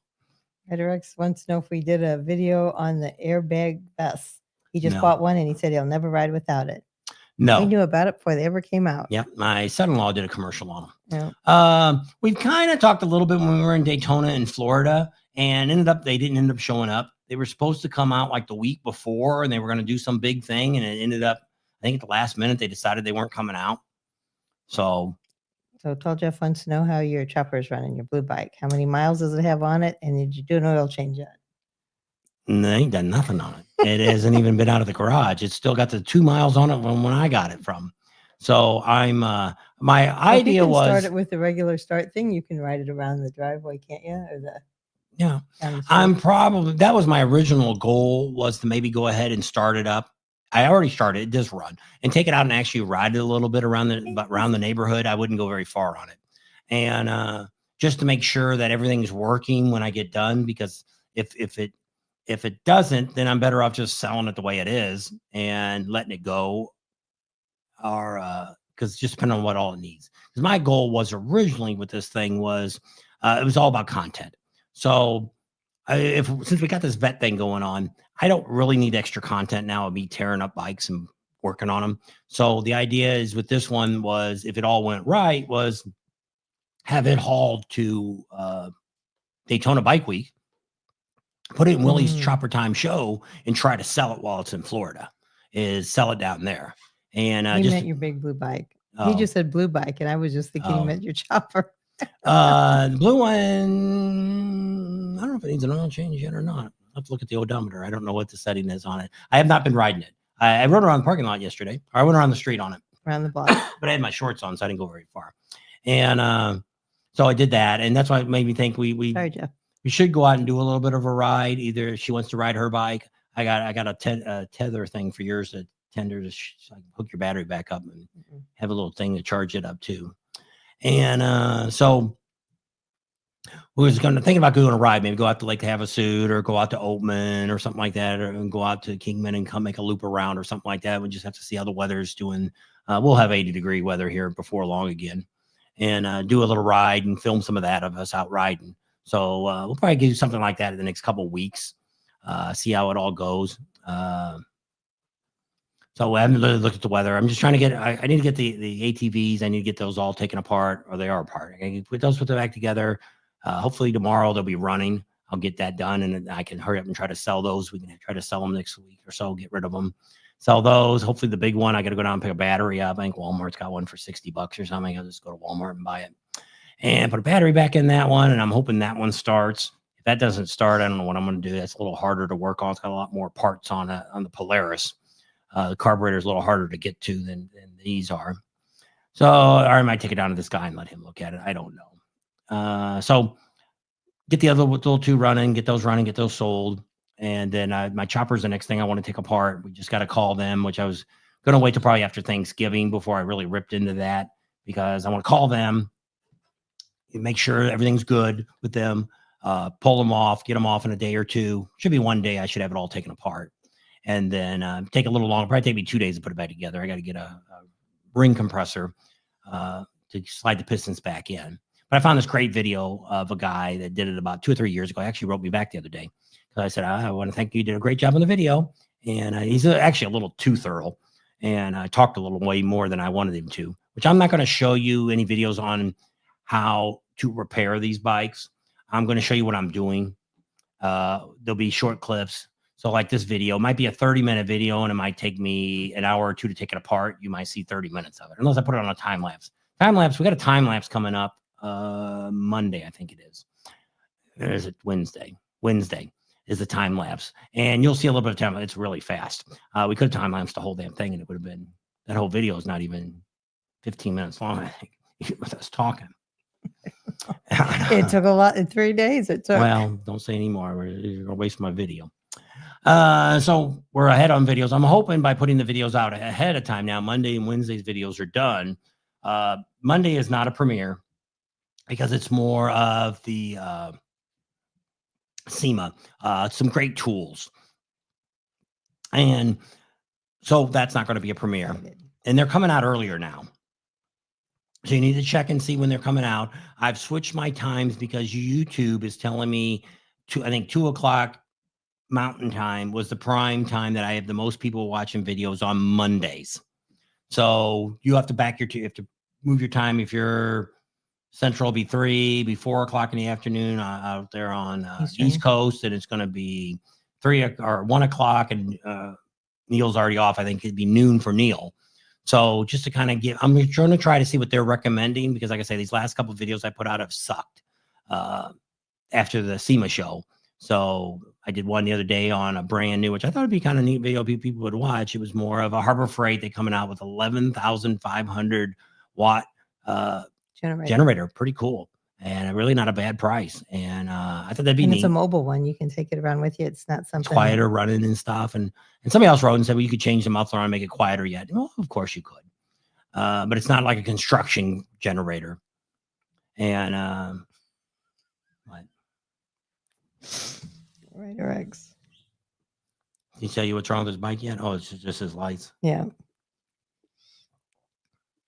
Rex wants to know if we did a video on the airbag vest. He just No. bought one and he said he'll never ride without it. No. We knew about it before they ever came out. Yep. My son-in-law did a commercial on them. Yeah. We've kind of talked a little bit when we were in Daytona in Florida, and they didn't end up showing up. They were supposed to come out like the week before, and they were going to do some big thing, and it ended up, I think at the last minute, they decided they weren't coming out. So Tall Jeff wants to know how your chopper is running, your blue bike. How many miles does it have on it? And did you do an oil change yet? they ain't done nothing on it. It hasn't even been out of the garage. It's still got the 2 miles on it when I got it from. So I'm my idea was start it with the regular start thing. You can ride it around the driveway, can't you? Or the yeah. down the I'm street? probably that was my original goal, was to maybe go ahead and start it up. I already started. It does run, and take it out and actually ride it a little bit around the neighborhood. I wouldn't go very far on it, and just to make sure that everything's working when I get done. Because if it doesn't, then I'm better off just selling it the way it is and letting it go. Or because just depending on what all it needs. Because my goal was originally with this thing was it was all about content. So since we got this vet thing going on, I don't really need extra content now of me tearing up bikes and working on them. So the idea is with this one was, if it all went right, was have it hauled to Daytona Bike Week, put it in Willie's Chopper Time show, and try to sell it while it's in Florida. Is sell it down there. And He meant your big blue bike. He just said blue bike, and I was just thinking he meant your chopper. The blue one, I don't know if it needs an oil change yet or not. I'll have to look at the odometer. I don't know what the setting is on it. I have not been riding it. I rode around the parking lot yesterday. Or I went around the street on it. Around the block. But I had my shorts on, so I didn't go very far. And so I did that. And that's why it made me think Sorry, Jeff. we should go out and do a little bit of a ride. Either if she wants to ride her bike. I got a tether thing for yours, to tender to so I can hook your battery back up and have a little thing to charge it up too. And so we was going to think about doing a ride, maybe go out to Lake Havasu or go out to Oatman or something like that, or go out to Kingman and come make a loop around or something like that. We just have to see how the weather's doing. We'll have 80-degree weather here before long again, and do a little ride and film some of that of us out riding. So we'll probably do something like that in the next couple of weeks. See how it all goes. So I haven't really looked at the weather. I'm just trying to get, I need to get the ATVs. I need to get those all taken apart, or they are apart. I can put them back together. Hopefully tomorrow they'll be running. I'll get that done, and then I can hurry up and try to sell those. We can try to sell them next week or so, get rid of them, sell those. Hopefully the big one, I got to go down and pick a battery up. I think Walmart's got one for $60 or something. I'll just go to Walmart and buy it and put a battery back in that one. And I'm hoping that one starts. If that doesn't start, I don't know what I'm going to do. That's a little harder to work on. It's got a lot more parts on the Polaris. The carburetor is a little harder to get to than these are. So I might take it down to this guy and let him look at it. I don't know. So get the other little two running, get those sold. And then my chopper's the next thing I want to take apart. We just got to call them, which I was going to wait till probably after Thanksgiving before I really ripped into that, because I want to call them and make sure everything's good with them, pull them off, get them off in a day or two. Should be one day. I should have it all taken apart. And then take a little longer. Probably take me 2 days to put it back together. I got to get a ring compressor to slide the pistons back in. But I found this great video of a guy that did it about 2 or 3 years ago. He actually wrote me back the other day, because I said, I want to thank you. You did a great job on the video. And he's actually a little too thorough. And I talked a little way more than I wanted him to, which I'm not going to show you any videos on how to repair these bikes. I'm going to show you what I'm doing. There'll be short clips. So like this video might be a 30-minute video, and it might take me an hour or two to take it apart. You might see 30 minutes of it, unless I put it on a time lapse. We got a time lapse coming up Monday, I think it is. Or is it Wednesday? Wednesday is the time lapse, and you'll see a little bit of time. It's really fast. We could have time lapsed the whole damn thing, and it would have been, that whole video is not even 15 minutes long, I think, with us talking. It took a lot in 3 days. It took. Well, don't say anymore. You're gonna waste my video. So we're ahead on videos. I'm hoping by putting the videos out ahead of time now, Monday and Wednesday's videos are done. Monday is not a premiere because it's more of the SEMA, some great tools. And so that's not going to be a premiere. And they're coming out earlier now. So you need to check and see when they're coming out. I've switched my times because YouTube is telling me I think 2:00 Mountain Time was the prime time that I have the most people watching videos on Mondays. So you have to you have to move your time. If you're Central, it'll be 3, be 4:00 in the afternoon out there on East Coast, and it's going to be 3 or 1:00. And Neil's already off. I think it'd be noon for Neil. So just to kind of I'm going to try to see what they're recommending because, like I say, these last couple of videos I put out have sucked after the SEMA show. So I did one the other day on a brand new, which I thought would be kind of neat video people would watch. It was more of a Harbor Freight. They're coming out with 11,500 watt generator. Pretty cool. And really not a bad price. And I thought that'd be neat. It's a mobile one. You can take it around with you. It's not something. It's quieter running and stuff. And somebody else wrote and said, well, you could change the muffler and make it quieter yet. Well, of course you could. But it's not like a construction generator. And what? Rider X. Did he tell you what's wrong with his bike yet? Oh, it's just his lights. Yeah.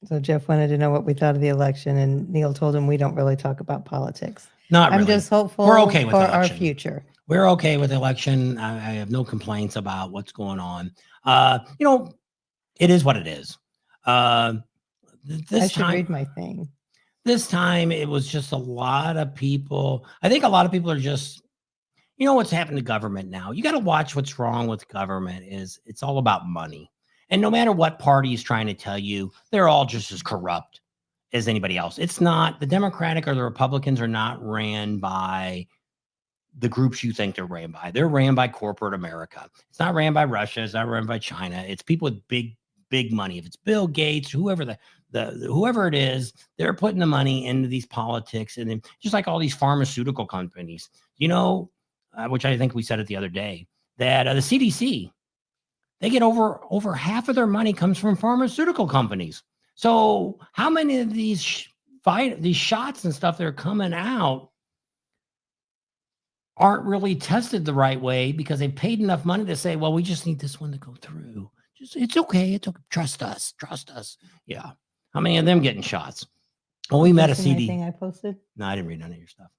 So Jeff wanted to know what we thought of the election, and Neil told him we don't really talk about politics. Not really. I'm just hopeful we're okay with for the our election. future. We're okay with the election. I have no complaints about what's going on. It is what it is. I should read my thing. This time it was just a lot of people. I think a lot of people are just, what's happened to government now. You got to watch what's wrong with government is it's all about money. And no matter what party is trying to tell you, they're all just as corrupt as anybody else. It's not the Democratic or the Republicans are not ran by the groups you think they're ran by. They're ran by corporate America. It's not ran by Russia. It's not ran by China. It's people with big money. If it's Bill Gates, whoever whoever it is, they're putting the money into these politics. And then just like all these pharmaceutical companies, which I think we said it the other day, that the CDC, they get over half of their money comes from pharmaceutical companies. So how many of these shots and stuff that are coming out aren't really tested the right way because they paid enough money to say, well, we just need this one to go through. It's okay. It's okay. Trust us. Yeah. How many of them getting shots? Well, we met a CD. Thing I posted? No, I didn't read none of your stuff.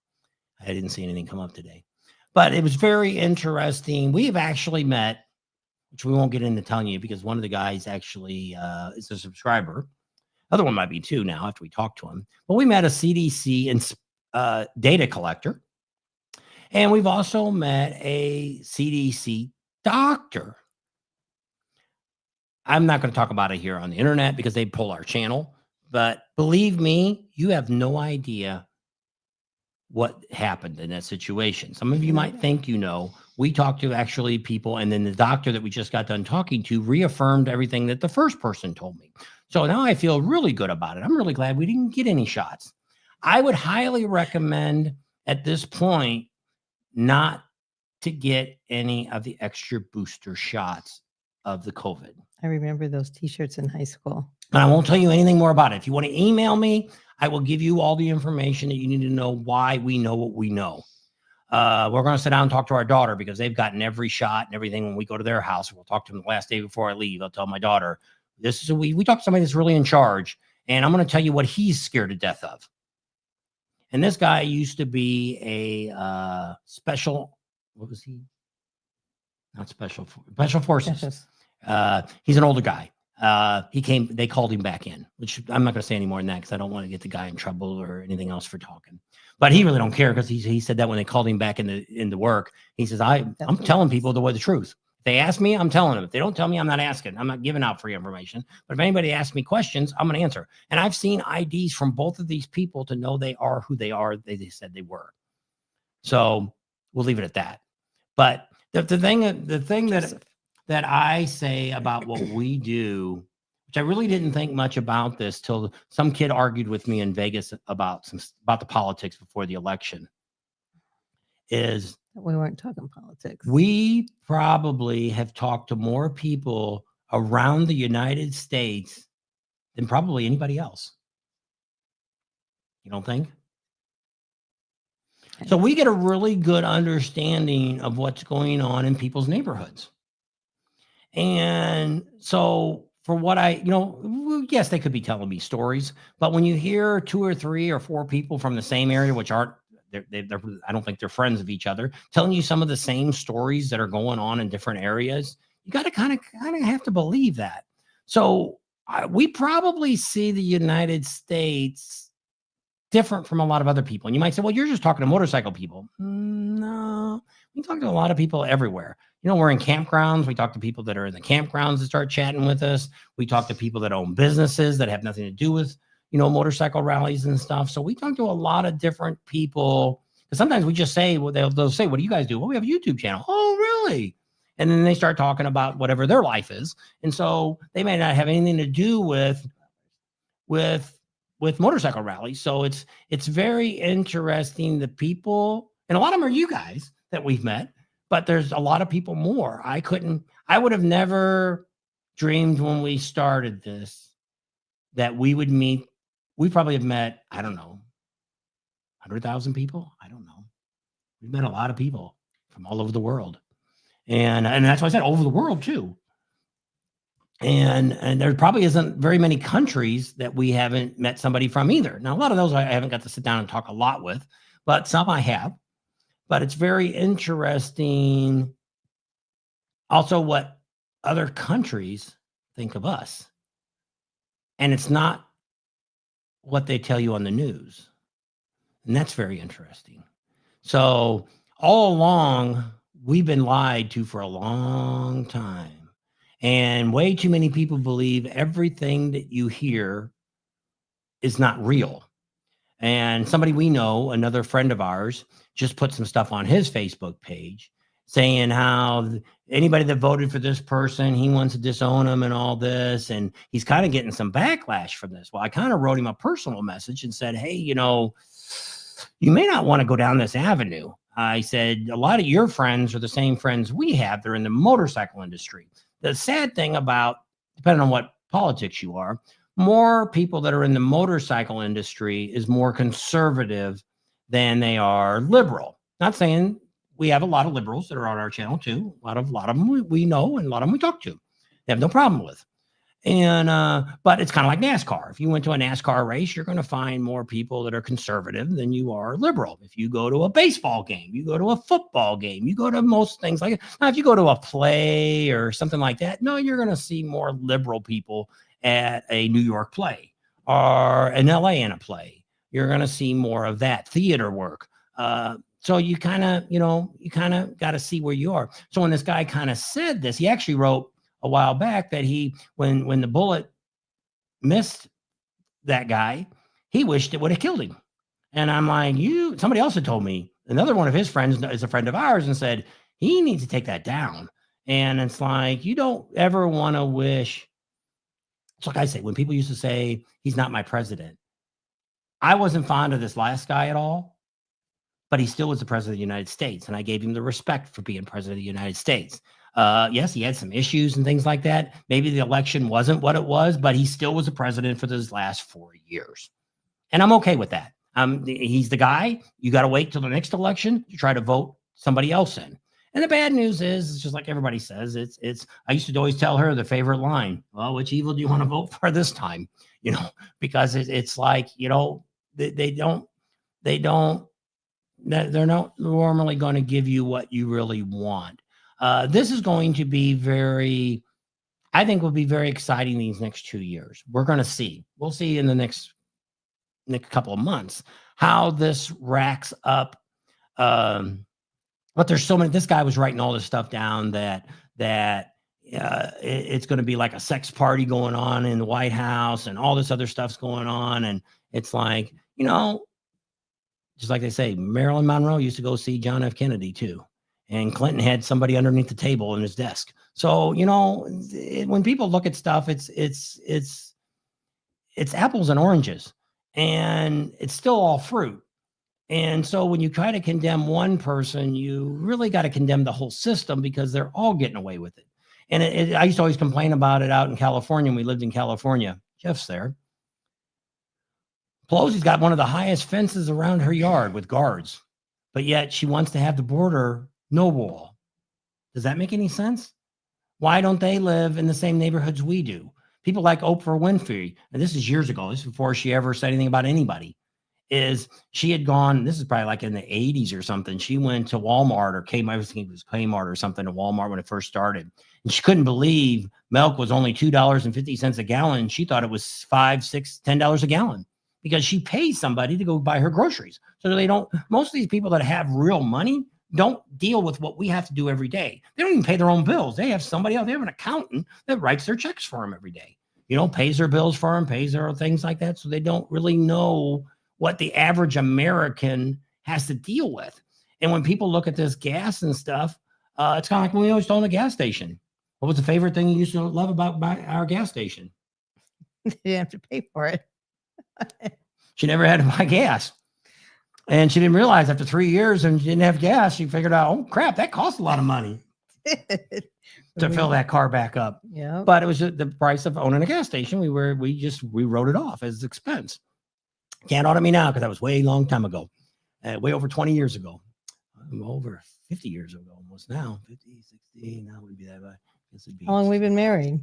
I didn't see anything come up today, but it was very interesting. We have actually met, which we won't get into telling you because one of the guys actually is a subscriber. Other one might be too now after we talk to him. But we met a CDC and data collector. And we've also met a CDC doctor. I'm not going to talk about it here on the internet because they pull our channel. But believe me, you have no idea what happened in that situation. Some of you might think we talked to actually people, and then the doctor that we just got done talking to reaffirmed everything that the first person told me. So now I feel really good about it. I'm really glad we didn't get any shots. I would highly recommend at this point not to get any of the extra booster shots of the COVID. I remember those T-shirts in high school. And I won't tell you anything more about it. If you want to email me, I will give you all the information that you need to know why we know what we know. We're going to sit down and talk to our daughter because they've gotten every shot and everything when we go to their house. We'll talk to them the last day before I leave. I'll tell my daughter, we talk to somebody that's really in charge, and I'm going to tell you what he's scared to death of. And this guy used to be a special, what was he? Not special forces. He's an older guy. They called him back in, which I'm not going to say any more than that because I don't want to get the guy in trouble or anything else for talking. But he really don't care because he said that when they called him back into work, he says, I'm telling people the truth. If they ask me, I'm telling them. If they don't tell me, I'm not asking. I'm not giving out free information. But if anybody asks me questions, I'm going to answer. And I've seen IDs from both of these people to know they are who they are. They said they were. So we'll leave it at that. But the thing that I say about what we do which I really didn't think much about this till some kid argued with me in Vegas about the politics before the election. Is We weren't talking politics. we probably have talked to more people around the United States than probably anybody else. You don't think? So we get a really good understanding of what's going on in people's neighborhoods. And so for what yes, they could be telling me stories, but when you hear 2 or 3 or 4 people from the same area, which aren't, I don't think they're friends of each other, telling you some of the same stories that are going on in different areas, you got to kind of have to believe that. So we probably see the United States different from a lot of other people. And you might say, well, you're just talking to motorcycle people. No, we talk to a lot of people everywhere. We're in campgrounds. We talk to people that are in the campgrounds that start chatting with us. We talk to people that own businesses that have nothing to do with, motorcycle rallies and stuff. So we talk to a lot of different people. Because sometimes we just say, well, they'll say, what do you guys do? Well, we have a YouTube channel. Oh, really? And then they start talking about whatever their life is. And so they may not have anything to do with motorcycle rallies. So it's very interesting. The people, and a lot of them are you guys that we've met, but there's a lot of people more. I would have never dreamed when we started this that we would meet. We probably have met, I don't know, 100,000 people. I don't know. We've met a lot of people from all over the world. And that's why I said over the world too. And there probably isn't very many countries that we haven't met somebody from either. Now, a lot of those I haven't got to sit down and talk a lot with, but some I have. But it's very interesting also what other countries think of us. And it's not what they tell you on the news. And that's very interesting. So all along, we've been lied to for a long time. And way too many people believe everything that you hear is not real. And somebody we know, another friend of ours, just put some stuff on his Facebook page saying how anybody that voted for this person, he wants to disown them and all this. And he's kind of getting some backlash from this. Well, I kind of wrote him a personal message and said, hey, you may not want to go down this avenue. I said, a lot of your friends are the same friends we have. They're in the motorcycle industry. The sad thing about, depending on what politics you are, more people that are in the motorcycle industry is more conservative than they are liberal. Not saying we have a lot of liberals that are on our channel too. A lot of them we know, and a lot of them we talk to. They have no problem with. And but it's kind of like NASCAR. If you went to a NASCAR race, you're going to find more people that are conservative than you are liberal. If you go to a baseball game, you go to a football game, you go to most things like it. Now, if you go to a play or something like that, no, you're going to see more liberal people at a New York play or an LA in a play. You're going to see more of that theater work. So you kind of got to see where you are. So when this guy kind of said this, he actually wrote a while back that when the bullet missed that guy, he wished it would have killed him. And I'm like, somebody else had told me, another one of his friends is a friend of ours, and said, he needs to take that down. And it's like, you don't ever want to wish. It's like I say, when people used to say, he's not my president. I wasn't fond of this last guy at all, but he still was the president of the United States. And I gave him the respect for being president of the United States. Yes, he had some issues and things like that. Maybe the election wasn't what it was, but he still was a president for those last 4 years. And I'm okay with that. He's the guy. You got to wait till the next election to try to vote somebody else in. And the bad news is, it's just like everybody says, I used to always tell her the favorite line, well, which evil do you want to vote for this time? Because it's like, they're not normally going to give you what you really want. This is going to be I think will be very exciting these next 2 years. We're going to see. We'll see in the next couple of months how this racks up. But there's so many. This guy was writing all this stuff down that it's going to be like a sex party going on in the White House, and all this other stuff's going on. And it's like, just like they say, Marilyn Monroe used to go see John F. Kennedy too. and Clinton had somebody underneath the table in his desk. So, you know, when people look at stuff, it's apples and oranges, and it's still all fruit. And so when you try to condemn one person, you really got to condemn the whole system because they're all getting away with it. And I used to always complain about it out in California. When we lived in California. Jeff's there. Pelosi's got one of the highest fences around her yard with guards, but yet she wants to have the border no wall. Does that make any sense? Why don't they live in the same neighborhoods we do? People like Oprah Winfrey, and this is years ago, this is before she ever said anything about anybody, is she had gone, this is probably like in the 80s or something. She went to Walmart or Kmart, I was thinking it was Kmart or something, to Walmart when it first started. And she couldn't believe milk was only $2.50 a gallon. She thought it was $5, $6, $10 a gallon because she pays somebody to go buy her groceries. So they don't, most of these people that have real money don't deal with what we have to do every day. They don't even pay their own bills. They have somebody else, they have an accountant that writes their checks for them every day, you know, pays their bills for them, pays their things like that. So they don't really know what the average American has to deal with. And when people look at this gas and stuff, it's kind of like when we always own a gas station. What was the favorite thing you used to love about our gas station? You didn't have to pay for it. She never had to buy gas. And she didn't realize after 3 years and she didn't have gas, she figured out, oh crap, that costs a lot of money to fill that car back up. Yeah. But it was the price of owning a gas station. We wrote it off as expense. Can't audit me now because that was way long time ago, way over 20 years ago, over 50 years ago almost now, 50, 60, now would be that. I guess it'd be How long we been married?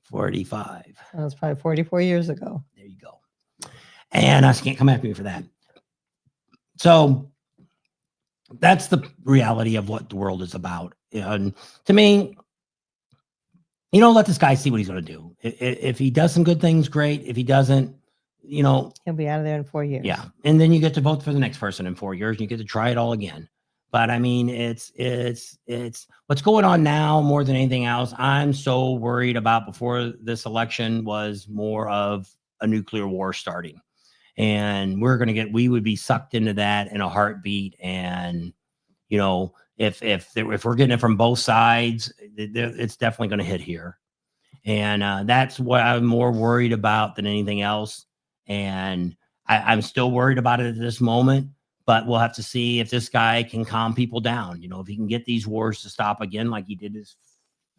45. That was probably 44 years ago. There you go. And I can't come after me for that. So that's the reality of what the world is about. And to me, you know, let this guy see what he's going to do. If he does some good things, great. If he doesn't, you know, He'll be out of there in 4 years. yeah. And then you get to vote for the next person in 4 years and you get to try it all again. But I mean, it's what's going on now more than anything else. I'm so worried about before this election was more of a nuclear war starting. And we would be sucked into that in a heartbeat. And, you know, if we're getting it from both sides, it's definitely going to hit here. And that's what I'm more worried about than anything else. And I'm still worried about it at this moment, but we'll have to see if this guy can calm people down. You know, if he can get these wars to stop again, like he did his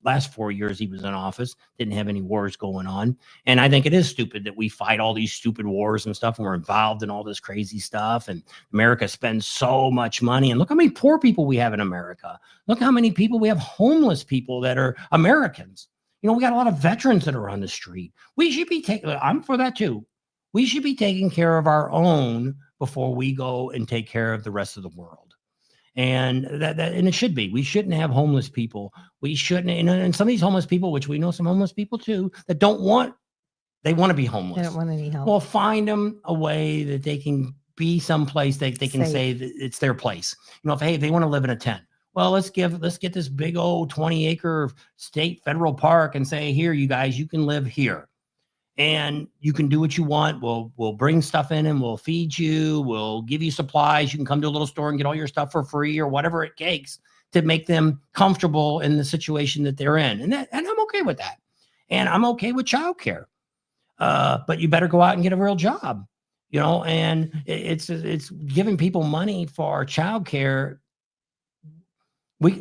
last 4 years he was in office, didn't have any wars going on. And I think it is stupid that we fight all these stupid wars and stuff, and we're involved in all this crazy stuff. And America spends so much money. And look how many poor people we have in America. Look how many people we have, homeless people that are Americans. You know, we got a lot of veterans that are on the street. We should be taking, I'm for that too. We should be taking care of our own before we go and take care of the rest of the world. And and it should be. We shouldn't have homeless people. We shouldn't. And some of these homeless people, which we know some homeless people too, that they want to be homeless. They don't want any help. Well, find them a way that they can be someplace they can Safe. say that it's their place. You know, if they want to live in a tent, well, let's get this big old 20-acre state federal park and say, here, you guys, you can live here. And you can do what you want. We'll bring stuff in and we'll feed you. We'll give you supplies. You can come to a little store and get all your stuff for free or whatever it takes to make them comfortable in the situation that they're in. And I'm okay with that. And I'm okay with childcare. But you better go out and get a real job, you know, and it's giving people money for childcare. We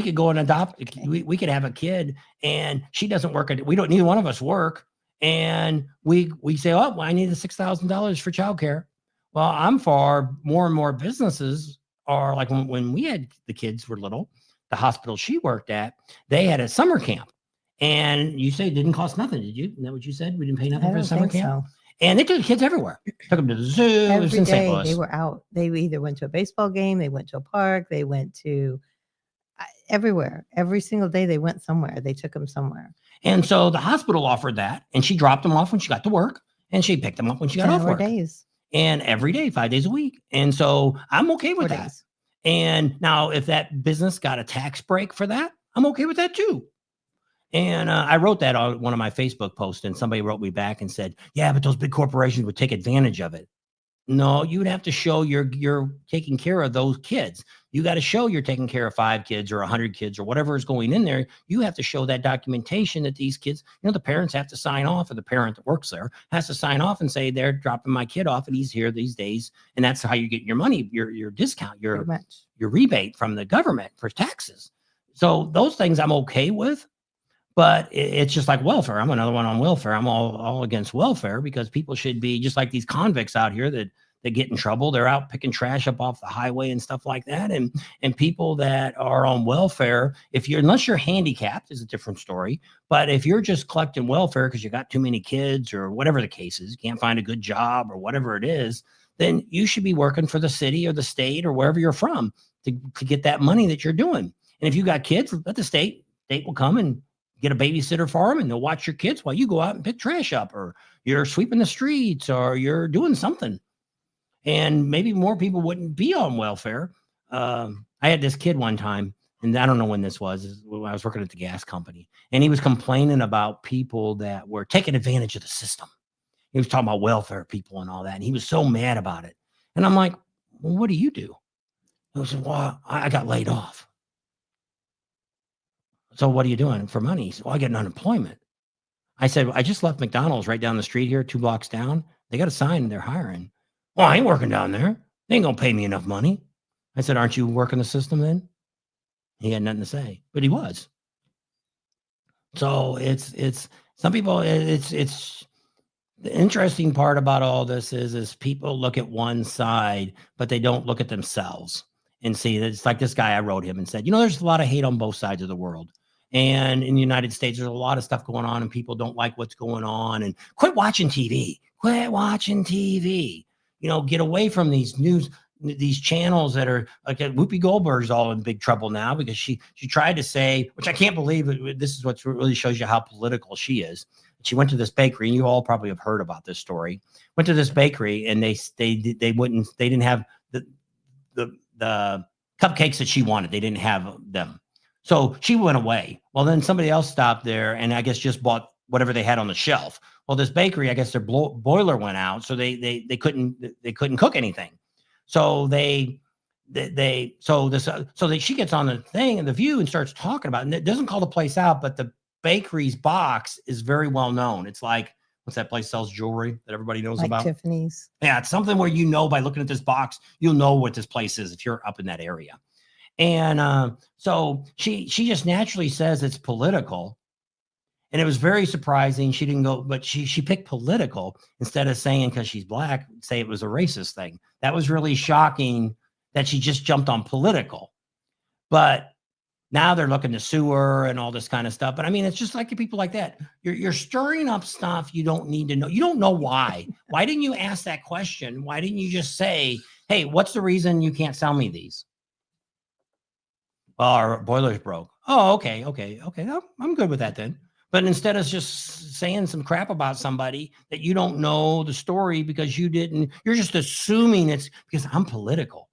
could go and adopt. We could have a kid and she doesn't work. Neither one of us work. And we say, oh, well, I need the $6,000 for childcare. Well, I'm for more and more businesses are like when we had the kids were little, the hospital she worked at, they had a summer camp. And you say it didn't cost nothing, did you? Isn't that what you said? We didn't pay nothing for the summer camp? So. And they took kids everywhere. Took them to the zoo. Every day they were out. They either went to a baseball game, they went to a park, they went to everywhere. Every single day they went somewhere. They took them somewhere. And so the hospital offered that, and she dropped them off when she got to work, and she picked them up when she got off work. Days. And every day, 5 days a week. And so I'm okay with 4 that. days. And now if that business got a tax break for that, I'm okay with that too. And I wrote that on one of my Facebook posts, and somebody wrote me back and said, yeah, but those big corporations would take advantage of it. No, you would have to show you're taking care of those kids. You got to show you're taking care of 5 kids or 100 kids or whatever is going in there. You have to show that documentation that these kids, the parents have to sign off, or the parent that works there has to sign off and say they're dropping my kid off and he's here these days. And that's how you get your money, your discount, your rebate from the government for taxes. So those things I'm okay with. But it's just like welfare. I'm another one on welfare. I'm all against welfare, because people should be just like these convicts out here that get in trouble. They're out picking trash up off the highway and stuff like that. And people that are on welfare, unless you're handicapped, is a different story. But if you're just collecting welfare because you got too many kids or whatever the case is, you can't find a good job or whatever it is, then you should be working for the city or the state or wherever you're from to get that money that you're doing. And if you got kids, let the state will come and get a babysitter for them, and they'll watch your kids while you go out and pick trash up, or you're sweeping the streets, or you're doing something. And maybe more people wouldn't be on welfare. I had this kid one time, and I don't know when this was. When I was working at the gas company, and he was complaining about people that were taking advantage of the system. He was talking about welfare people and all that, and he was so mad about it. And I'm like, well, what do you do? He said, well, I got laid off. So what are you doing for money? He said, well, I get an unemployment. I said, I just left McDonald's right down the street here, 2 blocks down. They got a sign, they're hiring. Well, I ain't working down there. They ain't going to pay me enough money. I said, aren't you working the system then? He had nothing to say, but he was. So it's some people, it's the interesting part about all this is people look at one side, but they don't look at themselves and see that. It's like this guy, I wrote him and said, there's a lot of hate on both sides of the world. And in the United States, there's a lot of stuff going on and people don't like what's going on, and quit watching TV, get away from these news, these channels that are like Whoopi Goldberg's all in big trouble now because she tried to say, which I can't believe, this is what really shows you how political she is. She went to this bakery, and you all probably have heard about this story. Went to this bakery, and they didn't have the cupcakes that she wanted. They didn't have them. So she went away. Well, then somebody else stopped there and I guess just bought whatever they had on the shelf. Well, this bakery, I guess their boiler went out, so they couldn't cook anything. So she gets on the thing and the View and starts talking about it. And it doesn't call the place out, but the bakery's box is very well known. It's like, what's that place sells jewelry that everybody knows like about? Tiffany's. Yeah, it's something where by looking at this box, you'll know what this place is if you're up in that area. And so she just naturally says it's political. And it was very surprising. She didn't go, but she picked political instead of saying, because she's black, say it was a racist thing. That was really shocking that she just jumped on political. But now they're looking to sue her and all this kind of stuff. But I mean, it's just like people like that. You're stirring up stuff you don't need to know. You don't know why. Why didn't you ask that question? Why didn't you just say, hey, what's the reason you can't sell me these? Well, our boiler's broke. Oh, okay. No, I'm good with that then. But instead of just saying some crap about somebody that you don't know the story because you're just assuming it's because I'm political.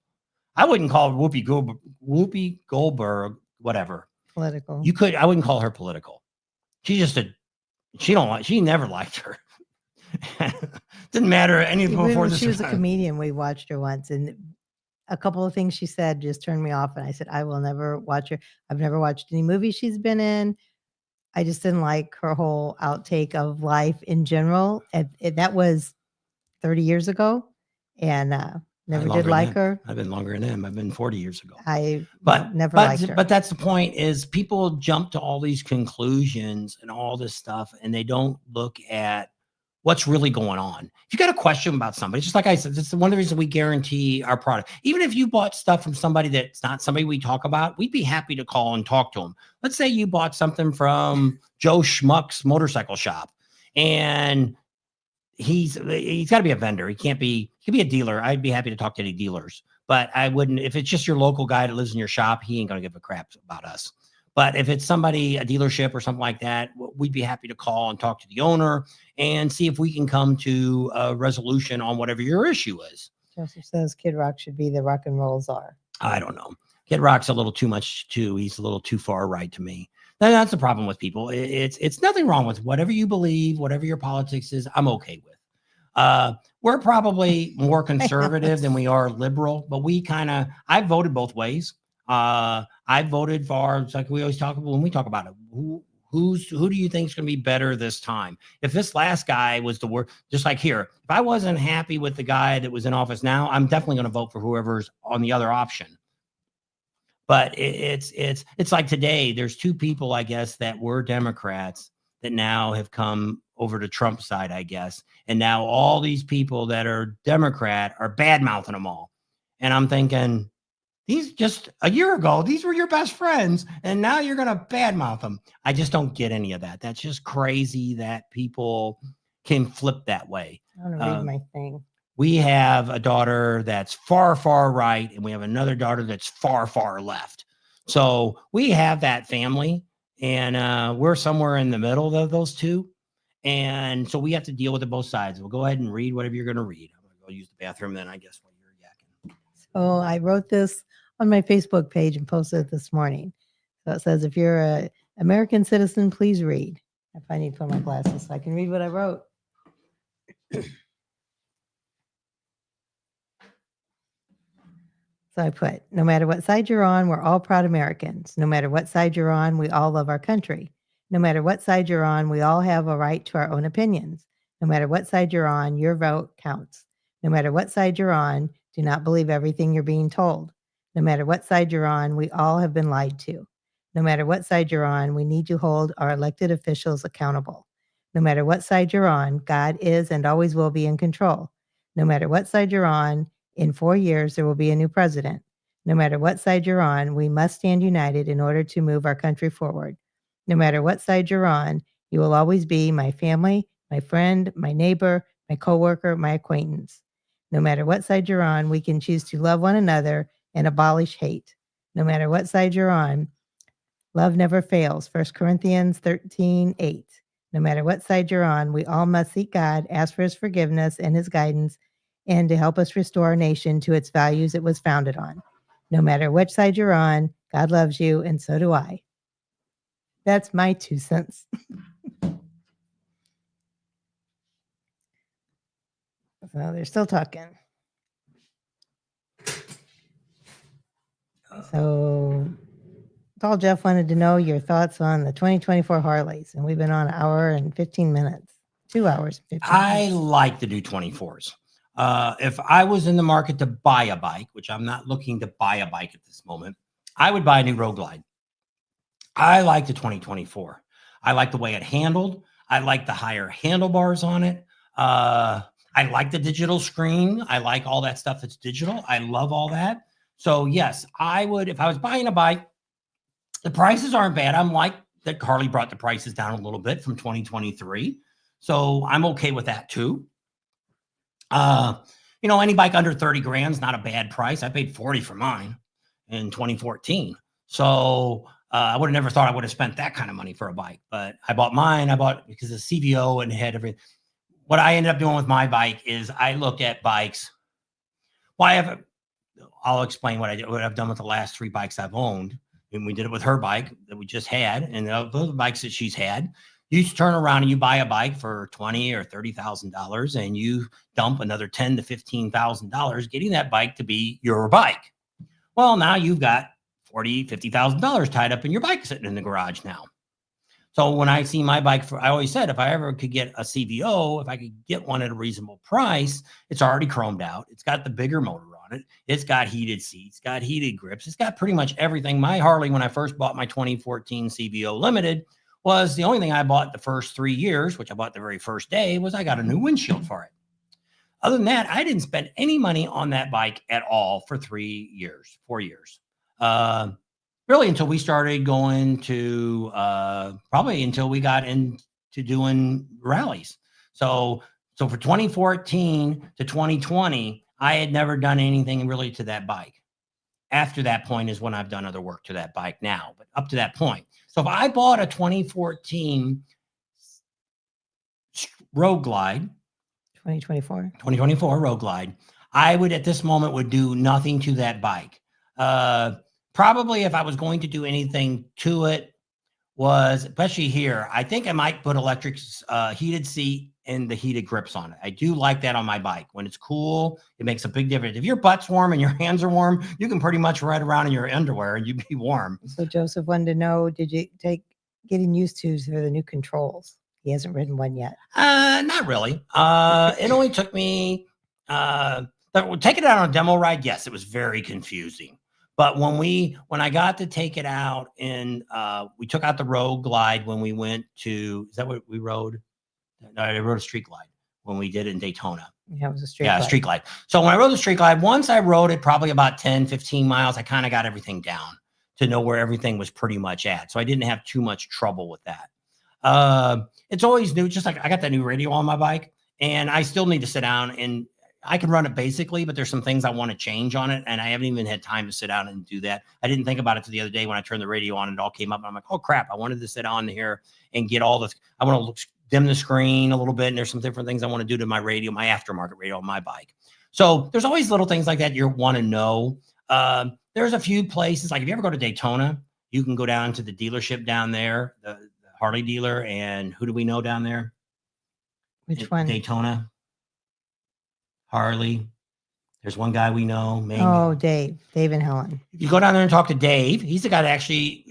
I wouldn't call Whoopi Goldberg, whatever. Political. I wouldn't call her political. She never liked her. Didn't matter anything before this. She was a comedian. We watched her once, and a couple of things she said just turned me off. And I said, I will never watch her. I've never watched any movies she's been in. I just didn't like her whole outtake of life in general. And that was 30 years ago. And never did like her. I've been longer than them. I've been 40 years ago. But never liked her. But that's the point, is people jump to all these conclusions and all this stuff, and they don't look at what's really going on. If you got a question about somebody, just like I said, this is one of the reasons we guarantee our product. Even if you bought stuff from somebody that's not somebody we talk about, we'd be happy to call and talk to them. Let's say you bought something from Joe Schmuck's motorcycle shop, and he's got to be a vendor. He could be a dealer. I'd be happy to talk to any dealers, but I wouldn't, if it's just your local guy that lives in your shop, he ain't going to give a crap about us. But if it's somebody, a dealership or something like that, we'd be happy to call and talk to the owner and see if we can come to a resolution on whatever your issue is. Joseph says Kid Rock should be the rock and roll czar. I don't know. Kid Rock's a little too much too. He's a little too far right to me. That's the problem with people. It's nothing wrong with whatever you believe, whatever your politics is. I'm okay with. We're probably more conservative than we are liberal, but I voted both ways. I voted for, it's like we always talk about when we talk about it. Who do you think is going to be better this time? If this last guy was the worst, just like here, if I wasn't happy with the guy that was in office now, I'm definitely going to vote for whoever's on the other option. But it's like today, there's two people, I guess, that were Democrats that now have come over to Trump's side, I guess. And now all these people that are Democrat are bad mouthing them all. And I'm thinking, these just a year ago, these were your best friends. And now you're going to badmouth them. I just don't get any of that. That's just crazy that people can flip that way. I want to read my thing. We have a daughter that's far, far right, and we have another daughter that's far, far left. So we have that family, and we're somewhere in the middle of those two. And so we have to deal with it both sides. We'll go ahead and read whatever you're going to read. I'm going to go use the bathroom then, I guess, while you're yakking. So I wrote this on my Facebook page and posted it this morning. So it says, if you're an American citizen, please read. If I need to put my glasses so I can read what I wrote. So I put, no matter what side you're on, we're all proud Americans. No matter what side you're on, we all love our country. No matter what side you're on, we all have a right to our own opinions. No matter what side you're on, your vote counts. No matter what side you're on, do not believe everything you're being told. No matter what side you're on, we all have been lied to. No matter what side you're on, we need to hold our elected officials accountable. No matter what side you're on, God is and always will be in control. No matter what side you're on, in 4 years, there will be a new president. No matter what side you're on, we must stand united in order to move our country forward. No matter what side you're on, you will always be my family, my friend, my neighbor, my coworker, my acquaintance. No matter what side you're on, we can choose to love one another and abolish hate. No matter what side you're on, love never fails. 1 Corinthians 13:8. No matter what side you're on, we all must seek God, ask for his forgiveness and his guidance, and to help us restore our nation to its values it was founded on. No matter which side you're on, God loves you, and so do I. That's my 2 cents. So they're still talking. So that's all Jeff wanted to know, your thoughts on the 2024 Harleys. And we've been on 1 hour and 15 minutes. 2 hours and 15 I minutes. like the new 24s. If I was in the market to buy a bike, which I'm not looking to buy a bike at this moment, I would buy a new Road Glide. I like the 2024. I like the way it handled. I like the higher handlebars on it. I like the digital screen. I like all that stuff that's digital. I love all that. So yes, I would, if I was buying a bike, the prices aren't bad. I'm like that Harley brought the prices down a little bit from 2023. So I'm okay with that too. Any bike under 30 grand is not a bad price. I paid 40 for mine in 2014. So I would have never thought I would have spent that kind of money for a bike, but I bought mine. I bought because of CVO and had everything. What I ended up doing with my bike is I look at bikes. I'll explain what I've done with the last 3 bikes I've owned. And we did it with her bike that we just had, and those bikes that she's had. You turn around and you buy a bike for $20,000 or $30,000, and you dump another $10,000 to $15,000 getting that bike to be your bike. Well, now you've got $40,000, $50,000 tied up in your bike sitting in the garage now. So when I see my bike, I always said if I ever could get a CVO, if I could get one at a reasonable price, it's already chromed out. It's got the bigger motor on it. It's got heated seats, got heated grips. It's got pretty much everything. My Harley, when I first bought my 2014 CVO Limited, was the only thing I bought the first 3 years, which I bought the very first day, was I got a new windshield for it. Other than that, I didn't spend any money on that bike at all for 4 years. Really until we started going to, probably until we got into doing rallies. So for 2014 to 2020, I had never done anything really to that bike. After that point is when I've done other work to that bike now, but up to that point. So if I bought a 2014 Road Glide, 2024 Road Glide, I would at this moment would do nothing to that bike. Probably if I was going to do anything to it was, especially here, I think I might put electric heated seat and the heated grips on it. I do like that on my bike. When it's cool, it makes a big difference. If your butt's warm and your hands are warm, you can pretty much ride around in your underwear and you'd be warm. So Joseph wanted to know, did you take getting used to for the new controls? He hasn't ridden one yet. Not really. It only took me taking it out on a demo ride. Yes, it was very confusing. But when I got to take it out and we took out the road glide when we went to, is that what we rode? No, I rode a street glide when we did it in Daytona. Yeah, it was a street Yeah, glide. street glide. So when I rode the street glide, once I rode it probably about 10, 15 miles, I kind of got everything down to know where everything was pretty much at. So I didn't have too much trouble with that. It's always new. Just like I got that new radio on my bike and I still need to sit down and I can run it basically, but there's some things I want to change on it. And I haven't even had time to sit down and do that. I didn't think about it till the other day when I turned the radio on and it all came up and I'm like, oh crap, I wanted to sit on here and get all this. I want to dim the screen a little bit. And there's some different things I want to do to my radio, my aftermarket radio on my bike. So there's always little things like that you want to know. There's a few places, like if you ever go to Daytona, you can go down to the dealership down there, the Harley dealer. And who do we know down there? Which one? Daytona. Harley. There's one guy we know. Oh, Dave and Helen. You go down there and talk to Dave. He's the guy that actually,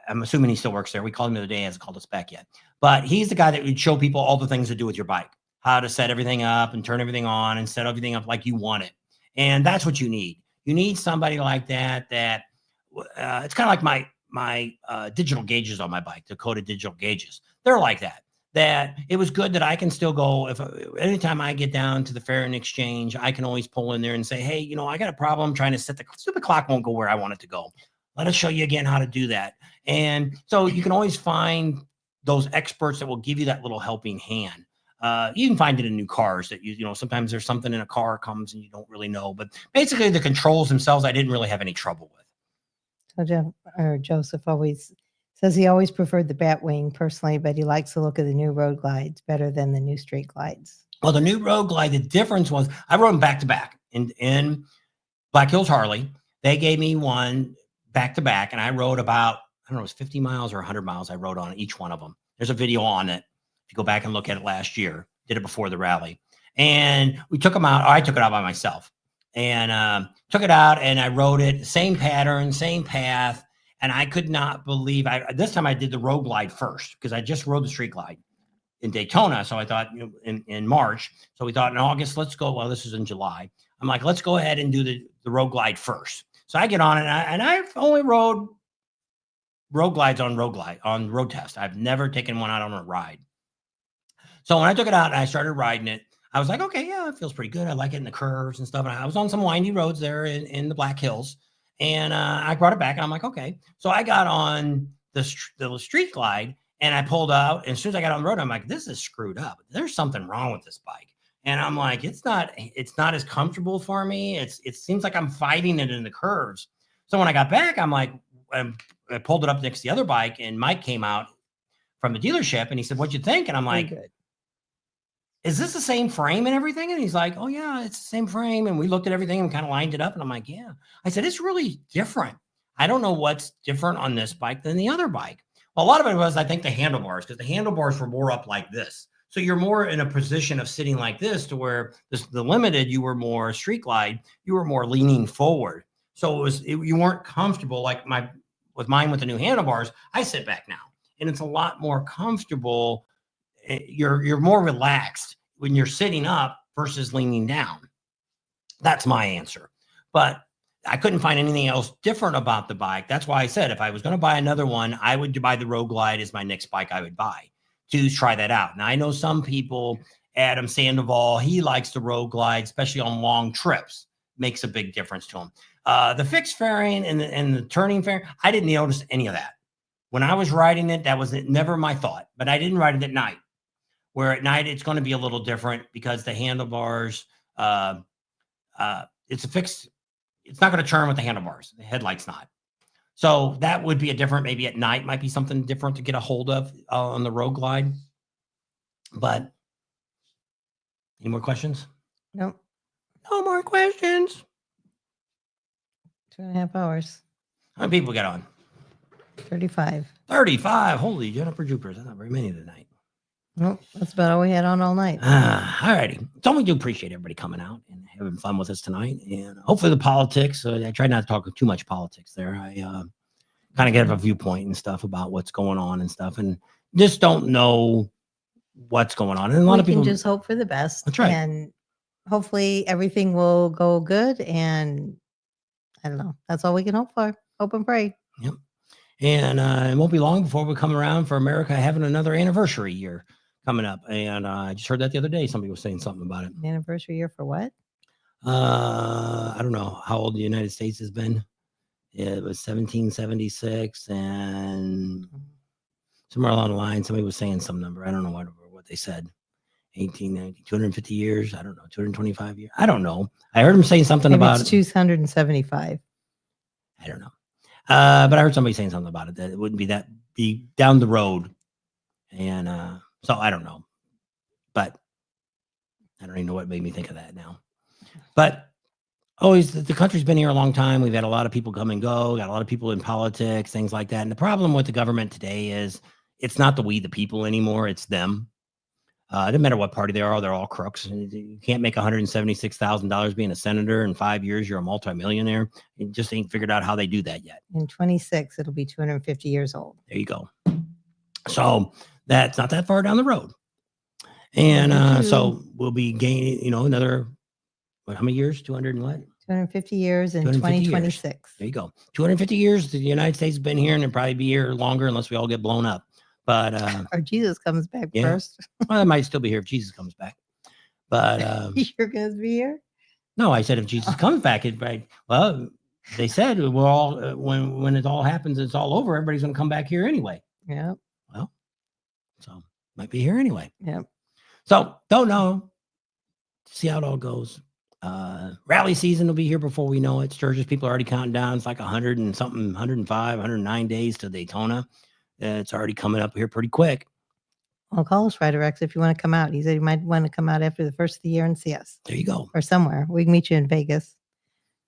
I'm assuming he still works there. We called him the other day. He hasn't called us back yet. But he's the guy that would show people all the things to do with your bike, how to set everything up and turn everything on and set everything up like you want it. And that's what you need. You need somebody like that, it's kind of like my digital gauges on my bike, Dakota digital gauges. They're like that it was good that I can still go anytime I get down to the fair and exchange, I can always pull in there and say, hey, I got a problem trying to set the stupid clock won't go where I want it to go. Let us show you again how to do that. And so you can always find those experts that will give you that little helping hand. You can find it in new cars that sometimes there's something in a car comes and you don't really know, but basically the controls themselves, I didn't really have any trouble with. So Joseph always says he always preferred the Batwing personally, but he likes the look of the new road glides better than the new street glides. Well, the new road glide, the difference was I rode them back to back in Black Hills Harley. They gave me one back to back and I rode about, I don't know, it was 50 miles or 100 miles I rode on each one of them. There's a video on it. If you go back and look at it last year, did it before the rally. And we took them out. I took it out by myself and took it out and I rode it, same pattern, same path. And I could not believe this time I did the road glide first because I just rode the street glide in Daytona. So I thought in March. So we thought in August, let's go. Well, this is in July. I'm like, let's go ahead and do the road glide first. So I get on it and I've only rode road glides on road test. I've never taken one out on a ride. So when I took it out and I started riding it, I was like, okay, yeah, it feels pretty good. I like it in the curves and stuff. And I was on some windy roads there in the Black Hills. And I brought it back and I'm like, okay. So I got on the street glide and I pulled out. And as soon as I got on the road, I'm like, this is screwed up. There's something wrong with this bike. And I'm like, it's not as comfortable for me. It seems like I'm fighting it in the curves. So when I got back, I'm like, I pulled it up next to the other bike and Mike came out from the dealership and he said, what'd you think? And I'm like, is this the same frame and everything? And he's like, oh yeah, it's the same frame. And we looked at everything and kind of lined it up. And I'm like, yeah. I said, it's really different. I don't know what's different on this bike than the other bike. Well, a lot of it was, I think, the handlebars, because the handlebars were more up like this. So you're more in a position of sitting like this to where the Limited, you were more street glide, you were more leaning forward. So you weren't comfortable like with mine with the new handlebars. I sit back now and it's a lot more comfortable. You're more relaxed when you're sitting up versus leaning down. That's my answer. But I couldn't find anything else different about the bike. That's why I said if I was going to buy another one, I would buy the Road Glide as my next bike I would buy to try that out. Now, I know some people, Adam Sandoval, he likes the Road Glide, especially on long trips. Makes a big difference to him. The fixed fairing and the turning fairing, I didn't notice any of that. When I was riding it, that was never my thought. But I didn't ride it at night. Where at night it's going to be a little different because the handlebars, it's a fixed, it's not going to turn with the handlebars. The headlight's not. So that would be a different, maybe at night might be something different to get a hold of on the Road Glide. But any more questions? Nope. No more questions. 2.5 hours. How many people get on? 35. 35. Holy Jennifer Jupiters. That's not very many tonight. Nope, that's about all we had on all night. All righty. So we do appreciate everybody coming out and having fun with us tonight. And hopefully the politics, I try not to talk too much politics there. I kind of get a viewpoint and stuff about what's going on and stuff, and just don't know what's going on. And a lot We of people can just hope for the best. That's right. And hopefully everything will go good. And I don't know. That's all we can hope for. Hope and pray. Yep. And it won't be long before we come around for America having another anniversary year coming up. And I just heard that the other day. Somebody was saying something about it. Anniversary year for what? I don't know how old the United States has been. It was 1776, and somewhere along the line, somebody was saying some number. I don't know what they said. 1890, 250 years. I don't know, 225 years. I don't know. I heard him saying something Maybe about it's 275. I don't know. But I heard somebody saying something about it, that it wouldn't be down the road. And so I don't know. But I don't even know what made me think of that now. But always, the country's been here a long time. We've had a lot of people come and go, got a lot of people in politics, things like that. And the problem with the government today is it's not the we, the people anymore. It's them. It doesn't matter what party they are. They're all crooks. You can't make $176,000 being a senator. In 5 years, you're a multimillionaire. You just ain't figured out how they do that yet. In 26, it'll be 250 years old. There you go. So that's not that far down the road. And so we'll be gaining, another, how many years? 200 and what? 250 years in 250 years. 2026. There you go. 250 years. The United States has been here and it'll probably be here longer unless we all get blown up. But or Jesus comes back yeah. first. Well, I might still be here if Jesus comes back. But You're going to be here? no, I said if Jesus comes back, well, they said we're all when it all happens, it's all over. Everybody's going to come back here anyway. Yeah. Well, so might be here anyway. Yeah. So don't know. See how it all goes. Rally season will be here before we know it. Sturgis people are already counting down. It's like 100 and something, 105, 109 days to Daytona. It's already coming up here pretty quick. Well, call us, Ryder Rex, if you want to come out. He said you might want to come out after the first of the year and see us. There you go. Or somewhere. We can meet you in Vegas.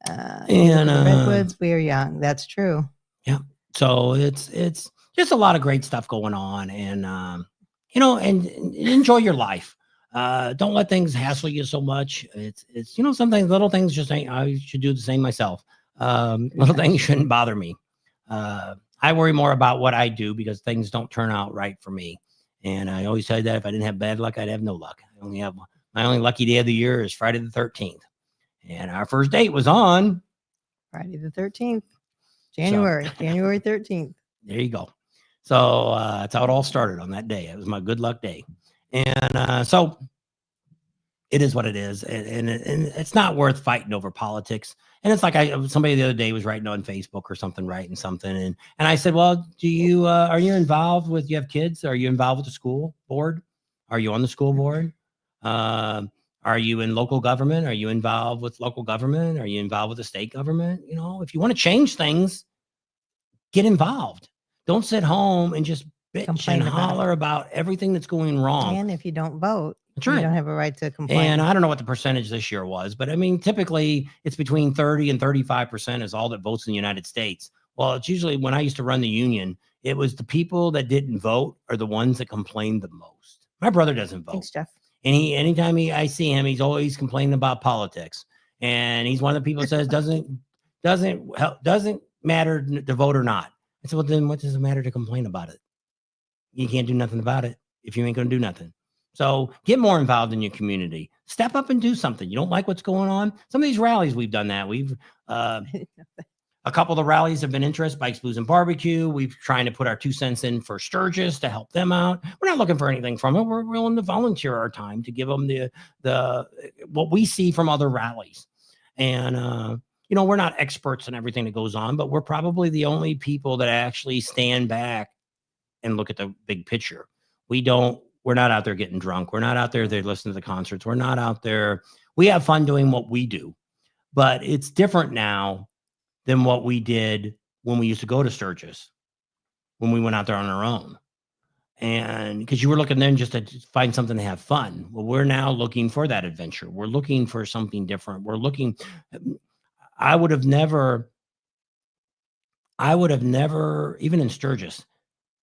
And the Redwoods, we are young. That's true. Yeah. So it's just a lot of great stuff going on, and and enjoy your life. Don't let things hassle you so much. It's sometimes little things just ain't. I should do the same myself. Little things shouldn't bother me. I worry more about what I do because things don't turn out right for me. And I always say that if I didn't have bad luck, I'd have no luck. My only lucky day of the year is Friday the 13th. And our first date was on Friday the 13th, January 13th. There you go. So that's how it all started on that day. It was my good luck day. And so it is what it is. And it's not worth fighting over politics. And it's like somebody the other day was writing on Facebook or something, writing something. And I said, well, are you involved with, you have kids? Are you involved with the school board? Are you on the school board? Are you in local government? Are you involved with local government? Are you involved with the state government? If you want to change things, get involved. Don't sit home and just bitch Complain and holler about everything that's going wrong. And if you don't vote, That's right. You don't have a right to complain. And I don't know what the percentage this year was, but I mean, typically it's between 30 and 35% is all that votes in the United States. Well, it's usually, when I used to run the union, it was the people that didn't vote are the ones that complained the most. My brother doesn't vote. Thanks, Jeff. And anytime I see him, he's always complaining about politics. And he's one of the people that says doesn't matter to vote or not. I said, well, then what does it matter to complain about it? You can't do nothing about it if you ain't going to do nothing. So get more involved in your community. Step up and do something. You don't like what's going on? Some of these rallies, we've done that. We've a couple of the rallies have been interested. Bikes, Blues, and Barbecue. We've trying to put our 2 cents in for Sturgis to help them out. We're not looking for anything from it. We're willing to volunteer our time to give them the what we see from other rallies. And we're not experts in everything that goes on, but we're probably the only people that actually stand back and look at the big picture. We're not out there getting drunk. We're not out there listening to the concerts. We're not out there. We have fun doing what we do, but it's different now than what we did when we used to go to Sturgis, when we went out there on our own. And because you were looking then just to find something to have fun. Well, we're now looking for that adventure. We're looking for something different. I would have never, even in Sturgis,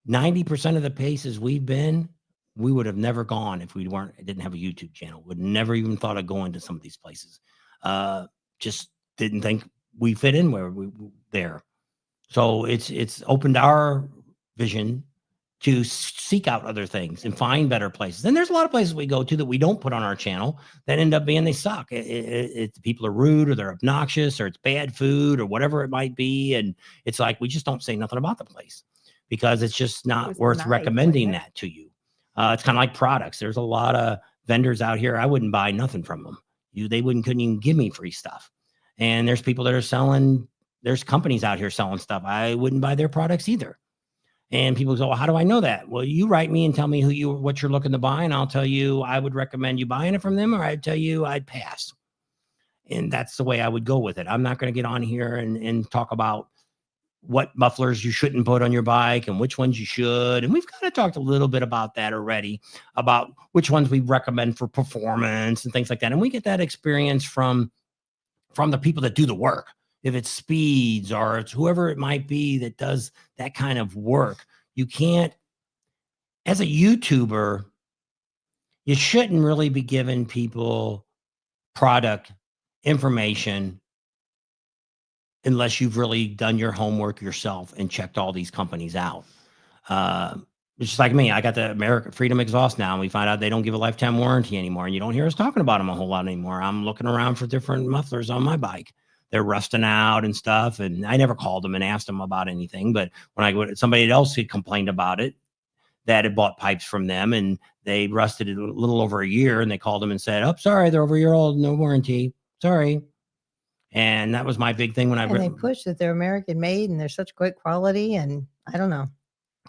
90% of the places we've been, we would have never gone if we didn't have a YouTube channel. Would never even thought of going to some of these places. Just didn't think we fit in where we there. So it's opened our vision to seek out other things and find better places. And there's a lot of places we go to that we don't put on our channel that end up being they suck. People are rude or they're obnoxious or it's bad food or whatever it might be. And it's like we just don't say nothing about the place because it's just not It's worth nice, recommending wasn't it? that to you. It's kind of like products. There's a lot of vendors out here. I wouldn't buy nothing from them. Couldn't even give me free stuff. And there's people that are selling. There's companies out here selling stuff. I wouldn't buy their products either. And people go, well, how do I know that? Well, you write me and tell me what you're looking to buy. And I'll tell you, I would recommend you buying it from them, or I'd tell you I'd pass. And that's the way I would go with it. I'm not going to get on here and talk about what mufflers you shouldn't put on your bike and which ones you should. And we've kind of talked a little bit about that already, about which ones we recommend for performance and things like that. And we get that experience from the people that do the work. If it's Speeds or it's whoever it might be that does that kind of work, you can't, as a YouTuber, you shouldn't really be giving people product information unless you've really done your homework yourself and checked all these companies out. It's just like me. I got the American Freedom exhaust now, and we find out they don't give a lifetime warranty anymore, and you don't hear us talking about them a whole lot anymore. I'm looking around for different mufflers on my bike. They're rusting out and stuff, and I never called them and asked them about anything. But when somebody else had complained about it, that had bought pipes from them, and they rusted it a little over a year, and they called them and said, "Oh, sorry, they're over a year old, no warranty. Sorry." And that was my big thing when I And they push that they're American made and they're such great quality. And I don't know.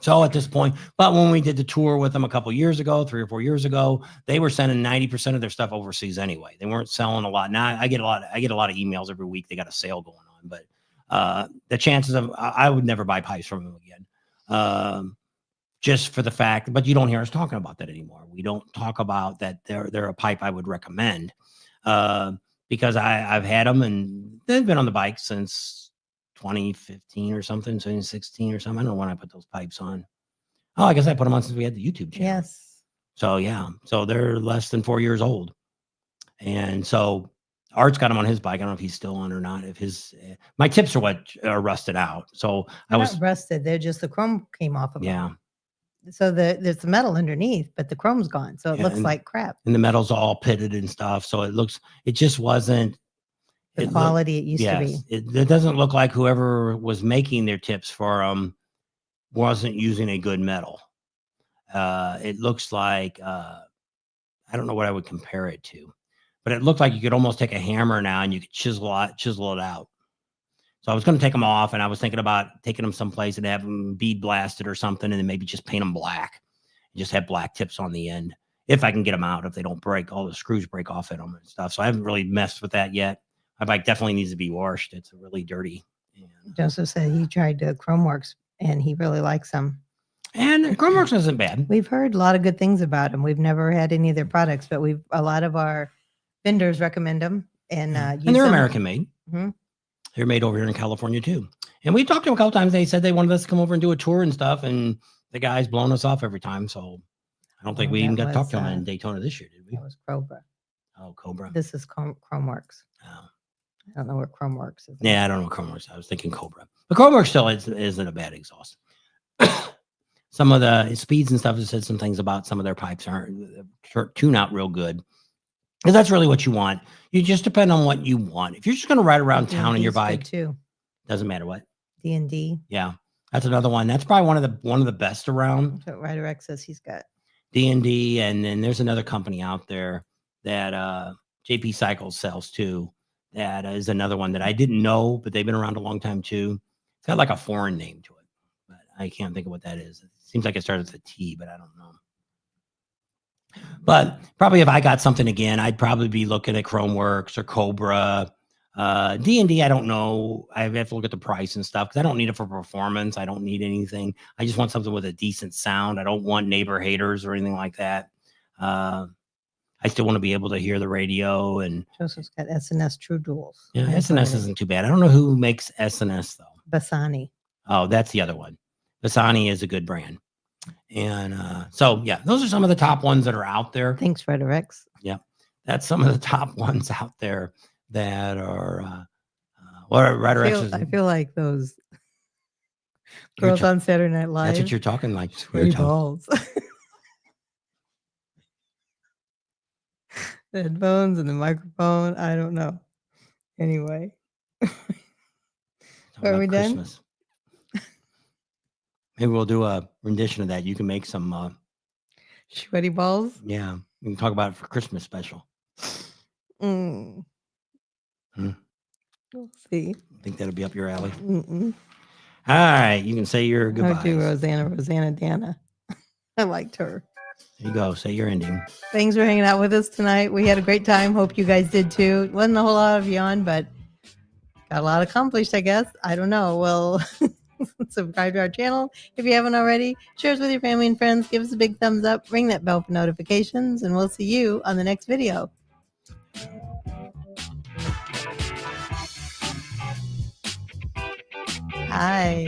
So at this point, but when we did the tour with them a couple years ago, 3 or 4 years ago, they were sending 90% of their stuff overseas anyway. They weren't selling a lot. Now I get a lot of emails every week. They got a sale going on, but the chances of I would never buy pipes from them again. Just for the fact, but you don't hear us talking about that anymore. We don't talk about that they're a pipe I would recommend. Because I've had them and they've been on the bike since 2015 or something, 2016 or something. I don't know when I put those pipes on. Oh, I guess I put them on since we had the YouTube channel. Yes. So yeah, so they're less than 4 years old. And so Art's got him on his bike. I don't know if he's still on or not. If my tips are what are rusted out. So They're not rusted. They're just the chrome came off of yeah. them. So there's the metal underneath, but the chrome's gone. So it looks like crap. And the metal's all pitted and stuff. So it just wasn't the quality it used to be. It doesn't look like whoever was making their tips for them wasn't using a good metal. It looks like, I don't know what I would compare it to, but it looked like you could almost take a hammer now and you could chisel it out. So I was going to take them off, and I was thinking about taking them someplace and have them bead blasted or something, and then maybe just paint them black and just have black tips on the end. If I can get them out, if they don't break, all the screws break off in them and stuff. So I haven't really messed with that yet. My bike definitely needs to be washed. It's really dirty. Joseph said he tried Chromeworks and he really likes them. And Chromeworks isn't bad. We've heard a lot of good things about them. We've never had any of their products, but a lot of our vendors recommend them. And they're American made. Mm-hmm. They're made over here in California too. And we talked to them a couple times. They said they wanted us to come over and do a tour and stuff. And the guy's blown us off every time. So I don't think we even got to talk to him in Daytona this year, did we? That was Cobra. Oh, Cobra. This is Chromeworks. Oh. I don't know what Chromeworks is. Yeah, I don't know what Chromeworks. I was thinking Cobra. But Chromeworks still isn't a bad exhaust. Some of the Speeds and stuff have said some things about some of their pipes aren't tune out real good. Because that's really what you want. You just depend on what you want. If you're just going to ride around town in your bike, too. Doesn't matter what. D&D. Yeah, that's another one. That's probably one of the best around. That's what Ryder X says he's got. D&D, and then there's another company out there that JP Cycles sells too. That is another one that I didn't know, but they've been around a long time too. It's got like a foreign name to it, but I can't think of what that is. It seems like it starts with a T, but I don't know. But probably if I got something again, I'd probably be looking at Chromeworks or Cobra. D&D, I don't know. I have to look at the price and stuff because I don't need it for performance. I don't need anything. I just want something with a decent sound. I don't want neighbor haters or anything like that. I still want to be able to hear the radio. And Joseph's got SNS True Duals. Yeah, SNS isn't too bad. I don't know who makes SNS though. Bassani. Oh, that's the other one. Bassani is a good brand. And so, yeah, those are some of the top ones that are out there. Thanks, Redirex. That's some of the top ones out there that are, what are Redirex? I feel like those You're girls ta- on Saturday Night Live. That's what you're talking like. Sweaty balls. The headphones and the microphone. I don't know. Anyway. Talking Are about we done? Christmas. Maybe we'll do a rendition of that. You can make some, Sweaty balls. yeah, we can talk about it for Christmas special. Mm. Hmm. We'll see. I think that'll be up your alley. Mm-mm. All right, you can say your I'll goodbyes. do Rosanna Dana. I liked her. There you go. Say your ending. Thanks for hanging out with us tonight. We had a great time. Hope you guys did too. Wasn't a whole lot of you on, but got a lot accomplished, I guess. I don't know. Well, subscribe to our channel if you haven't already. Share us with your family and friends. Give us a big thumbs up. Ring that bell for notifications, and we'll see you on the next video. Hi.